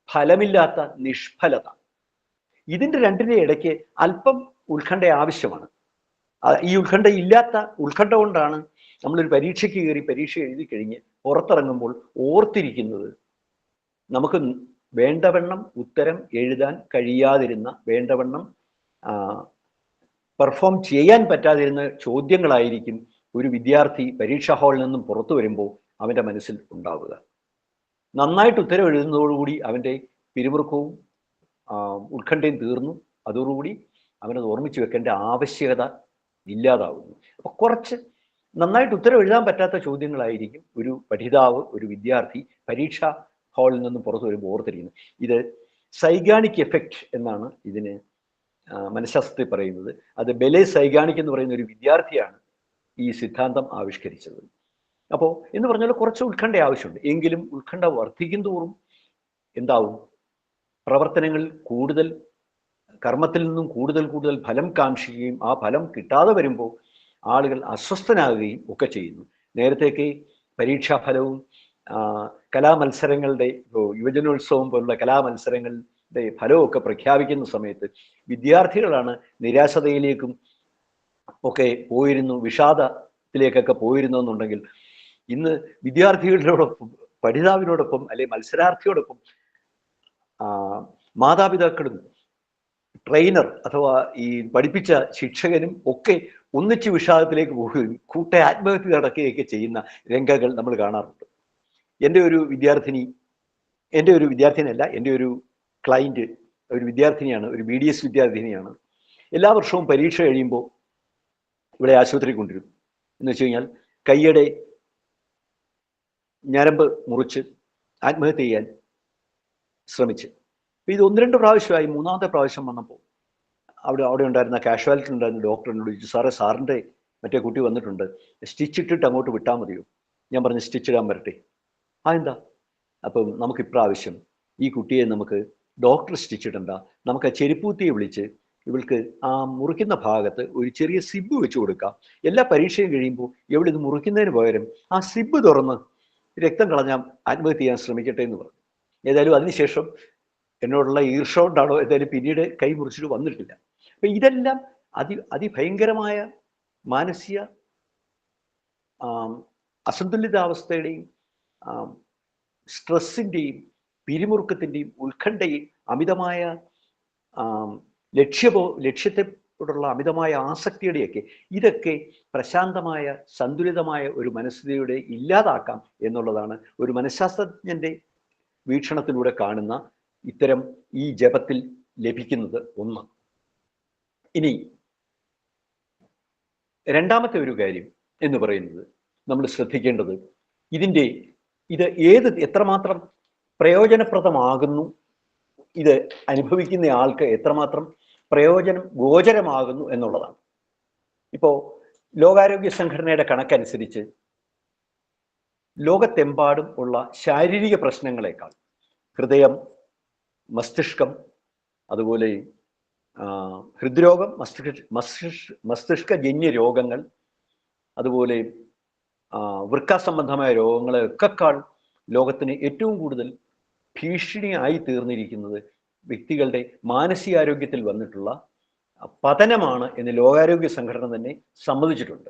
Speaker 4: ഫലമില്ലാത്ത നിഷ്ഫലത. ഇതിൻ്റെ രണ്ടിൻ്റെ ഇടയ്ക്ക് അല്പം ഉത്കണ്ഠ ആവശ്യമാണ്. ഈ ഉത്കണ്ഠ കൊണ്ടാണ് നമ്മളൊരു പരീക്ഷയ്ക്ക് കയറി പരീക്ഷ എഴുതി കഴിഞ്ഞ് പുറത്തിറങ്ങുമ്പോൾ ഓർത്തിരിക്കുന്നത് നമുക്ക് വേണ്ടവണ്ണം ഉത്തരം എഴുതാൻ കഴിയാതിരുന്ന, വേണ്ടവണ്ണം പെർഫോം ചെയ്യാൻ പറ്റാതിരുന്ന ചോദ്യങ്ങളായിരിക്കും ഒരു വിദ്യാർത്ഥി പരീക്ഷാ ഹാളിൽ നിന്നും പുറത്തു വരുമ്പോൾ അവൻ്റെ മനസ്സിൽ ഉണ്ടാവുക. നന്നായിട്ട് ഉത്തരം എഴുതുന്നതോടുകൂടി അവൻ്റെ പിരിമുറുക്കവും ഉത്കണ്ഠയും തീർന്നു. അതോടുകൂടി അവനത് ഓർമ്മിച്ച് വെക്കേണ്ട ആവശ്യകത ഇല്ലാതാവുന്നു. അപ്പോൾ കുറച്ച് നന്നായിട്ട് ഉത്തരം എഴുതാൻ പറ്റാത്ത ചോദ്യങ്ങളായിരിക്കും ഒരു പഠിതാവ്, ഒരു വിദ്യാർത്ഥി പരീക്ഷാ ഹാളിൽ നിന്നും പുറത്തു വരുമ്പോൾ ഓർത്തിരിക്കുന്നത്. ഇത് സൈഗാണിക് എഫക്റ്റ് എന്നാണ് ഇതിന് മനഃശാസ്ത്രത്തിൽ പറയുന്നത്. അത് ബെലെ സൈഗാണിക് എന്ന് പറയുന്ന ഒരു വിദ്യാർത്ഥിയാണ് ഈ സിദ്ധാന്തം ആവിഷ്കരിച്ചത്. അപ്പോൾ എന്ന് പറഞ്ഞാൽ കുറച്ച് ഉത്കണ്ഠ ആവശ്യമുണ്ട്. എങ്കിലും ഉത്കണ്ഠ വർദ്ധിക്കും തോറും എന്താവും? പ്രവർത്തനങ്ങൾ കൂടുതൽ, കർമ്മത്തിൽ നിന്നും കൂടുതൽ ഫലം കാക്ഷിക്കുകയും ആ ഫലം കിട്ടാതെ വരുമ്പോൾ ആളുകൾ അസ്വസ്ഥനാകുകയും ഒക്കെ ചെയ്യുന്നു. നേരത്തേക്ക് പരീക്ഷാഫലവും കലാമത്സരങ്ങളുടെ, യുവജനോത്സവം പോലുള്ള കലാമത്സരങ്ങളുടെ ഫലമൊക്കെ പ്രഖ്യാപിക്കുന്ന സമയത്ത് വിദ്യാർത്ഥികളാണ് നിരാശതയിലേക്കും ഒക്കെ പോയിരുന്നു, വിഷാദത്തിലേക്കൊക്കെ പോയിരുന്നു എന്നുണ്ടെങ്കിൽ ഇന്ന് വിദ്യാർത്ഥികളോടൊപ്പം, പഠിതാവിനോടൊപ്പം അല്ലെങ്കിൽ മത്സരാർത്ഥിയോടൊപ്പം മാതാപിതാക്കളും ട്രെയിനർ അഥവാ ഈ പഠിപ്പിച്ച ശിക്ഷകനും ഒക്കെ ഒന്നിച്ച് വിഷാദത്തിലേക്ക് പോവുകയും കൂട്ട ആത്മഹത്യ നടക്കുകയൊക്കെ ചെയ്യുന്ന രംഗങ്ങൾ നമ്മൾ കാണാറുണ്ട്. എൻ്റെ ഒരു വിദ്യാർത്ഥിനിയല്ല, എൻ്റെ ഒരു ക്ലൈൻറ്റ് ഒരു വിദ്യാർത്ഥിനിയാണ്, ഒരു BDS വിദ്യാർത്ഥിനിയാണ്. എല്ലാ വർഷവും പരീക്ഷ കഴിയുമ്പോൾ ഇവിടെ ആശുപത്രി കൊണ്ടുവരും. എന്ന് വെച്ച് കഴിഞ്ഞാൽ കയ്യുടെ ഞരമ്പ് മുറിച്ച് ആത്മഹത്യ ചെയ്യാൻ ശ്രമിച്ച്. അപ്പോൾ ഇത് 1-2 പ്രാവശ്യമായി. 3ാമത്തെ പ്രാവശ്യം വന്നപ്പോൾ അവിടെ ഉണ്ടായിരുന്ന കാഷ്വാലിറ്റി ഉണ്ടായിരുന്ന ഡോക്ടറിനോട് ചോദിച്ചു, സാറിൻ്റെ മറ്റേ കുട്ടി വന്നിട്ടുണ്ട്, സ്റ്റിച്ച് ഇട്ടിട്ട് അങ്ങോട്ട് വിട്ടാൽ മതിയോ? ഞാൻ പറഞ്ഞു സ്റ്റിച്ച് ഇടാൻ വരട്ടെ. എന്താ? അപ്പം നമുക്ക് ഇപ്രാവശ്യം ഈ കുട്ടിയെ നമുക്ക് ഡോക്ടർ സ്റ്റിച്ച് ഇടണ്ട, നമുക്ക് ആ ചെരുപ്പൂത്തിയെ വിളിച്ച് ഇവൾക്ക് ആ മുറിക്കുന്ന ഭാഗത്ത് ഒരു ചെറിയ സിബ് വെച്ച് കൊടുക്കാം. എല്ലാ പരീക്ഷയും കഴിയുമ്പോൾ എവിടെ ഇത് മുറിക്കുന്നതിന് പകരം ആ സിബ് തുറന്ന് രക്തം കളഞ്ഞാൽ ആത്മഹത്യ ചെയ്യാൻ ശ്രമിക്കട്ടെ എന്ന് പറഞ്ഞു. ഏതായാലും അതിനുശേഷം എന്നോടുള്ള ഈർഷ കൊണ്ടാണോ എന്തായാലും പിന്നീട് കൈ മുറിച്ചിട്ട് വന്നിട്ടില്ല. അപ്പം ഇതെല്ലാം അതിഭയങ്കരമായ മാനസിക അസന്തുലിതാവസ്ഥയുടെയും സ്ട്രെസ്സിൻ്റെയും പിരിമുറുക്കത്തിൻ്റെയും ഉത്കണ്ഠയും അമിതമായ ലക്ഷ്യത്തോടുള്ള അമിതമായ ആസക്തിയുടെയൊക്കെ ഇതൊക്കെ പ്രശാന്തമായ സന്തുലിതമായ ഒരു മനസ്ഥിതിയുടെ ഇല്ലാതാക്കാം എന്നുള്ളതാണ് ഒരു മനഃശാസ്ത്രജ്ഞൻ്റെ വീക്ഷണത്തിലൂടെ കാണുന്ന ഇത്തരം ഈ ജപത്തിൽ ലഭിക്കുന്നത് ഒന്ന്. ഇനി രണ്ടാമത്തെ ഒരു കാര്യം എന്ന് പറയുന്നത് നമ്മൾ ശ്രദ്ധിക്കേണ്ടത് ഇത് എത്രമാത്രം പ്രയോജനപ്രദമാകുന്നു, ഇത് അനുഭവിക്കുന്ന ആൾക്ക് എത്രമാത്രം ഗോചരമാകുന്നു എന്നുള്ളതാണ്. ഇപ്പോൾ ലോകാരോഗ്യ സംഘടനയുടെ കണക്കനുസരിച്ച് ലോകത്തെമ്പാടും ഉള്ള ശാരീരിക പ്രശ്നങ്ങളെക്കാൾ ഹൃദയം, മസ്തിഷ്കം, അതുപോലെ ഹൃദ്രോഗം, മസ്തിഷ്കജന്യ രോഗങ്ങൾ, അതുപോലെ വൃക്ക സംബന്ധമായ രോഗങ്ങളെയൊക്കെക്കാൾ ലോകത്തിന് ഏറ്റവും കൂടുതൽ ഭീഷണിയായി തീർന്നിരിക്കുന്നത് വ്യക്തികളുടെ മാനസികാരോഗ്യത്തിൽ വന്നിട്ടുള്ള പതനമാണ് എന്ന് ലോകാരോഗ്യ സംഘടന തന്നെ സമ്മതിച്ചിട്ടുണ്ട്.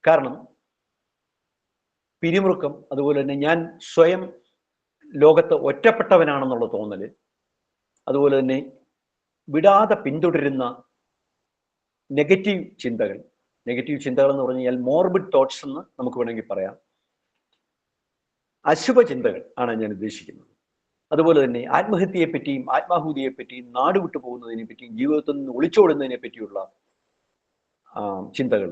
Speaker 4: കാരണം പിരിമുറുക്കം, അതുപോലെ തന്നെ ഞാൻ സ്വയം ലോകത്ത് ഒറ്റപ്പെട്ടവനാണെന്നുള്ള തോന്നൽ, അതുപോലെ തന്നെ വിടാതെ പിന്തുടരുന്ന നെഗറ്റീവ് ചിന്തകൾ എന്ന് പറഞ്ഞു കഴിഞ്ഞാൽ മോർബിഡ് തോട്ട്സ് എന്ന് നമുക്ക് വേണമെങ്കിൽ പറയാം. അശുഭ ചിന്തകൾ ആണ് ഞാൻ ഉദ്ദേശിക്കുന്നത്. അതുപോലെ തന്നെ ആത്മഹത്യയെപ്പറ്റിയും ആത്മാഹുതിയെപ്പറ്റിയും നാട് വിട്ടു പോകുന്നതിനെ പറ്റിയും ജീവിതത്തിൽ നിന്ന് ഒളിച്ചോടുന്നതിനെ പറ്റിയുള്ള ചിന്തകൾ,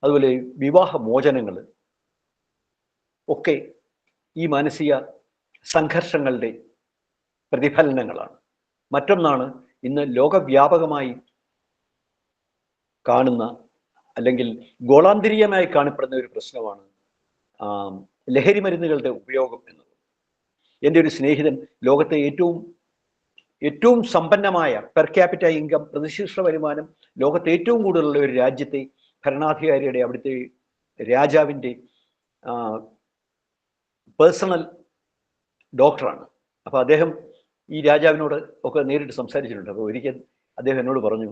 Speaker 4: അതുപോലെ വിവാഹ മോചനങ്ങൾ ഒക്കെ ഈ മാനസിക സംഘർഷങ്ങളുടെ പ്രതിഫലനങ്ങളാണ്. മറ്റൊന്നാണ് ഇന്ന് ലോകവ്യാപകമായി കാണുന്ന അല്ലെങ്കിൽ ഗോളാന്തരീയമായി കാണപ്പെടുന്ന ഒരു പ്രശ്നമാണ് ലഹരി മരുന്നുകളുടെ ഉപയോഗം എന്നത്. എൻ്റെ ഒരു സ്നേഹിതൻ ലോകത്തെ ഏറ്റവും സമ്പന്നമായ പെർ ക്യാപിറ്റ ഇൻകം, പ്രതിശീർഷ വരുമാനം ലോകത്തെ ഏറ്റവും കൂടുതലുള്ള ഒരു രാജ്യത്തെ ഭരണാധികാരിയുടെ, അവിടുത്തെ രാജാവിൻ്റെ പേഴ്സണൽ ഡോക്ടറാണ്. അപ്പോൾ അദ്ദേഹം ഈ രാജാവിനോട് ഒക്കെ നേരിട്ട് സംസാരിച്ചിട്ടുണ്ട്. അപ്പോൾ ഒരിക്കൽ അദ്ദേഹം എന്നോട് പറഞ്ഞു,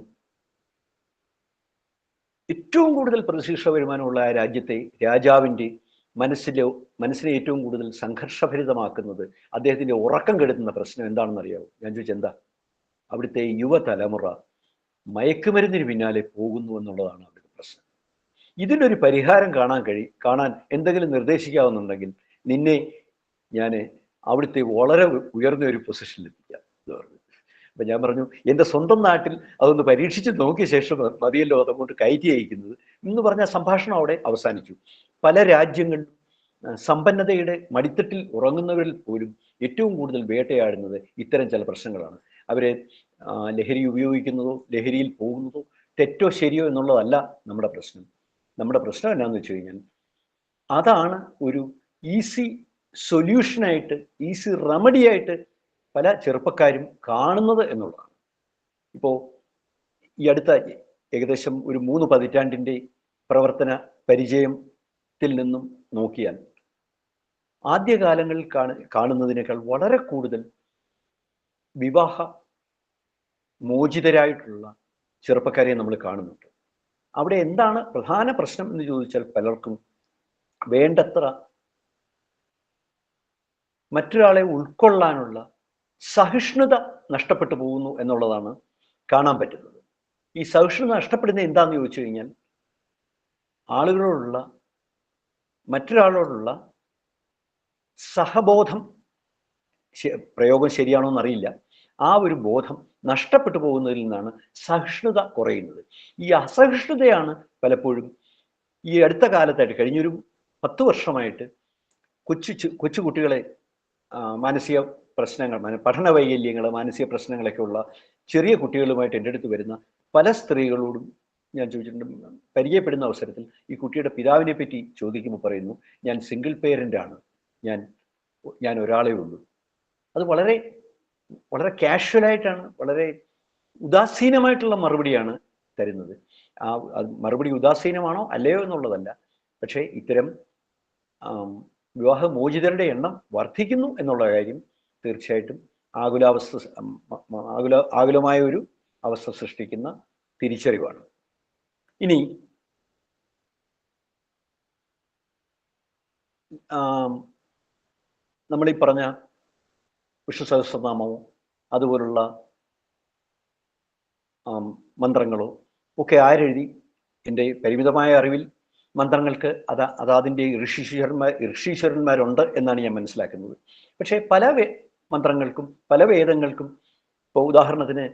Speaker 4: ഏറ്റവും കൂടുതൽ പ്രതിശീർഷ വരുമാനമുള്ള ആ രാജ്യത്തെ രാജാവിൻ്റെ മനസ്സിനെ ഏറ്റവും കൂടുതൽ സംഘർഷഭരിതമാക്കുന്നത്, അദ്ദേഹത്തിൻ്റെ ഉറക്കം കെടുത്തുന്ന പ്രശ്നം എന്താണെന്ന് അറിയാമോ? ഞാൻ ചോദിച്ചു, എന്താ? അവിടുത്തെ യുവതലമുറ മയക്കുമരുന്നിന് പിന്നാലെ പോകുന്നു എന്നുള്ളതാണ് അവിടുത്തെ പ്രശ്നം. ഇതിനൊരു പരിഹാരം കാണാൻ എന്തെങ്കിലും നിർദ്ദേശിക്കാവുന്നുണ്ടെങ്കിൽ നിന്നെ ഞാൻ അവിടുത്തെ വളരെ ഉയർന്ന ഒരു പൊസിഷനിലെത്തിക്കാം എന്ന് പറഞ്ഞു. അപ്പം ഞാൻ പറഞ്ഞു, എൻ്റെ സ്വന്തം നാട്ടിൽ അതൊന്ന് പരീക്ഷിച്ച് നോക്കിയ ശേഷം മതിയല്ലോ അതങ്ങോട്ട് കയറ്റി അയക്കുന്നത് എന്ന് പറഞ്ഞ സംഭാഷണം അവിടെ അവസാനിച്ചു. പല രാജ്യങ്ങളിലും സമ്പന്നതയുടെ മടിത്തട്ടിൽ ഉറങ്ങുന്നവരിൽ പോലും ഏറ്റവും കൂടുതൽ വേട്ടയാടുന്നത് ഇത്തരം ചില പ്രശ്നങ്ങളാണ്. അവരെ ലഹരി ഉപയോഗിക്കുന്നതോ ലഹരിയിൽ പോകുന്നതോ തെറ്റോ ശരിയോ എന്നുള്ളതല്ല നമ്മുടെ പ്രശ്നം. നമ്മുടെ പ്രശ്നം എന്നാന്ന് വെച്ച് കഴിഞ്ഞാൽ അതാണ് ഒരു ഈസി സൊല്യൂഷനായിട്ട്, ഈസി റെമഡിയായിട്ട് പല ചെറുപ്പക്കാരും കാണുന്നത് എന്നുള്ളതാണ്. ഇപ്പോൾ ഈ അടുത്ത ഏകദേശം ഒരു 3 പതിറ്റാണ്ടിൻ്റെ പ്രവർത്തന പരിചയത്തിൽ നിന്നും നോക്കിയാൽ ആദ്യകാലങ്ങളിൽ കാണുന്നതിനേക്കാൾ വളരെ കൂടുതൽ വിവാഹ മോചിതരായിട്ടുള്ള ചെറുപ്പക്കാരെ നമ്മൾ കാണുന്നുണ്ട്. അവിടെ എന്താണ് പ്രധാന പ്രശ്നം എന്ന് ചോദിച്ചാൽ പലർക്കും വേണ്ടത്ര മറ്റൊരാളെ ഉൾക്കൊള്ളാനുള്ള സഹിഷ്ണുത നഷ്ടപ്പെട്ടു പോകുന്നു എന്നുള്ളതാണ് കാണാൻ പറ്റുന്നത്. ഈ സഹിഷ്ണുത നഷ്ടപ്പെടുന്നത് എന്താണെന്ന് ചോദിച്ചു കഴിഞ്ഞാൽ മറ്റൊരാളോടുള്ള സഹബോധം, പ്രയോഗം ശരിയാണോ എന്നറിയില്ല, ആ ഒരു ബോധം നഷ്ടപ്പെട്ടു പോകുന്നതിൽ നിന്നാണ് സഹിഷ്ണുത കുറയുന്നത്. ഈ അസഹിഷ്ണുതയാണ് പലപ്പോഴും ഈ അടുത്ത കാലത്തായിട്ട്, കഴിഞ്ഞൊരു 10 വർഷമായിട്ട് കൊച്ചു കുട്ടികളെ മാനസിക പ്രശ്നങ്ങൾ, പഠന വൈകല്യങ്ങൾ, മാനസിക പ്രശ്നങ്ങളൊക്കെ ഉള്ള ചെറിയ കുട്ടികളുമായിട്ട് എൻ്റെ അടുത്ത് വരുന്ന പല സ്ത്രീകളോടും ഞാൻ ചോദിച്ചിട്ടുണ്ട്. പരിചയപ്പെടുന്ന അവസരത്തിൽ ഈ കുട്ടിയുടെ പിതാവിനെ പറ്റി ചോദിക്കുമ്പോൾ പറയുന്നു, ഞാൻ സിംഗിൾ പേരൻ്റ് ആണ്, ഞാൻ ഒരാളേ ഉള്ളൂ. അത് വളരെ വളരെ കാഷ്വലായിട്ടാണ്, വളരെ ഉദാസീനമായിട്ടുള്ള മറുപടിയാണ് തരുന്നത്. മറുപടി ഉദാസീനമാണോ അല്ലയോ എന്നുള്ളതല്ല, പക്ഷേ ഇത്തരം വിവാഹമോചിതരുടെ എണ്ണം വർദ്ധിക്കുന്നു എന്നുള്ള കാര്യം തീർച്ചയായിട്ടും ആകുലമായ ഒരു അവസ്ഥ സൃഷ്ടിക്കുന്ന തിരിച്ചറിവാണ്. ഇനി നമ്മളീ പറഞ്ഞ വിഷ്ണു സഹസ്രനാമമോ അതുപോലുള്ള മന്ത്രങ്ങളോ ഒക്കെ ആരെഴുതി? എൻ്റെ പരിമിതമായ അറിവിൽ മന്ത്രങ്ങൾക്ക് അതാതിൻ്റെ ഋഷീശ്വരന്മാരുണ്ട് എന്നാണ് ഞാൻ മനസ്സിലാക്കുന്നത്. പക്ഷേ പല മന്ത്രങ്ങൾക്കും പല വേദങ്ങൾക്കും, ഇപ്പോൾ ഉദാഹരണത്തിന്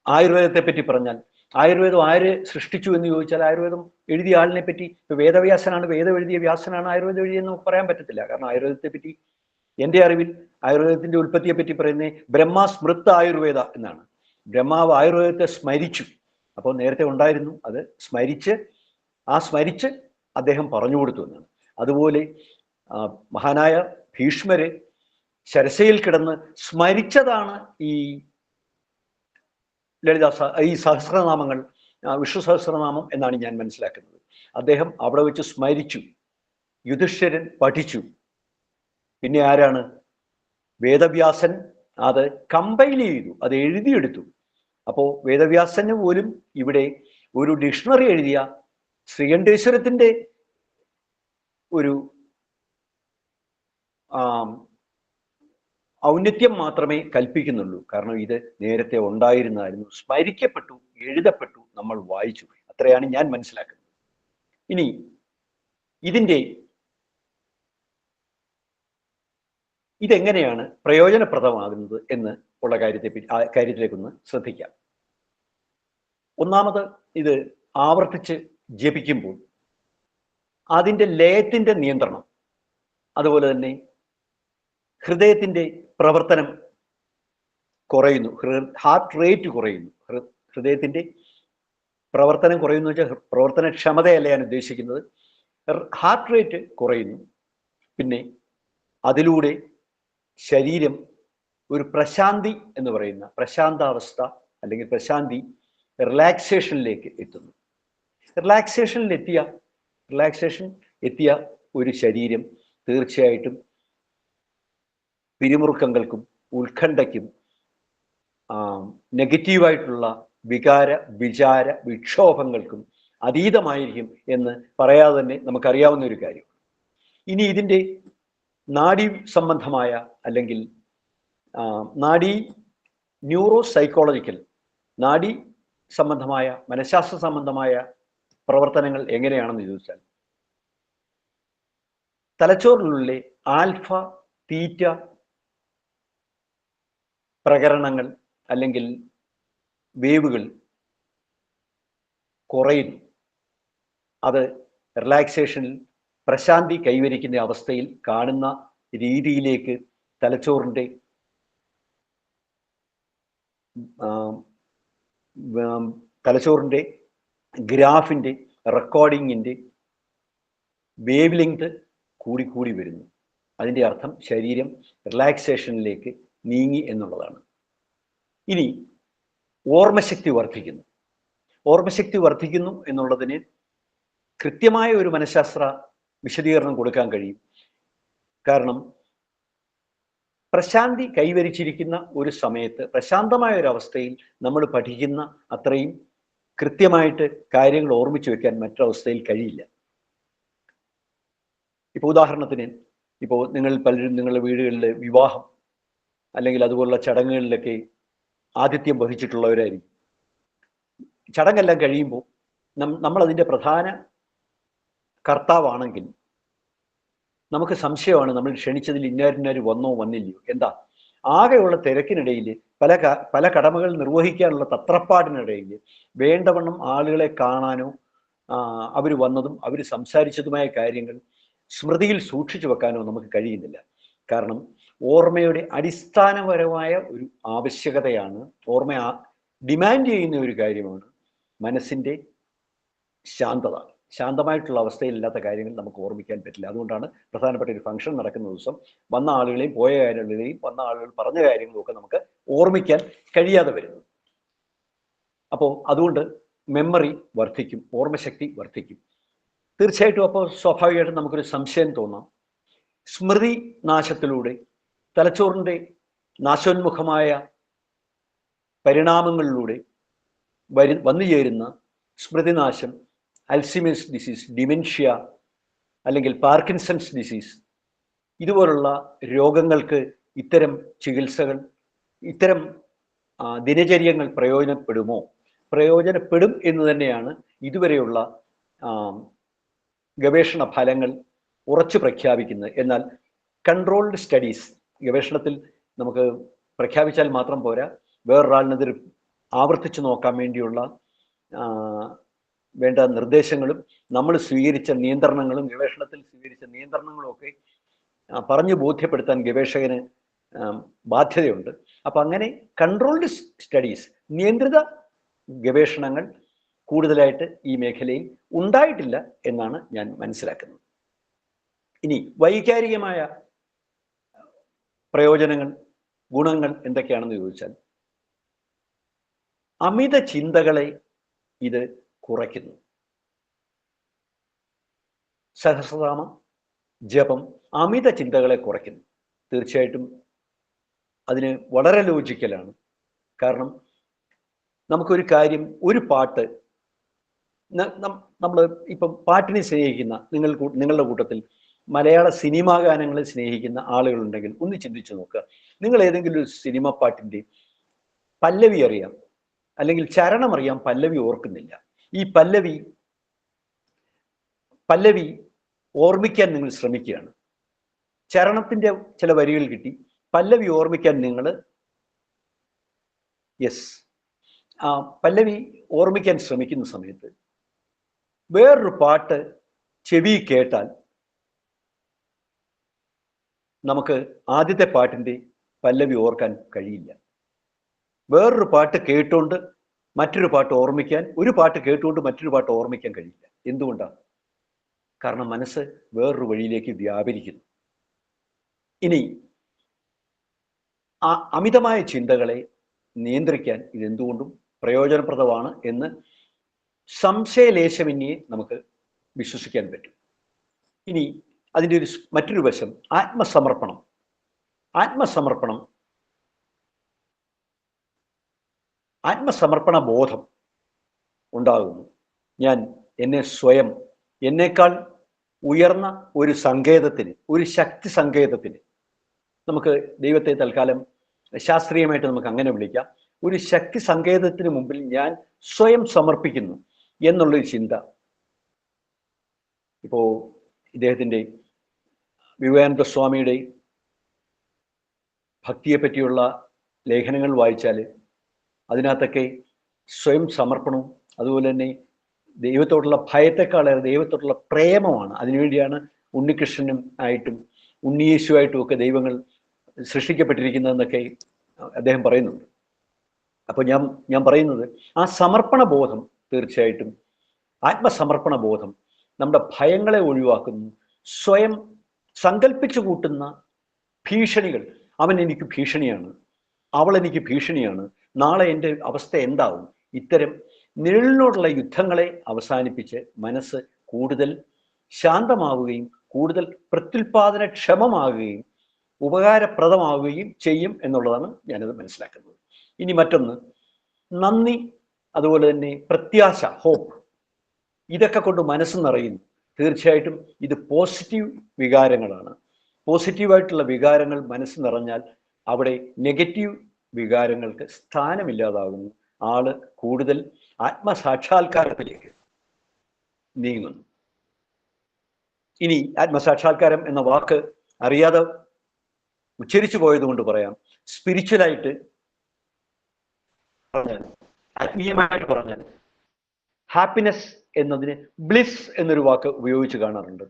Speaker 4: ആയുർവേദത്തെ പറ്റി പറഞ്ഞാൽ, ആയുർവേദം ആര് സൃഷ്ടിച്ചു എന്ന് ചോദിച്ചാൽ ആയുർവേദം എഴുതിയ ആളിനെ പറ്റി, ഇപ്പോൾ വേദവ്യാസനാണ്, വേദം എഴുതിയ വ്യാസനാണ് ആയുർവേദം എഴുതിയെന്ന് നമുക്ക് പറയാൻ പറ്റത്തില്ല. കാരണം ആയുർവേദത്തെ പറ്റി എൻ്റെ അറിവിൽ ആയുർവേദത്തിന്റെ ഉൽപ്പത്തിയെ പറ്റി പറയുന്നത് ബ്രഹ്മ സ്മൃത് ആയുർവേദ എന്നാണ്. ബ്രഹ്മാവ് ആയുർവേദത്തെ സ്മരിച്ചു. അപ്പോൾ നേരത്തെ ഉണ്ടായിരുന്നു, അത് സ്മരിച്ച് അദ്ദേഹം പറഞ്ഞു കൊടുത്തു എന്നാണ്. അതുപോലെ മഹാനായ ഭീഷ്മര് ശരസയിൽ കിടന്ന് സ്മരിച്ചതാണ് ഈ ഈ സഹസ്രനാമങ്ങൾ, വിഷ്ണു സഹസ്രനാമം എന്നാണ് ഞാൻ മനസ്സിലാക്കുന്നത്. അദ്ദേഹം അവിടെ വെച്ച് സ്മരിച്ചു, യുധിഷ്ഠിരൻ പഠിച്ചു. പിന്നെ ആരാണ്? വേദവ്യാസൻ അത് കമ്പൈൽ ചെയ്തു, അത് എഴുതിയെടുത്തു. അപ്പോൾ വേദവ്യാസന് പോലും ഇവിടെ ഒരു ഡിക്ഷണറി എഴുതിയ ശ്രീകണ്ഠേശ്വരത്തിന്റെ ഒരു ഔന്നത്യം മാത്രമേ കൽപ്പിക്കുന്നുള്ളൂ. കാരണം ഇത് നേരത്തെ ഉണ്ടായിരുന്നായിരുന്നു, സ്മരിക്കപ്പെട്ടു, എഴുതപ്പെട്ടു, നമ്മൾ വായിച്ചു. അത്രയാണ് ഞാൻ മനസ്സിലാക്കുന്നത്. ഇനി ഇതെങ്ങനെയാണ് പ്രയോജനപ്രദമാകുന്നത് എന്ന് ഉള്ള കാര്യത്തിലേക്കൊന്ന് ശ്രദ്ധിക്കാം. ഒന്നാമത്, ഇത് ആവർത്തിച്ച് ജപിക്കുമ്പോൾ അതിൻ്റെ ലയത്തിന്റെ നിയന്ത്രണം, അതുപോലെ തന്നെ ഹൃദയത്തിന്റെ പ്രവർത്തനം കുറയുന്നു, ഹാർട്ട് റേറ്റ് കുറയുന്നു. ഹൃദയത്തിന്റെ പ്രവർത്തനം കുറയുന്നു വെച്ചാൽ പ്രവർത്തനക്ഷമതയല്ല ഞാൻ ഉദ്ദേശിക്കുന്നത്, ഹാർട്ട് റേറ്റ് കുറയുന്നു. പിന്നെ അതിലൂടെ ശരീരം ഒരു പ്രശാന്തി എന്ന് പറയുന്ന പ്രശാന്താവസ്ഥ അല്ലെങ്കിൽ പ്രശാന്തി, റിലാക്സേഷനിലേക്ക് എത്തുന്നു. റിലാക്സേഷൻ എത്തിയ ഒരു ശരീരം തീർച്ചയായിട്ടും പിരിമുറുക്കങ്ങൾക്കും ഉത്കണ്ഠയ്ക്കും നെഗറ്റീവായിട്ടുള്ള വിചാര വിക്ഷോഭങ്ങൾക്കും അതീതമായിരിക്കും എന്ന് പറയാതെ തന്നെ നമുക്കറിയാവുന്ന ഒരു കാര്യം. ഇനി ഇതിൻ്റെ നാഡീ സംബന്ധമായ അല്ലെങ്കിൽ ന്യൂറോ സൈക്കോളജിക്കൽ, നാഡീ സംബന്ധമായ മനഃശാസ്ത്ര സംബന്ധമായ പ്രവർത്തനങ്ങൾ എങ്ങനെയാണെന്ന് ചോദിച്ചാൽ, തലച്ചോറിനുള്ളിലെ ആൽഫ തീറ്റ പ്രകരണങ്ങൾ അല്ലെങ്കിൽ വേവുകൾ കുറയുന്നു. അത് റിലാക്സേഷനിൽ പ്രശാന്തി കൈവരിക്കുന്ന അവസ്ഥയിൽ കാണുന്ന രീതിയിലേക്ക് തലച്ചോറിൻ്റെ ഗ്രാഫിൻ്റെ റെക്കോർഡിങ്ങിൻ്റെ വേവ് ലെങ്ത് കൂടി വരുന്നു. അതിൻ്റെ അർത്ഥം ശരീരം റിലാക്സേഷനിലേക്ക് നീങ്ങി എന്നുള്ളതാണ്. ഇനി ഓർമ്മശക്തി വർദ്ധിക്കുന്നു എന്നുള്ളതിന് കൃത്യമായ ഒരു മനഃശാസ്ത്ര വിശദീകരണം കൊടുക്കാൻ കഴിയും. കാരണം പ്രശാന്തി കൈവരിച്ചിരിക്കുന്ന ഒരു സമയത്ത്, പ്രശാന്തമായ ഒരു അവസ്ഥയിൽ നമ്മൾ പഠിക്കുന്ന അത്രയും കൃത്യമായിട്ട് കാര്യങ്ങൾ ഓർമ്മിച്ചു വെക്കാൻ മറ്റൊരവസ്ഥയിൽ കഴിയില്ല. ഇപ്പോൾ ഉദാഹരണത്തിന്, ഇപ്പോൾ പലരും നിങ്ങളുടെ വീടുകളിൽ വിവാഹം അല്ലെങ്കിൽ അതുപോലുള്ള ചടങ്ങുകളിലൊക്കെ ആതിഥ്യം വഹിച്ചിട്ടുള്ളവരായിരിക്കും. ചടങ്ങെല്ലാം കഴിയുമ്പോൾ നമ്മൾ അതിൻ്റെ പ്രധാന കർത്താവാണെങ്കിൽ നമുക്ക് സംശയമാണ്, നമ്മൾ ക്ഷണിച്ചതിൽ ഇന്നാര് വന്നോ വന്നില്ലയോ. എന്താ? ആകെയുള്ള തിരക്കിനിടയിൽ പല കടമകൾ നിർവഹിക്കാനുള്ള തത്രപ്പാടിനിടയിൽ വേണ്ടവണ്ണം ആളുകളെ കാണാനോ അവർ വന്നതും അവർ സംസാരിച്ചതുമായ കാര്യങ്ങൾ സ്മൃതിയിൽ സൂക്ഷിച്ചു വെക്കാനോ നമുക്ക് കഴിയുന്നില്ല. കാരണം ഓർമ്മയുടെ അടിസ്ഥാനപരമായ ഒരു ആവശ്യകതയാണ്, ഓർമ്മ ഡിമാൻഡ് ചെയ്യുന്ന ഒരു കാര്യമാണ് മനസ്സിൻ്റെ ശാന്തത. ശാന്തമായിട്ടുള്ള അവസ്ഥയിലില്ലാത്ത കാര്യങ്ങൾ നമുക്ക് ഓർമ്മിക്കാൻ പറ്റില്ല. അതുകൊണ്ടാണ് പ്രധാനപ്പെട്ട ഒരു ഫംഗ്ഷൻ നടക്കുന്ന ദിവസം വന്ന ആളുകളെയും പോയ കാര്യങ്ങളെയും വന്ന ആളുകൾ പറഞ്ഞ കാര്യങ്ങളും ഒക്കെ നമുക്ക് ഓർമ്മിക്കാൻ കഴിയാതെ വരുന്നു. അപ്പോൾ അതുകൊണ്ട് മെമ്മറി വർദ്ധിക്കും, ഓർമ്മശക്തി വർദ്ധിക്കും തീർച്ചയായിട്ടും. അപ്പോൾ സ്വാഭാവികമായിട്ടും നമുക്കൊരു സംശയം തോന്നാം, സ്മൃതി നാശത്തിലൂടെ തലച്ചോറിൻ്റെ നാശോന്മുഖമായ പരിണാമങ്ങളിലൂടെ വന്നു ചേരുന്ന സ്മൃതിനാശം, അൽസിമേഴ്സ് ഡിസീസ്, ഡിമെൻഷ്യ അല്ലെങ്കിൽ പാർക്കിൻസൺസ് ഡിസീസ്, ഇതുപോലുള്ള രോഗങ്ങൾക്ക് ഇത്തരം ചികിത്സകൾ, ഇത്തരം ദിനചര്യങ്ങൾ പ്രയോജനപ്പെടുമോ? പ്രയോജനപ്പെടും എന്ന് തന്നെയാണ് ഇതുവരെയുള്ള ഗവേഷണ ഫലങ്ങൾ ഉറച്ചു പ്രഖ്യാപിക്കുന്നത്. എന്നാൽ കൺട്രോൾഡ് സ്റ്റഡീസ്, ഗവേഷണത്തിൽ നമുക്ക് പ്രഖ്യാപിച്ചാൽ മാത്രം പോരാ, വേറൊരാളിനത് ആവർത്തിച്ചു നോക്കാൻ വേണ്ടിയുള്ള വേണ്ട നിർദ്ദേശങ്ങളും നമ്മൾ സ്വീകരിച്ച നിയന്ത്രണങ്ങളും, ഗവേഷണത്തിൽ സ്വീകരിച്ച നിയന്ത്രണങ്ങളും ഒക്കെ പറഞ്ഞു ബോധ്യപ്പെടുത്താൻ ഗവേഷകന് ബാധ്യതയുണ്ട്. അപ്പം അങ്ങനെ കൺട്രോൾഡ് സ്റ്റഡീസ്, നിയന്ത്രിത ഗവേഷണങ്ങൾ കൂടുതലായിട്ട് ഈ മേഖലയിൽ ഉണ്ടായിട്ടില്ല എന്നാണ് ഞാൻ മനസ്സിലാക്കുന്നത്. ഇനി വൈകാരികമായ പ്രയോജനങ്ങൾ, ഗുണങ്ങൾ എന്തൊക്കെയാണെന്ന് ചോദിച്ചാൽ, അമിത ചിന്തകളെ ഇത് കുറയ്ക്കുന്നു. സഹസ്രനാമ ജപം അമിത ചിന്തകളെ കുറയ്ക്കുന്നു. തീർച്ചയായിട്ടും അതിന് വളരെ ലോജിക്കലാണ്. കാരണം നമുക്കൊരു കാര്യം, ഒരു പാട്ട്, നമ്മൾ ഇപ്പം പാട്ടിനെ സ്നേഹിക്കുന്ന നിങ്ങളുടെ കൂട്ടത്തിൽ മലയാള സിനിമാ ഗാനങ്ങളെ സ്നേഹിക്കുന്ന ആളുകളുണ്ടെങ്കിൽ ഒന്ന് ചിന്തിച്ചു നോക്കുക. നിങ്ങൾ ഏതെങ്കിലും ഒരു സിനിമ പാട്ടിൻ്റെ പല്ലവി അറിയാം, അല്ലെങ്കിൽ ചരണം അറിയാം, പല്ലവി ഓർക്കുന്നില്ല. ഈ പല്ലവി ഓർമ്മിക്കാൻ നിങ്ങൾ ശ്രമിക്കുകയാണ്. ചരണത്തിൻ്റെ ചില വരികൾ കിട്ടി, പല്ലവി ഓർമ്മിക്കാൻ നിങ്ങൾ പല്ലവി ഓർമ്മിക്കാൻ ശ്രമിക്കുന്ന സമയത്ത് വേറൊരു പാട്ട് ചെവി കേട്ടാൽ നമുക്ക് ആദ്യത്തെ പാട്ടിൻ്റെ പല്ലവി ഓർക്കാൻ കഴിയില്ല. വേറൊരു പാട്ട് കേട്ടുകൊണ്ട് മറ്റൊരു പാട്ട് ഓർമ്മിക്കാൻ, ഒരു പാട്ട് കേട്ടുകൊണ്ട് മറ്റൊരു പാട്ട് ഓർമ്മിക്കാൻ കഴിയില്ല. എന്തുകൊണ്ടാണ്? കാരണം മനസ്സ് വേറൊരു വഴിയിലേക്ക് വ്യാപരിക്കുന്നു. ഇനി ആ അമിതമായ ചിന്തകളെ നിയന്ത്രിക്കാൻ ഇതെന്തുകൊണ്ടും പ്രയോജനപ്രദമാണ് എന്ന് സംശയലേശമന്യേ നമുക്ക് വിശ്വസിക്കാൻ പറ്റും. ഇനി അതിൻ്റെ മറ്റൊരു വശം ആത്മസമർപ്പണം. ആത്മസമർപ്പണ ബോധം ഉണ്ടാകുന്നു. ഞാൻ എന്നെ സ്വയം, എന്നേക്കാൾ ഉയർന്ന ഒരു സങ്കേതത്തിന്, ഒരു ശക്തി സങ്കേതത്തിന്, നമുക്ക് ദൈവത്തെ തൽക്കാലം ശാസ്ത്രീയമായിട്ട് നമുക്ക് അങ്ങനെ വിളിക്കാം, ഒരു ശക്തി സങ്കേതത്തിന് മുമ്പിൽ ഞാൻ സ്വയം സമർപ്പിക്കുന്നു എന്നുള്ളൊരു ചിന്ത. ഇപ്പോൾ ഇദ്ദേഹത്തിൻ്റെ വിവേകാനന്ദ സ്വാമിയുടെ ഭക്തിയെ പറ്റിയുള്ള ലേഖനങ്ങൾ വായിച്ചാൽ അതിനകത്തൊക്കെ സ്വയം സമർപ്പണവും അതുപോലെ തന്നെ ദൈവത്തോടുള്ള ഭയത്തെക്കാളേറെ ദൈവത്തോടുള്ള പ്രേമമാണ്. അതിനുവേണ്ടിയാണ് ഉണ്ണികൃഷ്ണനും ആയിട്ടും ഉണ്ണിയേശുവായിട്ടും ഒക്കെ ദൈവങ്ങൾ സൃഷ്ടിക്കപ്പെട്ടിരിക്കുന്നതെന്നൊക്കെ അദ്ദേഹം പറയുന്നുണ്ട്. അപ്പോൾ ഞാൻ പറയുന്നത്, ആ സമർപ്പണ ബോധം, തീർച്ചയായിട്ടും ആത്മസമർപ്പണ ബോധം നമ്മുടെ ഭയങ്ങളെ ഒഴിവാക്കുന്നു. സ്വയം സങ്കല്പിച്ചു കൂട്ടുന്ന ഭീഷണികൾ, അവൻ എനിക്ക് ഭീഷണിയാണ്, അവൾ എനിക്ക് ഭീഷണിയാണ്, നാളെ എൻ്റെ അവസ്ഥ എന്താവും, ഇത്തരം നിഴലിനോടുള്ള യുദ്ധങ്ങളെ അവസാനിപ്പിച്ച് മനസ്സ് കൂടുതൽ ശാന്തമാവുകയും കൂടുതൽ പ്രത്യുൽപാദനക്ഷമമാകുകയും ഉപകാരപ്രദമാവുകയും ചെയ്യും എന്നുള്ളതാണ് ഞാനത് മനസ്സിലാക്കുന്നത്. ഇനി മറ്റൊന്ന്, നന്ദി, അതുപോലെ തന്നെ പ്രത്യാശ, ഹോപ്പ്, ഇതൊക്കെ കൊണ്ട് മനസ്സ് നിറയുന്നു. തീർച്ചയായിട്ടും ഇത് പോസിറ്റീവ് വികാരങ്ങളാണ്. പോസിറ്റീവായിട്ടുള്ള വികാരങ്ങൾ മനസ്സ് നിറഞ്ഞാൽ അവിടെ നെഗറ്റീവ് വികാരങ്ങൾക്ക് സ്ഥാനമില്ലാതാകുന്നു. ആള് കൂടുതൽ ആത്മസാക്ഷാത്കാരത്തിലേക്ക് നീങ്ങുന്നു. ഇനി ആത്മസാക്ഷാത്കാരം എന്ന വാക്ക് അറിയാതെ ഉച്ചരിച്ചു പോയത് കൊണ്ട് പറയാം, സ്പിരിച്വലായിട്ട് പറഞ്ഞാൽ, ആത്മീയമായിട്ട് പറഞ്ഞാൽ, ഹാപ്പിനെസ് എന്നതിന് ബ്ലിസ് എന്നൊരു വാക്ക് ഉപയോഗിച്ച് കാണാറുണ്ട്.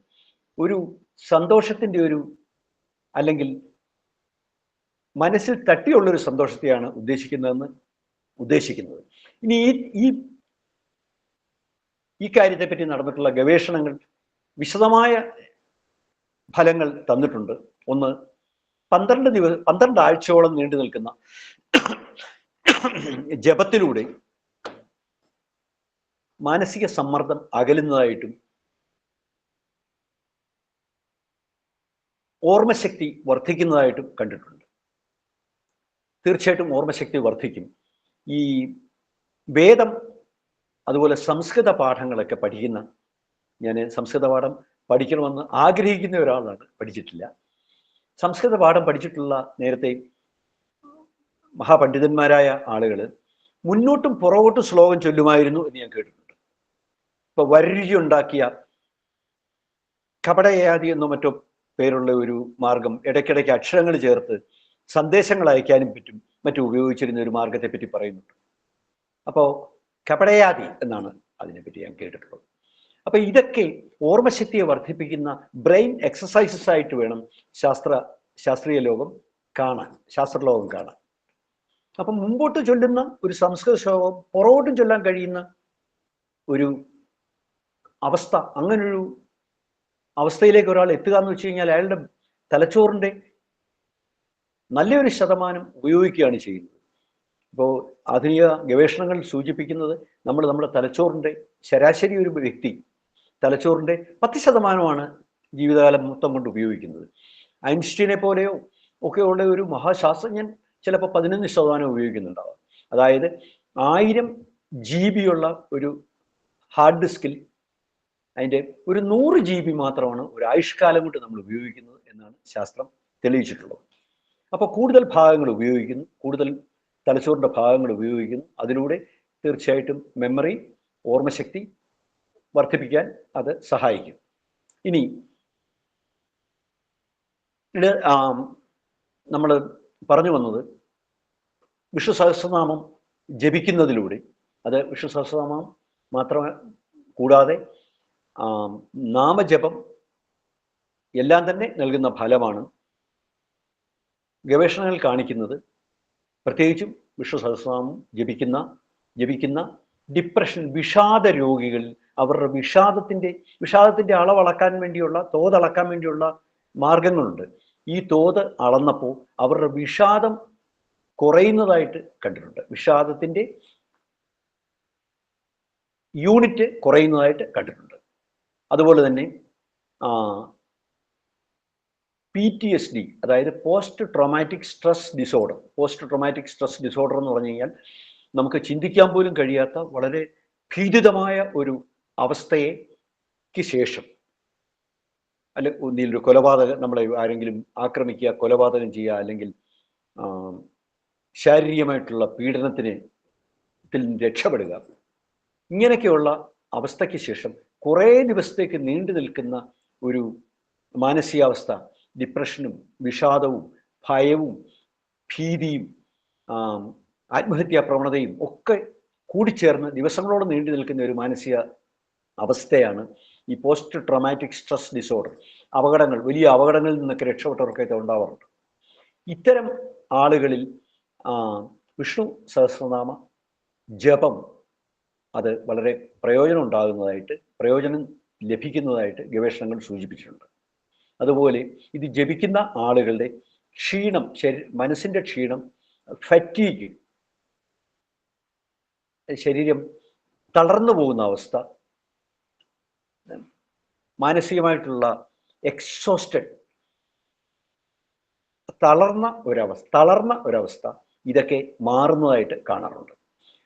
Speaker 4: ഒരു സന്തോഷത്തിൻ്റെ ഒരു, അല്ലെങ്കിൽ മനസ്സിൽ തട്ടിയുള്ളൊരു സന്തോഷത്തെയാണ് ഉദ്ദേശിക്കുന്നത്. ഇനി ഈ കാര്യത്തെപ്പറ്റി നടന്നിട്ടുള്ള ഗവേഷണങ്ങൾ വിശദമായ ഫലങ്ങൾ തന്നിട്ടുണ്ട്. ഒന്ന്, 12 ആഴ്ചയോളം നീണ്ടു നിൽക്കുന്ന ജപത്തിലൂടെ മാനസിക സമ്മർദ്ദം അകലുന്നതായിട്ടും ഓർമ്മശക്തി വർദ്ധിക്കുന്നതായിട്ടും കണ്ടിട്ടുണ്ട്. തീർച്ചയായിട്ടും ഓർമ്മശക്തി വർദ്ധിക്കും. ഈ വേദം അതുപോലെ സംസ്കൃത പാഠങ്ങളൊക്കെ പഠിക്കുന്ന, ഞാൻ സംസ്കൃത പാഠം പഠിക്കണമെന്ന് ആഗ്രഹിക്കുന്ന ഒരാളാണ്, പഠിച്ചിട്ടില്ല. സംസ്കൃത പാഠം പഠിച്ചിട്ടുള്ള നേരത്തെ മഹാപണ്ഡിതന്മാരായ ആളുകൾ മുന്നോട്ടും പുറകോട്ടും ശ്ലോകം ചൊല്ലുമായിരുന്നു എന്ന് ഞാൻ കേട്ടിട്ടുണ്ട്. ഇപ്പൊ വരരുചി ഉണ്ടാക്കിയ കപടയാതി എന്നോ മറ്റോ പേരുള്ള ഒരു മാർഗം ഇടയ്ക്കിടയ്ക്ക് അക്ഷരങ്ങൾ ചേർത്ത് സന്ദേശങ്ങൾ അയക്കാനും പറ്റും മറ്റും ഉപയോഗിച്ചിരുന്ന ഒരു മാർഗത്തെ പറ്റി പറയുന്നുണ്ട്. അപ്പോൾ കപടയാതി എന്നാണ് അതിനെപ്പറ്റി ഞാൻ കേട്ടിട്ടുള്ളത്. അപ്പൊ ഇതൊക്കെ ഓർമ്മശക്തിയെ വർദ്ധിപ്പിക്കുന്ന ബ്രെയിൻ എക്സസൈസസ് ആയിട്ട് വേണം ശാസ്ത്രീയ ലോകം കാണാൻ, ശാസ്ത്രലോകം കാണാൻ. അപ്പം മുമ്പോട്ട് ചൊല്ലുന്ന ഒരു സംസ്കൃത ശ്ലോകം പുറകോട്ടും ചൊല്ലാൻ കഴിയുന്ന ഒരു അവസ്ഥ, അങ്ങനൊരു അവസ്ഥയിലേക്ക് ഒരാൾ എത്തുക എന്ന് വെച്ച് കഴിഞ്ഞാൽ അയാളുടെ തലച്ചോറിൻ്റെ നല്ലൊരു ശതമാനം ഉപയോഗിക്കുകയാണ് ചെയ്യുന്നത്. ഇപ്പോൾ ആധുനിക ഗവേഷണങ്ങൾ സൂചിപ്പിക്കുന്നത് നമ്മുടെ തലച്ചോറിൻ്റെ ശരാശരി ഒരു വ്യക്തി തലച്ചോറിൻ്റെ 10% ജീവിതകാലം മൊത്തം കൊണ്ട് ഉപയോഗിക്കുന്നത്. ഐൻസ്റ്റീനെ പോലെയോ ഒക്കെ ഉള്ള ഒരു മഹാശാസ്ത്രജ്ഞൻ ചിലപ്പോൾ 11% ഉപയോഗിക്കുന്നുണ്ടാവാം. അതായത് 1000 GB ഉള്ള ഒരു ഹാർഡ് ഡിസ്കിൽ അതിൻ്റെ ഒരു 100 GB മാത്രമാണ് ഒരു ആയുഷ്കാലം കൊണ്ട് നമ്മൾ ഉപയോഗിക്കുന്നത് എന്നാണ് ശാസ്ത്രം തെളിയിച്ചിട്ടുള്ളത്. അപ്പോൾ കൂടുതൽ ഭാഗങ്ങൾ ഉപയോഗിക്കുന്നു, കൂടുതൽ തലച്ചോറിൻ്റെ ഭാഗങ്ങൾ ഉപയോഗിക്കുന്നു. അതിലൂടെ തീർച്ചയായിട്ടും മെമ്മറി, ഓർമ്മശക്തി വർദ്ധിപ്പിക്കാൻ അത് സഹായിക്കും. ഇനി ഇത് നമ്മൾ പറഞ്ഞു വന്നത് വിഷ്ണു സഹസ്രനാമം ജപിക്കുന്നതിലൂടെ, അത് വിഷ്ണു സഹസ്രനാമം മാത്രമേ കൂടാതെ നാമജപം എല്ലാം തന്നെ നൽകുന്ന ഫലമാണ് ഗവേഷണങ്ങൾ കാണിക്കുന്നത്. പ്രത്യേകിച്ചും വിഷ്ണു സഹസ്രനാമം ജപിക്കുന്ന ഡിപ്രഷൻ, വിഷാദ രോഗികൾ അവരുടെ വിഷാദത്തിന്റെ അളവളക്കാൻ വേണ്ടിയുള്ള, തോതളക്കാൻ വേണ്ടിയുള്ള മാർഗങ്ങളുണ്ട്. ഈ തോത് അളന്നപ്പോൾ അവരുടെ വിഷാദം കുറയുന്നതായിട്ട് കണ്ടിട്ടുണ്ട്. വിഷാദത്തിന്റെ യൂണിറ്റ് കുറയുന്നതായിട്ട് കണ്ടിട്ടുണ്ട്. അതുപോലെ തന്നെ PTSD, അതായത് post traumatic stress disorder. Post traumatic stress disorder എന്ന് പറഞ്ഞു കഴിഞ്ഞാൽ നമുക്ക് ചിന്തിക്കാൻ പോലും കഴിയാത്ത വളരെ ഭീതിതമായ ഒരു അവസ്ഥയ്ക്ക് ശേഷം, അല്ലെ ഒന്നിലൊരു കൊലപാതകം, നമ്മളെ ആരെങ്കിലും ആക്രമിക്കുക, കൊലപാതകം ചെയ്യുക, അല്ലെങ്കിൽ ശാരീരികമായിട്ടുള്ള പീഡനത്തിൽ രക്ഷപ്പെടുക, ഇങ്ങനെയൊക്കെയുള്ള അവസ്ഥയ്ക്ക് ശേഷം കുറേ ദിവസത്തേക്ക് നീണ്ടു നിൽക്കുന്ന ഒരു മാനസികാവസ്ഥ, ഡിപ്രഷനും വിഷാദവും ഭയവും ഭീതിയും ആത്മഹത്യാ പ്രവണതയും ഒക്കെ കൂടിച്ചേർന്ന് ദിവസങ്ങളോളം നീണ്ടു നിൽക്കുന്ന ഒരു മാനസിക അവസ്ഥയാണ് ഈ പോസ്റ്റ് ട്രോമാറ്റിക് സ്ട്രെസ് ഡിസോർഡർ. അപകടങ്ങൾ, വലിയ അപകടങ്ങളിൽ നിന്നൊക്കെ രക്ഷപ്പെട്ടവർക്കൊക്കെ ഉണ്ടാവാറുണ്ട്. ഇത്തരം ആളുകളിൽ വിഷ്ണു സഹസ്രനാമ ജപം അത് വളരെ പ്രയോജനം ലഭിക്കുന്നതായിട്ട് ഗവേഷണങ്ങൾ സൂചിപ്പിച്ചിട്ടുണ്ട്. അതുപോലെ ഇത് ജപിക്കുന്ന ആളുകളുടെ ക്ഷീണം, മനസ്സിൻ്റെ ക്ഷീണം, ഫറ്റീഗ്, ശരീരം തളർന്നു പോകുന്ന അവസ്ഥ, മാനസികമായിട്ടുള്ള എക്സോസ്റ്റഡ്, തളർന്ന ഒരവസ്ഥ, ഇതൊക്കെ മാറുന്നതായിട്ട് കാണാറുണ്ട്.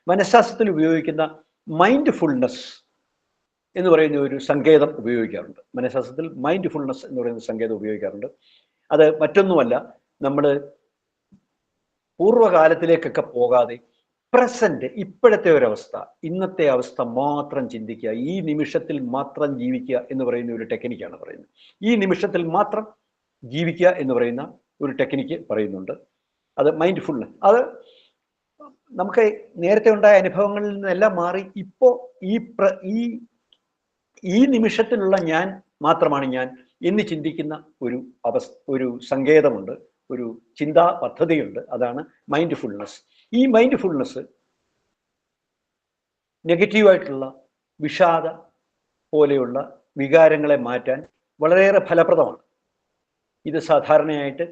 Speaker 4: മനഃശാസ്ത്രത്തിൽ ഉപയോഗിക്കുന്ന മൈൻഡ്ഫുൾനെസ് എന്ന് പറയുന്ന ഒരു സങ്കേതം ഉപയോഗിക്കാറുണ്ട്. മനഃശാസ്ത്രത്തിൽ മൈൻഡ്ഫുൾനെസ് എന്ന് പറയുന്ന സങ്കേതം ഉപയോഗിക്കാറുണ്ട്. അത് മറ്റൊന്നുമല്ല, നമ്മൾ പൂർവ്വകാലത്തിലേക്കൊക്കെ പോകാതെ പ്രസന്റ്, ഇപ്പോഴത്തെ ഒരവസ്ഥ, ഇന്നത്തെ അവസ്ഥ മാത്രം ചിന്തിക്കുക, ഈ നിമിഷത്തിൽ മാത്രം ജീവിക്കുക എന്ന് പറയുന്ന ഒരു ടെക്നിക്കാണ് പറയുന്നത്. ഈ നിമിഷത്തിൽ മാത്രം ജീവിക്കുക എന്ന് പറയുന്ന ഒരു ടെക്നിക്ക് പറയുന്നുണ്ട്. അത് മൈൻഡ്ഫുൾനെസ്. അത് നമുക്ക് നേരത്തെ ഉണ്ടായ അനുഭവങ്ങളിൽ നിന്നെല്ലാം മാറി ഇപ്പോൾ ഈ നിമിഷത്തിലുള്ള ഞാൻ മാത്രമാണ് ഞാൻ എന്ന് ചിന്തിക്കുന്ന ഒരു സങ്കേതമുണ്ട്, ഒരു ചിന്താ പദ്ധതിയുണ്ട്. അതാണ് മൈൻഡ്ഫുൾനെസ്. ഈ മൈൻഡ്ഫുൾനെസ് നെഗറ്റീവായിട്ടുള്ള വിഷാദ പോലെയുള്ള വികാരങ്ങളെ മാറ്റാൻ വളരെയേറെ ഫലപ്രദമാണ്. ഇത് സാധാരണയായിട്ട്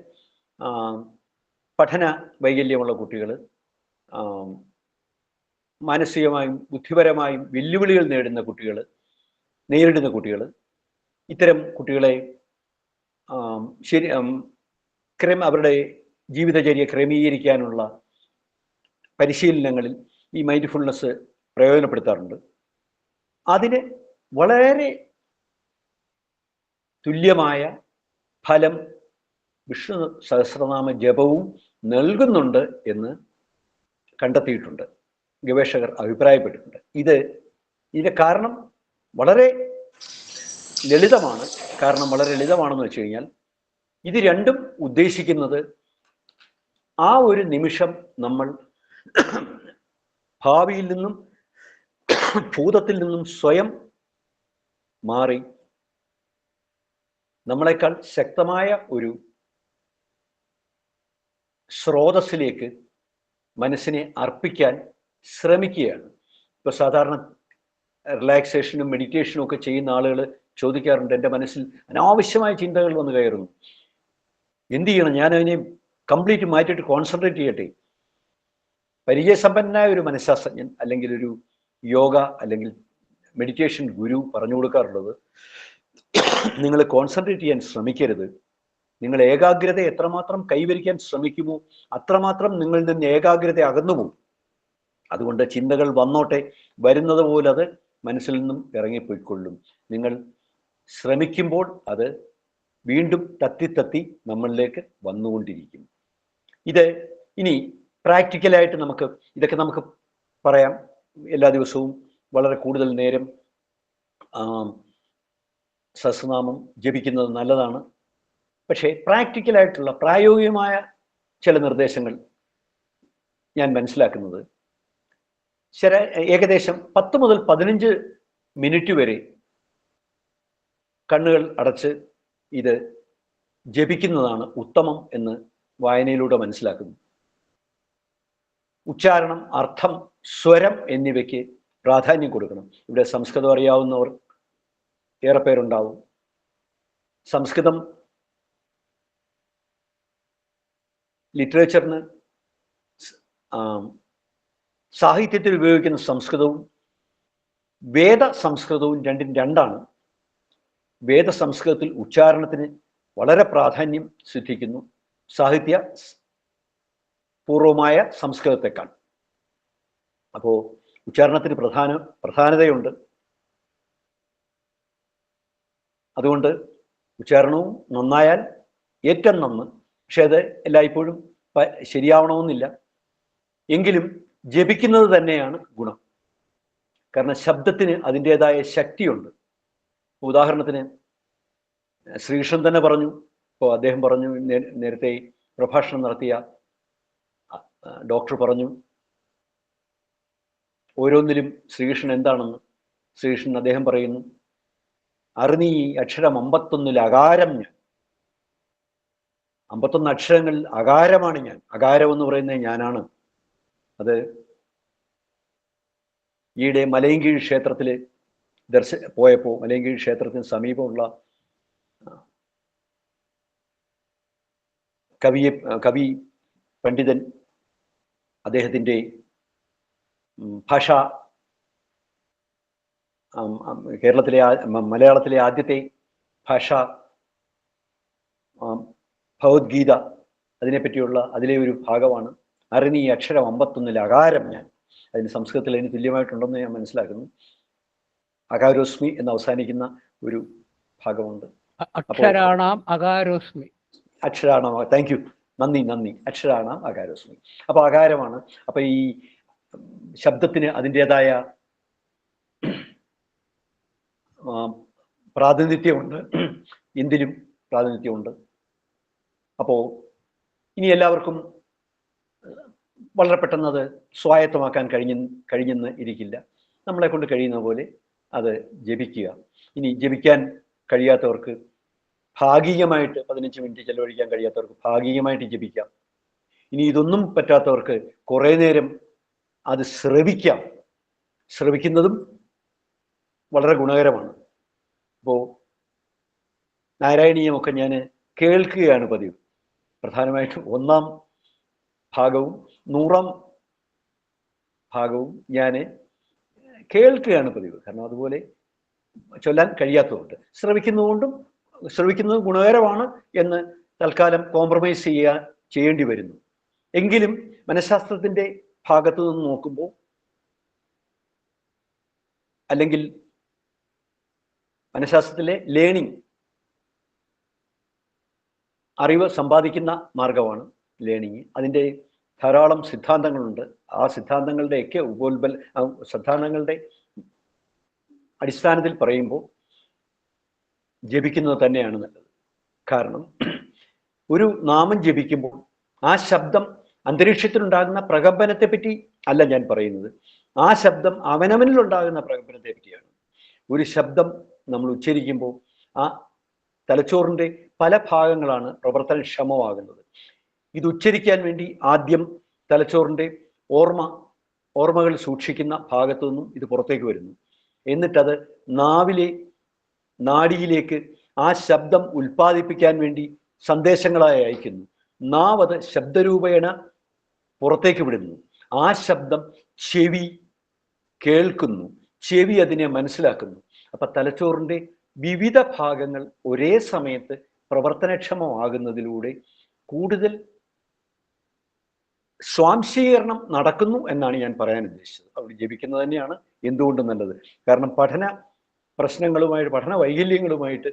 Speaker 4: പഠന വൈകല്യമുള്ള കുട്ടികൾ, മാനസികമായും ബുദ്ധിപരമായും വെല്ലുവിളികൾ നേരിടുന്ന കുട്ടികൾ, ഇത്തരം കുട്ടികളെ അവരുടെ ജീവിതചര്യ ക്രമീകരിക്കാനുള്ള പരിശീലനങ്ങളിൽ ഈ മൈൻഡ്ഫുൾനെസ് പ്രയോജനപ്പെടുത്താറുണ്ട്. അതിന് വളരെ തുല്യമായ ഫലം വിഷ്ണു സഹസ്രനാമ ജപവും നൽകുന്നുണ്ട് എന്ന് കണ്ടെത്തിയിട്ടുണ്ട്, ഗവേഷകർ അഭിപ്രായപ്പെട്ടിട്ടുണ്ട്. ഇതിന്റെ കാരണം വളരെ ലളിതമാണ്. വളരെ ലളിതമാണെന്ന് വെച്ച് കഴിഞ്ഞാൽ ഇത് രണ്ടും ഉദ്ദേശിക്കുന്നത് ആ ഒരു നിമിഷം നമ്മൾ ഭാവിയിൽ നിന്നും ഭൂതത്തിൽ നിന്നും സ്വയം മാറി നമ്മളെക്കാൾ ശക്തമായ ഒരു സ്രോതസ്സിലേക്ക് മനസ്സിനെ അർപ്പിക്കാൻ ശ്രമിക്കുകയാണ്. ഇപ്പോൾ സാധാരണ റിലാക്സേഷനും മെഡിറ്റേഷനും ഒക്കെ ചെയ്യുന്ന ആളുകൾ ചോദിക്കാറുണ്ട്, എൻ്റെ മനസ്സിൽ അനാവശ്യമായ ചിന്തകൾ വന്ന് കയറുന്നു, എന്ത് ചെയ്യണം, ഞാൻ അതിനെ കംപ്ലീറ്റ് മാറ്റിയിട്ട് കോൺസെൻട്രേറ്റ് ചെയ്യട്ടെ? പരിചയസമ്പന്നനായ ഒരു മനഃശാസ്ത്രജ്ഞൻ അല്ലെങ്കിൽ ഒരു യോഗ അല്ലെങ്കിൽ മെഡിറ്റേഷൻ ഗുരു പറഞ്ഞു കൊടുക്കാറുള്ളത്, നിങ്ങൾ കോൺസെൻട്രേറ്റ് ചെയ്യാൻ ശ്രമിക്കരുത്. നിങ്ങൾ ഏകാഗ്രത എത്രമാത്രം കൈവരിക്കാൻ ശ്രമിക്കുമോ അത്രമാത്രം നിങ്ങളിൽ നിന്ന് ഏകാഗ്രത അകന്നു പോകും. അതുകൊണ്ട് ചിന്തകൾ വന്നോട്ടെ, വരുന്നത് പോലെ അത് മനസ്സിൽ നിന്നും ഇറങ്ങിപ്പോയിക്കൊള്ളും. നിങ്ങൾ ശ്രമിക്കുമ്പോൾ അത് വീണ്ടും തത്തി നമ്മളിലേക്ക് വന്നുകൊണ്ടിരിക്കും. ഇത് ഇനി പ്രാക്ടിക്കലായിട്ട് ഇതൊക്കെ നമുക്ക് പറയാം. എല്ലാ ദിവസവും വളരെ കൂടുതൽ നേരം സഹസ്രനാമം ജപിക്കുന്നത് നല്ലതാണ്. പക്ഷേ പ്രാക്ടിക്കലായിട്ടുള്ള പ്രായോഗികമായ ചില നിർദ്ദേശങ്ങൾ ഞാൻ മനസ്സിലാക്കുന്നത്, ഏകദേശം 10 മുതൽ 15 മിനിറ്റ് വരെ കണ്ണുകൾ അടച്ച് ഇത് ജപിക്കുന്നതാണ് ഉത്തമം എന്ന് വായനയിലൂടെ മനസ്സിലാക്കുന്നു. ഉച്ചാരണം, അർത്ഥം, സ്വരം എന്നിവയ്ക്ക് പ്രാധാന്യം കൊടുക്കണം. ഇവിടെ സംസ്കൃതം അറിയാവുന്നവർ ഏറെ പേരുണ്ടാവും. സംസ്കൃതം ലിറ്ററേച്ചറിന് സാഹിത്യത്തിൽ ഉപയോഗിക്കുന്ന സംസ്കൃതവും വേദ സംസ്കൃതവും രണ്ടാണ്. വേദ സംസ്കൃതത്തിൽ ഉച്ചാരണത്തിന് വളരെ പ്രാധാന്യം സിദ്ധിക്കുന്നു സാഹിത്യ പൂർവമായ സംസ്കൃതത്തെക്കാൾ. അപ്പോൾ ഉച്ചാരണത്തിന് പ്രധാനതയുണ്ട്. അതുകൊണ്ട് ഉച്ചാരണവും നന്നായാൽ ഏറ്റവും നന്ന്. പക്ഷെ അത് എല്ലായ്പ്പോഴും ശരിയാവണമെന്നില്ല. എങ്കിലും ജപിക്കുന്നത് തന്നെയാണ് ഗുണം. കാരണം ശബ്ദത്തിന് അതിൻ്റെതായ ശക്തിയുണ്ട്. ഉദാഹരണത്തിന് ശ്രീകൃഷ്ണൻ തന്നെ പറഞ്ഞു, ഇപ്പോൾ അദ്ദേഹം പറഞ്ഞു, നേരത്തെ പ്രഭാഷണം നടത്തിയ ഡോക്ടർ പറഞ്ഞു, ഓരോന്നിലും ശ്രീകൃഷ്ണൻ എന്താണെന്ന്. ശ്രീകൃഷ്ണൻ അദ്ദേഹം പറയുന്നു, അറിഞ്ഞീ അക്ഷരം 51 അകാരം ഞാൻ. 51 അക്ഷരങ്ങളിൽ അകാരമാണ് ഞാൻ. അകാരം എന്ന് പറയുന്നത് ഞാനാണ്. അത് ഈയിടെ മലയൻകീഴ് ക്ഷേത്രത്തിൽ പോയപ്പോൾ മലയൻകീഴ് ക്ഷേത്രത്തിന് സമീപമുള്ള കവി പണ്ഡിതൻ അദ്ദേഹത്തിൻ്റെ മലയാളത്തിലെ ആദ്യത്തെ ഭാഷ ഭഗവത്ഗീത, അതിനെപ്പറ്റിയുള്ള അതിലെ ഒരു ഭാഗമാണ് അറിഞ്ഞീ അക്ഷരം 51 അകാരം ഞാൻ. അതിന് സംസ്കൃതത്തിൽ അതിന് തുല്യമായിട്ടുണ്ടെന്ന് ഞാൻ മനസ്സിലാക്കുന്നു. അകാരോസ്മി എന്ന് അവസാനിക്കുന്ന ഒരു ഭാഗമുണ്ട്.
Speaker 3: അക്ഷരാണാം അകാരോസ്മി.
Speaker 4: അക്ഷരാണാം, താങ്ക് യു, നന്ദി. അക്ഷരാണാം അകാരോസ്മി. അപ്പോൾ അകാരമാണ്. അപ്പോൾ ഈ ശബ്ദത്തിന് അതിൻ്റെതായ പ്രാതിനിധ്യമുണ്ട്, എന്തിലും പ്രാതിനിധ്യമുണ്ട്. അപ്പോൾ ഇനി എല്ലാവർക്കും വളരെ പെട്ടെന്ന് അത് സ്വായത്തമാക്കാൻ കഴിഞ്ഞെന്ന് ഇരിക്കില്ല. നമ്മളെ കൊണ്ട് കഴിയുന്ന പോലെ അത് ജപിക്കുക. ഇനി ജപിക്കാൻ കഴിയാത്തവർക്ക് ഭാഗികമായിട്ട് 15 മിനിറ്റ് ചെലവഴിക്കാൻ കഴിയാത്തവർക്ക് ഭാഗികമായിട്ട് ജപിക്കാം. ഇനി ഇതൊന്നും പറ്റാത്തവർക്ക് കുറേ നേരം അത് ശ്രവിക്കാം. ശ്രവിക്കുന്നതും വളരെ ഗുണകരമാണ്. അപ്പോൾ നാരായണീയമൊക്കെ ഞാൻ കേൾക്കുകയാണ് പതിവ്. പ്രധാനമായിട്ടും 1-ാം ഭാഗവും 100-ാം ഭാഗവും ഞാൻ കേൾക്കുകയാണ് പതിവ്. കാരണം അതുപോലെ ചൊല്ലാൻ കഴിയാത്തതുകൊണ്ട് ശ്രവിക്കുന്നത് ഗുണകരമാണ് എന്ന് തൽക്കാലം കോംപ്രമൈസ് ചെയ്യേണ്ടി വരുന്നു. എങ്കിലും മനഃശാസ്ത്രത്തിൻ്റെ ഭാഗത്തു നിന്ന് നോക്കുമ്പോൾ, അല്ലെങ്കിൽ മനഃശാസ്ത്രത്തിലെ ലേണിംഗ്, അറിവ് സമ്പാദിക്കുന്ന മാർഗമാണ് ലേണിംഗ്. അതിൻ്റെ ധാരാളം സിദ്ധാന്തങ്ങളുണ്ട്. ആ സിദ്ധാന്തങ്ങളുടെയൊക്കെ സിദ്ധാന്തങ്ങളുടെ അടിസ്ഥാനത്തിൽ പറയുമ്പോൾ ജപിക്കുന്നത് തന്നെയാണ് നല്ലത്. കാരണം ഒരു നാമം ജപിക്കുമ്പോൾ ആ ശബ്ദം അന്തരീക്ഷത്തിലുണ്ടാകുന്ന പ്രകമ്പനത്തെ പറ്റി അല്ല ഞാൻ പറയുന്നത്, ആ ശബ്ദം അവനവനിലുണ്ടാകുന്ന പ്രകമ്പനത്തെ പറ്റിയാണ്. ഒരു ശബ്ദം നമ്മൾ ഉച്ചരിക്കുമ്പോൾ ആ തലച്ചോറിൻ്റെ പല ഭാഗങ്ങളാണ് പ്രവർത്തനക്ഷമമാകുന്നത്. ഇത് ഉച്ചരിക്കാൻ വേണ്ടി ആദ്യം തലച്ചോറിൻ്റെ ഓർമ്മകൾ സൂക്ഷിക്കുന്ന ഭാഗത്തു നിന്നും ഇത് പുറത്തേക്ക് വരുന്നു. എന്നിട്ടത് നാഡിയിലേക്ക് ആ ശബ്ദം ഉൽപ്പാദിപ്പിക്കാൻ വേണ്ടി സന്ദേശങ്ങളായി അയക്കുന്നു. നാവ് അത് ശബ്ദരൂപേണ പുറത്തേക്ക് വിടുന്നു. ആ ശബ്ദം ചെവി കേൾക്കുന്നു, ചെവി അതിനെ മനസ്സിലാക്കുന്നു. അപ്പൊ തലച്ചോറിൻ്റെ വിവിധ ഭാഗങ്ങൾ ഒരേ സമയത്ത് പ്രവർത്തനക്ഷമമാകുന്നതിലൂടെ കൂടുതൽ സ്വാംശീകരണം നടക്കുന്നു എന്നാണ് ഞാൻ പറയാൻ ഉദ്ദേശിച്ചത്. അവിടെ ജപിക്കുന്നത് തന്നെയാണ് എന്തുകൊണ്ടും നല്ലത്. കാരണം പഠന വൈകല്യങ്ങളുമായിട്ട്,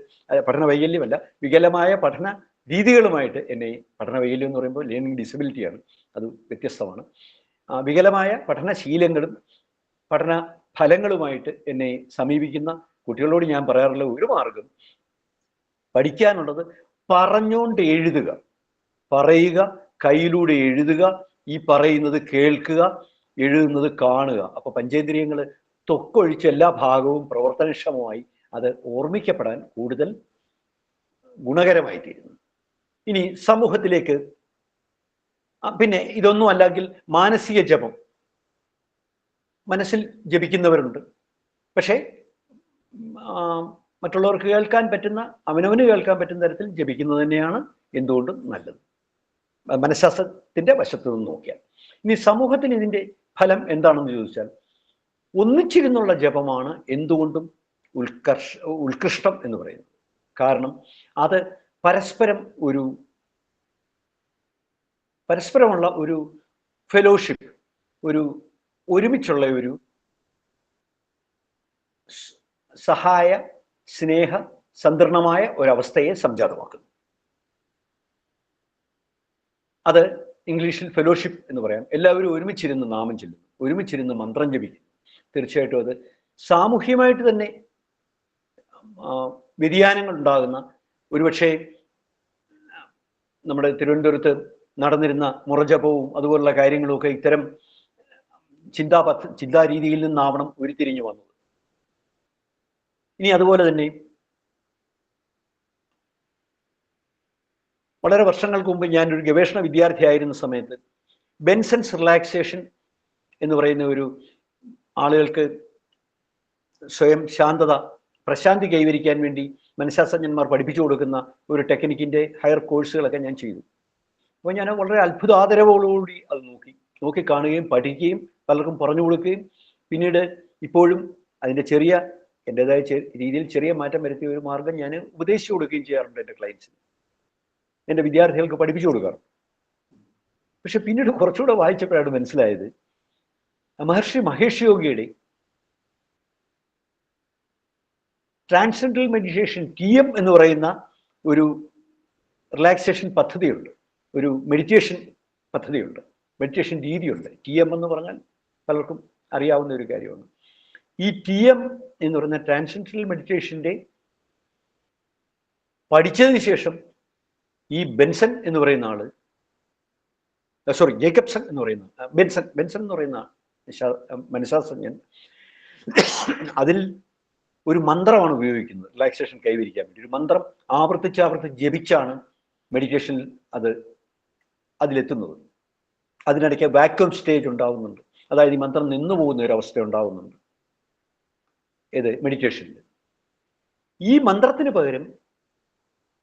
Speaker 4: പഠന വൈകല്യമല്ല, വികലമായ പഠന രീതികളുമായിട്ട് എന്നെ, പഠന വൈകല്യം എന്ന് പറയുമ്പോൾ ലേണിംഗ് ഡിസബിലിറ്റിയാണ്, അത് വ്യത്യസ്തമാണ്. വികലമായ പഠനശീലങ്ങളും പഠന ഫലങ്ങളുമായിട്ട് എന്നെ സമീപിക്കുന്ന കുട്ടികളോട് ഞാൻ പറയാറുള്ള ഒരു മാർഗം, പഠിക്കാനുള്ളത് പറഞ്ഞുകൊണ്ട് എഴുതുക, പറയുക, കയ്യിലൂടെ എഴുതുക, ഈ പറയുന്നത് കേൾക്കുക, എഴുതുന്നത് കാണുക. അപ്പൊ പഞ്ചേന്ദ്രിയങ്ങൾ തൊക്കൊഴിച്ച് എല്ലാ ഭാഗവും പ്രവർത്തനക്ഷമമായി അത് ഓർമ്മിക്കപ്പെടാൻ കൂടുതൽ ഗുണകരമായി തീരുന്നു. ഇനി സമൂഹത്തിലേക്ക്, പിന്നെ ഇതൊന്നും അല്ലെങ്കിൽ മാനസിക ജപം, മനസ്സിൽ ജപിക്കുന്നവരുണ്ട്. പക്ഷേ മറ്റുള്ളവർക്ക് കേൾക്കാൻ പറ്റുന്ന, അവനവന് കേൾക്കാൻ പറ്റുന്ന തരത്തിൽ ജപിക്കുന്നത് തന്നെയാണ് എന്തുകൊണ്ടും നല്ലത്, മനഃശാസ്ത്രത്തിന്റെ വശത്തു നിന്ന് നോക്കിയാൽ. ഇനി സമൂഹത്തിന് ഇതിന്റെ ഫലം എന്താണെന്ന് ചോദിച്ചാൽ, ഒന്നിച്ചിരുന്നുള്ള ജപമാണ് എന്തുകൊണ്ടും ഉത്കൃഷ്ടം എന്ന് പറയുന്നത്. കാരണം അത് പരസ്പരമുള്ള ഒരു ഫെലോഷിപ്പ്, ഒരുമിച്ചുള്ള ഒരു സഹായ സ്നേഹ സന്ദർണമായ ഒരവസ്ഥയെ സംജാതമാക്കുന്നു. അത് ഇംഗ്ലീഷിൽ ഫെലോഷിപ്പ് എന്ന് പറയാം. എല്ലാവരും ഒരുമിച്ചിരുന്ന് നാമം ചൊല്ലുന്നു, ഒരുമിച്ചിരുന്ന് മന്ത്രം ജപിക്കുന്നു. തീർച്ചയായിട്ടും അത് സാമൂഹ്യമായിട്ട് തന്നെ വ്യതിയാനങ്ങൾ ഉണ്ടാകുന്ന, ഒരുപക്ഷെ നമ്മുടെ തിരുവനന്തപുരത്ത് നടന്നിരുന്ന മുറജപവും അതുപോലുള്ള കാര്യങ്ങളുമൊക്കെ ഇത്തരം ചിന്താരീതിയിൽ നിന്നാവണം ഉരുത്തിരിഞ്ഞു വന്നത്. ഇനി അതുപോലെ തന്നെ വളരെ വർഷങ്ങൾക്ക് മുമ്പ് ഞാനൊരു ഗവേഷണ വിദ്യാർത്ഥിയായിരുന്ന സമയത്ത് ബെൻസൺസ് റിലാക്സേഷൻ എന്ന് പറയുന്ന ഒരു ആളുകൾക്ക് സ്വയം പ്രശാന്തി കൈവരിക്കാൻ വേണ്ടി മനഃശാസ്ത്രജ്ഞന്മാർ പഠിപ്പിച്ചു കൊടുക്കുന്ന ഒരു ടെക്നിക്കിന്റെ ഹയർ കോഴ്സുകളൊക്കെ ഞാൻ ചെയ്തു. അപ്പോൾ ഞാൻ വളരെ അത്ഭുതാദരവോടുകൂടി അത് നോക്കി കാണുകയും പഠിക്കുകയും പലർക്കും പറഞ്ഞു കൊടുക്കുകയും പിന്നീട് ഇപ്പോഴും അതിൻ്റെ എൻ്റെതായ രീതിയിൽ ചെറിയ മാറ്റം വരുത്തിയ ഒരു മാർഗം ഞാൻ ഉപദേശിച്ചു കൊടുക്കുകയും ചെയ്യാറുണ്ട് എൻ്റെ ക്ലയൻസിന്, എൻ്റെ വിദ്യാർത്ഥികൾക്ക് പഠിപ്പിച്ചു കൊടുക്കാറ്. പക്ഷെ പിന്നീട് കുറച്ചുകൂടെ വായിച്ചപ്പോഴാണ് മനസ്സിലായത്, മഹർഷി മഹേഷ് യോഗിയുടെ ട്രാൻസെൻഡൽ മെഡിറ്റേഷൻ TM എന്ന് പറയുന്ന ഒരു റിലാക്സേഷൻ പദ്ധതിയുണ്ട്, ഒരു മെഡിറ്റേഷൻ പദ്ധതിയുണ്ട്, മെഡിറ്റേഷൻ രീതിയുണ്ട്. TM എന്ന് പറഞ്ഞാൽ പലർക്കും അറിയാവുന്ന ഒരു കാര്യമാണ്. ഈ TM എന്ന് പറയുന്ന ട്രാൻസെൻഡൽ മെഡിറ്റേഷൻ്റെ പഠിച്ചതിന് ശേഷം ഈ ബെൻസൺ എന്ന് പറയുന്ന ആള്, ജേക്കബ്സൺ എന്ന് പറയുന്ന ബെൻസൺ എന്ന് പറയുന്ന മനഃശാസ്ത്രജ്ഞൻ അതിൽ ഒരു മന്ത്രമാണ് ഉപയോഗിക്കുന്നത് റിലാക്സേഷൻ കൈവരിക്കാൻ വേണ്ടി. ഒരു മന്ത്രം ആവർത്തിച്ച് ജപിച്ചാണ് മെഡിറ്റേഷനിൽ അതിലെത്തുന്നത്. അതിനിടയ്ക്ക് വാക്വം സ്റ്റേജ് ഉണ്ടാവുന്നുണ്ട്, അതായത് ഈ മന്ത്രം നിന്നു പോകുന്ന ഒരു അവസ്ഥ ഉണ്ടാവുന്നുണ്ട് മെഡിറ്റേഷനിൽ. ഈ മന്ത്രത്തിന് പകരം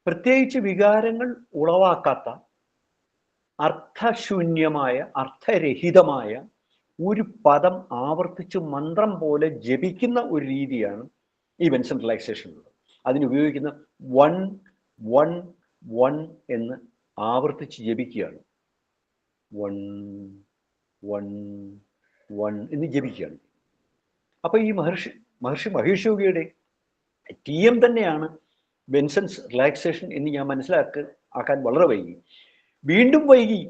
Speaker 4: പ്രത്യേകിച്ച് വികാരങ്ങൾ ഉളവാക്കാത്ത അർത്ഥശൂന്യമായ, അർത്ഥരഹിതമായ ഒരു പദം ആവർത്തിച്ച് മന്ത്രം പോലെ ജപിക്കുന്ന ഒരു രീതിയാണ് ഈ ബെൻസൺ റിലാക്സേഷനുള്ളത്. അതിനുപയോഗിക്കുന്ന 1 1 1 എന്ന് ആവർത്തിച്ച് ജപിക്കുകയാണ്. 1 1 1 എന്ന് ജപിക്കുകയാണ്. അപ്പൊ ഈ മഹർഷി മഹേഷ് യോഗിയുടെ TM തന്നെയാണ് ബെൻസൺസ് റിലാക്സേഷൻ എന്ന് ഞാൻ ആക്കാൻ വളരെ വൈകി. വീണ്ടും വൈകി.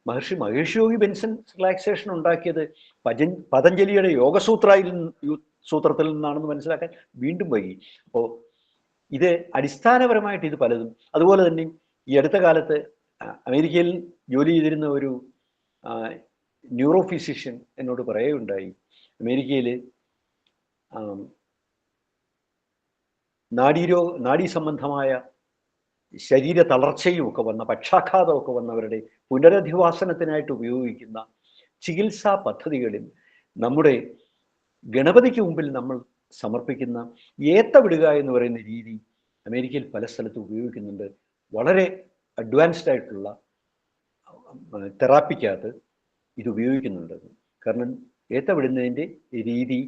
Speaker 4: മഹേഷ് യോഗി ബെൻസൺസ് റിലാക്സേഷൻ ഉണ്ടാക്കിയത് പതഞ്ജലിയുടെ സൂത്രത്തിൽ നിന്നാണെന്ന് മനസ്സിലാക്കാൻ വീണ്ടും വൈകി. അപ്പോൾ ഇത് അടിസ്ഥാനപരമായിട്ട് ഇത് പലതും, അതുപോലെ തന്നെ ഈ അടുത്ത കാലത്ത് അമേരിക്കയിൽ ജോലി ചെയ്തിരുന്ന ഒരു ന്യൂറോ ഫിസിഷ്യൻ എന്നോട് പറയുകയുണ്ടായി, അമേരിക്കയിൽ നാഡീ സംബന്ധമായ ശരീര തളർച്ചയും ഒക്കെ വന്ന, പക്ഷാഘാതമൊക്കെ വന്നവരുടെ പുനരധിവാസനത്തിനായിട്ട് ഉപയോഗിക്കുന്ന ചികിത്സാ പദ്ധതികളിൽ നമ്മുടെ ഗണപതിക്ക് മുമ്പിൽ നമ്മൾ സമർപ്പിക്കുന്ന ഏത്തവിടുക എന്ന് പറയുന്ന രീതി അമേരിക്കയിൽ പല സ്ഥലത്തും ഉപയോഗിക്കുന്നുണ്ട്. വളരെ അഡ്വാൻസ്ഡ് ആയിട്ടുള്ള തെറാപ്പിക്കകത്ത് ഇത് ഉപയോഗിക്കുന്നുണ്ട്. കാരണം ഏത്തവിടുന്നതിൻ്റെ രീതി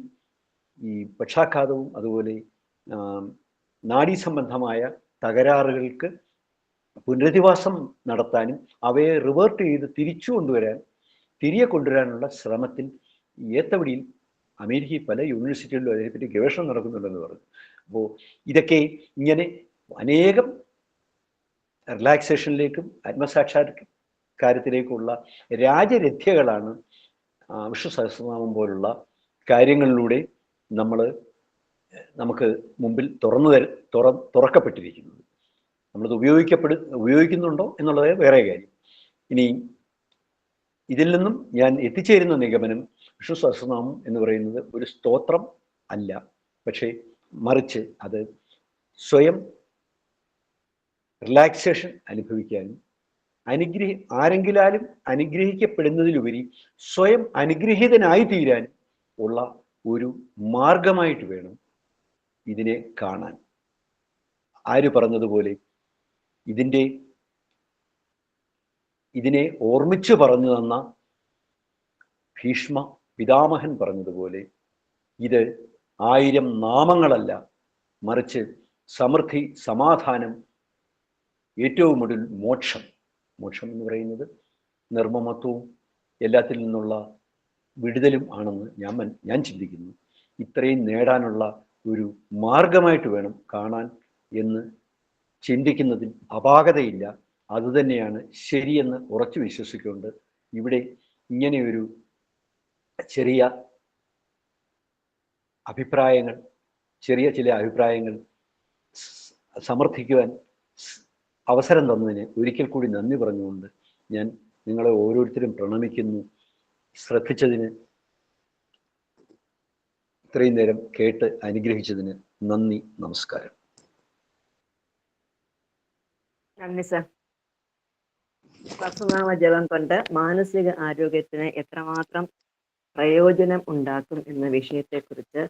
Speaker 4: ഈ പക്ഷാഘാതവും അതുപോലെ നാഡീ സംബന്ധമായ തകരാറുകൾക്ക് പുനരധിവാസം നടത്താനും അവയെ റിവേർട്ട് ചെയ്ത് തിരികെ കൊണ്ടുവരാനുള്ള ശ്രമത്തിൽ ഏത്തവിടിയിൽ അമേരിക്കയിൽ പല യൂണിവേഴ്സിറ്റികളിലും അതിനെപ്പറ്റി ഗവേഷണം നടക്കുന്നുണ്ടെന്ന് പറഞ്ഞു. അപ്പോൾ ഇതൊക്കെ ഇങ്ങനെ അനേകം റിലാക്സേഷനിലേക്കും ആത്മസാക്ഷാത്കാരത്തിലേക്കുള്ള രാജരഥ്യകളാണ് വിഷ്ണു സഹസ്രനാമം പോലുള്ള കാര്യങ്ങളിലൂടെ നമുക്ക് മുമ്പിൽ തുറക്കപ്പെട്ടിരിക്കുന്നത്. നമ്മളത് ഉപയോഗിക്കുന്നുണ്ടോ എന്നുള്ളത് വേറെ കാര്യം. ഇനി ഇതിൽ നിന്നും ഞാൻ എത്തിച്ചേരുന്ന നിഗമനം, വിഷ്ണു സഹസ്രനാമം എന്ന് പറയുന്നത് ഒരു സ്തോത്രം അല്ല, പക്ഷേ മറിച്ച് അത് സ്വയം റിലാക്സേഷൻ അനുഭവിക്കാനും ആരെങ്കിലാലും അനുഗ്രഹിക്കപ്പെടുന്നതിലുപരി സ്വയം അനുഗ്രഹീതനായി തീരാനും ഉള്ള ഒരു മാർഗമായിട്ട് വേണം ഇതിനെ കാണാൻ. ആര് പറഞ്ഞതുപോലെ ഇതിനെ ഓർമ്മിച്ചു പറഞ്ഞു തന്ന ഭീഷ്മ പിതാമഹൻ പറഞ്ഞതുപോലെ ഇത് 1000 നാമങ്ങളല്ല, മറിച്ച് സമൃദ്ധി, സമാധാനം, ഏറ്റവും ഒടുവിൽ മോക്ഷം എന്ന് പറയുന്നത് നിർമ്മമത്വവും എല്ലാത്തിൽ നിന്നുള്ള വിടുതലും ആണെന്ന് ഞാൻ ചിന്തിക്കുന്നു. ഇത്രയും നേടാനുള്ള ഒരു മാർഗമായിട്ട് വേണം കാണാൻ എന്ന് ചിന്തിക്കുന്നതിൽ അപാകതയില്ല. അതുതന്നെയാണ് ശരിയെന്ന് ഉറച്ചു വിശ്വസിക്കൊണ്ട് ഇവിടെ ഇങ്ങനെയൊരു ചെറിയ ചില അഭിപ്രായങ്ങൾ സമർത്ഥിക്കുവാൻ അവസരം തന്നതിന് ഒരിക്കൽ കൂടി നന്ദി പറഞ്ഞുകൊണ്ട് ഞാൻ നിങ്ങളെ ഓരോരുത്തരും പ്രണമിക്കുന്നു. ശ്രദ്ധിച്ചതിന്, ഇത്രയും നേരം കേട്ട് അനുഗ്രഹിച്ചതിന് നന്ദി, നമസ്കാരം.
Speaker 2: നന്ദി സർ. സഹസ്രനാമ ജപം കൊണ്ട് മാനസിക ആരോഗ്യത്തിന് എത്രമാത്രം പ്രയോജനം ഉണ്ടാക്കും എന്ന വിഷയത്തെക്കുറിച്ച്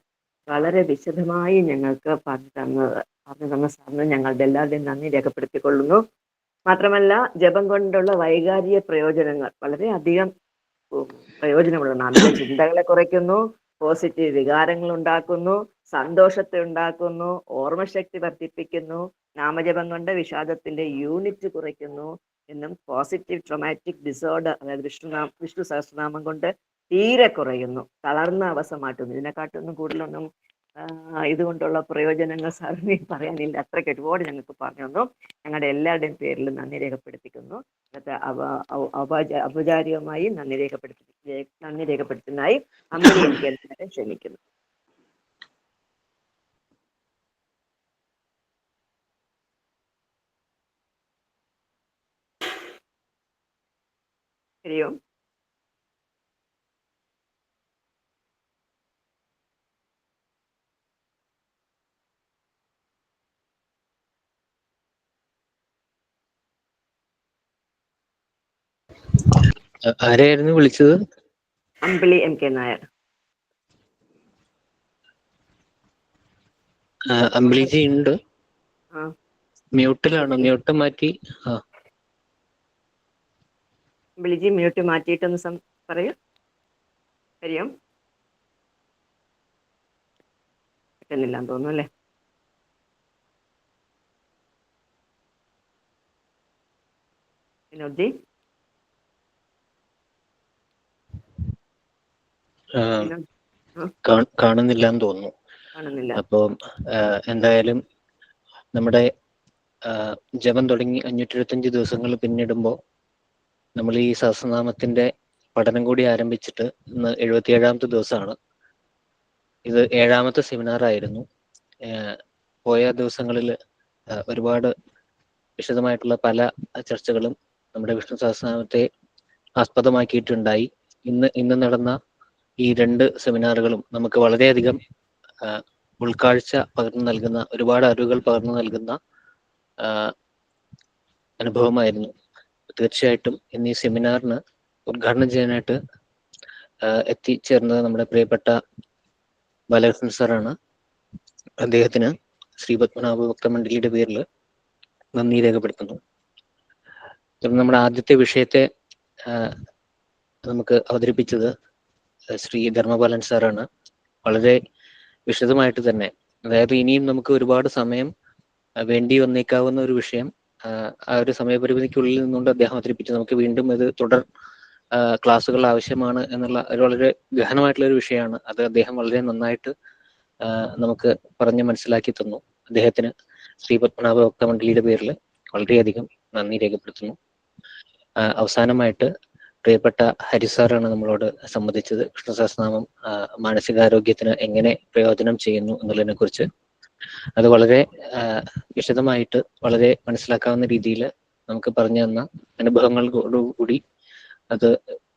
Speaker 2: വളരെ വിശദമായി ഞങ്ങൾക്ക് പറഞ്ഞു തന്ന സാറിന് ഞങ്ങളുടെ എല്ലാവരുടെയും നന്ദി രേഖപ്പെടുത്തിക്കൊള്ളുന്നു. മാത്രമല്ല, ജപം കൊണ്ടുള്ള വൈകാരിക പ്രയോജനങ്ങൾ വളരെയധികം പ്രയോജനമുള്ളതാണ്. നമ്മുടെ ചിന്തകളെ കുറയ്ക്കുന്നു, പോസിറ്റീവ് വികാരങ്ങൾ ഉണ്ടാക്കുന്നു, സന്തോഷത്തെ ഉണ്ടാക്കുന്നു, ഓർമ്മശക്തി വർദ്ധിപ്പിക്കുന്നു, നാമജപം കൊണ്ട് വിഷാദത്തിന്റെ യൂണിറ്റ് കുറയ്ക്കുന്നു എന്നും പോസിറ്റീവ് ട്രോമാറ്റിക് ഡിസോർഡർ, അതായത് വിഷ്ണു സഹസ്രനാമം കൊണ്ട് തീരെ കുറയുന്നു, തളർന്ന അവസ്ഥ മാറ്റുന്നു. ഇതിനെക്കാട്ടൊന്നും കൂടുതലൊന്നും ഇതുകൊണ്ടുള്ള പ്രയോജനങ്ങൾ സാറിന് പറയാനില്ല. അത്രയ്ക്ക് ഒരുപാട് ഞങ്ങൾക്ക് പറഞ്ഞു തന്നു. ഞങ്ങളുടെ എല്ലാവരുടെയും പേരിൽ നന്ദി രേഖപ്പെടുത്തിക്കുന്നു. ഔപചാരികമായി നന്ദി രേഖപ്പെടുത്തുന്നതായി അമ്മയെ എനിക്ക് ക്ഷണിക്കുന്നു. ഹരിയോ.
Speaker 5: ആരായിരുന്നു വിളിച്ചത്?
Speaker 2: അമ്പിളി MK നായർ.
Speaker 5: അമ്പിളിജി ഉണ്ട്, മ്യൂട്ടിലാണോ? മ്യൂട്ട് മാറ്റി.
Speaker 2: അമ്പിളിജി മ്യൂട്ട് മാറ്റിയിട്ടൊന്ന് പറയൂ. ഹരിയോ. പറ്റുന്നില്ലാന്ന് തോന്നുന്നു അല്ലേ? വിനോദ്ജി.
Speaker 5: കാണുന്നില്ല എന്ന് തോന്നുന്നു.
Speaker 2: കാണുന്നില്ല.
Speaker 5: അപ്പോൾ എന്തായാലും നമ്മുടെ ജപം തുടങ്ങി 525 ദിവസങ്ങൾ പിന്നിടുമ്പോൾ നമ്മൾ ഈ സഹസ്രനാമത്തിന്റെ പഠനം കൂടി ആരംഭിച്ചിട്ട് ഇന്ന് 77ാമത്തെ ദിവസമാണ്. ഇത് 7ാമത്തെ സെമിനാർ ആയിരുന്നു. പോയ ദിവസങ്ങളിൽ ഒരുപാട് വിശദമായിട്ടുള്ള പല ചർച്ചകളും നമ്മുടെ വിഷ്ണു സഹസ്രനാമത്തെ ആസ്പദമാക്കിയിട്ടുണ്ടായി. ഇന്ന് നടന്ന ഈ 2 സെമിനാറുകളും നമുക്ക് വളരെയധികം ഉൾക്കാഴ്ച പകർന്നു നൽകുന്ന, ഒരുപാട് അറിവുകൾ പകർന്നു നൽകുന്ന അനുഭവമായിരുന്നു. തീർച്ചയായിട്ടും ഇന്ന് ഈ സെമിനാറിന് ഉദ്ഘാടനം ചെയ്യാനായിട്ട് എത്തിച്ചേർന്നത് നമ്മുടെ പ്രിയപ്പെട്ട ബാലകൃഷ്ണൻ സാറാണ്. അദ്ദേഹത്തിന് ശ്രീ പത്മനാഭ ഭക്തമണ്ഡലിയുടെ പേരിൽ നന്ദി രേഖപ്പെടുത്തുന്നു. നമ്മുടെ ആദ്യത്തെ വിഷയത്തെ നമുക്ക് അവതരിപ്പിച്ചത് ശ്രീ ധർമ്മപാലൻ സാറാണ്. വളരെ വിശദമായിട്ട് തന്നെ, അതായത് ഇനിയും നമുക്ക് ഒരുപാട് സമയം വേണ്ടി വന്നേക്കാവുന്ന ഒരു വിഷയം ആ ഒരു സമയപരിമിതിക്കുള്ളിൽ നിന്നുകൊണ്ട് അദ്ദേഹം അവതരിപ്പിച്ചു. നമുക്ക് വീണ്ടും ഇത് തുടർ ക്ലാസ്സുകൾ ആവശ്യമാണ് എന്നുള്ള ഒരു വളരെ ഗഹനമായിട്ടുള്ള ഒരു വിഷയമാണ്. അത് അദ്ദേഹം വളരെ നന്നായിട്ട് നമുക്ക് പറഞ്ഞ് മനസ്സിലാക്കി തന്നു. അദ്ദേഹത്തിന് ശ്രീ പത്മനാഭ ഭക്തമണ്ഡലിയുടെ പേരിൽ വളരെയധികം നന്ദി രേഖപ്പെടുത്തുന്നു. അവസാനമായിട്ട് പ്രിയപ്പെട്ട ഹരിസാറാണ് നമ്മളോട് സംബന്ധിച്ചത്. വിഷ്ണു സഹസ്രനാമം മാനസികാരോഗ്യത്തിന് എങ്ങനെ പ്രയോജനം ചെയ്യുന്നു എന്നുള്ളതിനെ കുറിച്ച്. അത് വളരെ വിശദമായിട്ട്, വളരെ മനസ്സിലാക്കാവുന്ന രീതിയിൽ നമുക്ക് പറഞ്ഞു തന്ന അനുഭവങ്ങളോടുകൂടി അത്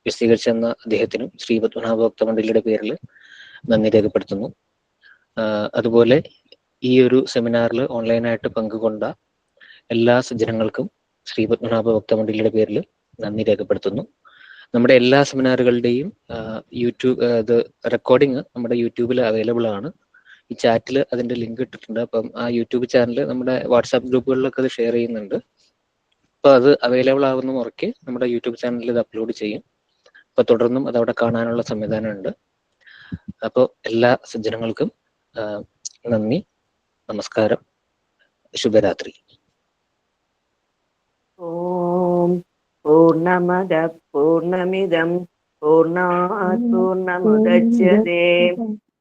Speaker 5: വിശദീകരിച്ചു തന്ന അദ്ദേഹത്തിനും ശ്രീ പത്മനാഭ ഭക്തമണ്ഡലിയുടെ പേരിൽ നന്ദി രേഖപ്പെടുത്തുന്നു. അതുപോലെ ഈ ഒരു സെമിനാറിൽ ഓൺലൈനായിട്ട് പങ്കുകൊണ്ട എല്ലാ സജ്ജനങ്ങൾക്കും ശ്രീ പത്മനാഭ ഭക്തമണ്ഡലിയുടെ പേരിൽ നന്ദി രേഖപ്പെടുത്തുന്നു. നമ്മുടെ എല്ലാ സെമിനാറുകളുടെയും യൂട്യൂബ് റെക്കോർഡിങ് നമ്മുടെ യൂട്യൂബിൽ അവൈലബിൾ ആണ്. ഈ ചാറ്റിൽ അതിന്റെ ലിങ്ക് ഇട്ടിട്ടുണ്ട്. അപ്പം ആ യൂട്യൂബ് ചാനൽ നമ്മുടെ വാട്സാപ്പ് ഗ്രൂപ്പുകളിലൊക്കെ അത് ഷെയർ ചെയ്യുന്നുണ്ട്. അപ്പോൾ അത് അവൈലബിൾ ആകുന്ന മുറയ്ക്ക് നമ്മുടെ യൂട്യൂബ് ചാനലിൽ ഇത് അപ്ലോഡ് ചെയ്യും. അപ്പോൾ തുടർന്നും അതവിടെ കാണാനുള്ള സംവിധാനമുണ്ട്. അപ്പോൾ എല്ലാ സജ്ജനങ്ങൾക്കും നന്ദി, നമസ്കാരം, ശുഭരാത്രി.
Speaker 2: ഓം പൂർണ്ണമദ പൂർണ്ണമിദം പൂർണ്ണാത് പൂർണ്ണമുദച്യതേ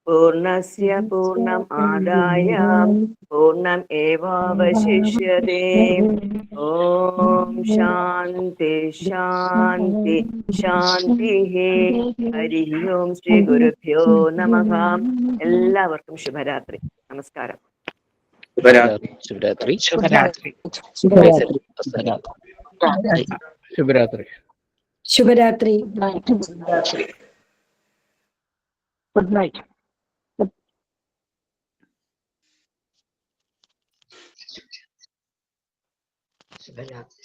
Speaker 2: പൂർണ്ണസ്യ പൂർണ്ണമാദായ പൂർണ്ണം ഏവാവശിഷ്യതേ. ഓം ശാന്തി ശാന്തി ശാന്തി. ഹരി ഓം. ശ്രീ ഗുരുഭ്യോ നമഃ. എല്ലാവർക്കും ശുഭരാത്രി. നമസ്കാരം.
Speaker 5: ശുഭരാത്രി.
Speaker 3: ശുഭരാത്രി.
Speaker 6: ശുഭരാത്രി.
Speaker 7: Good night.
Speaker 5: ശുഭരാത്രി.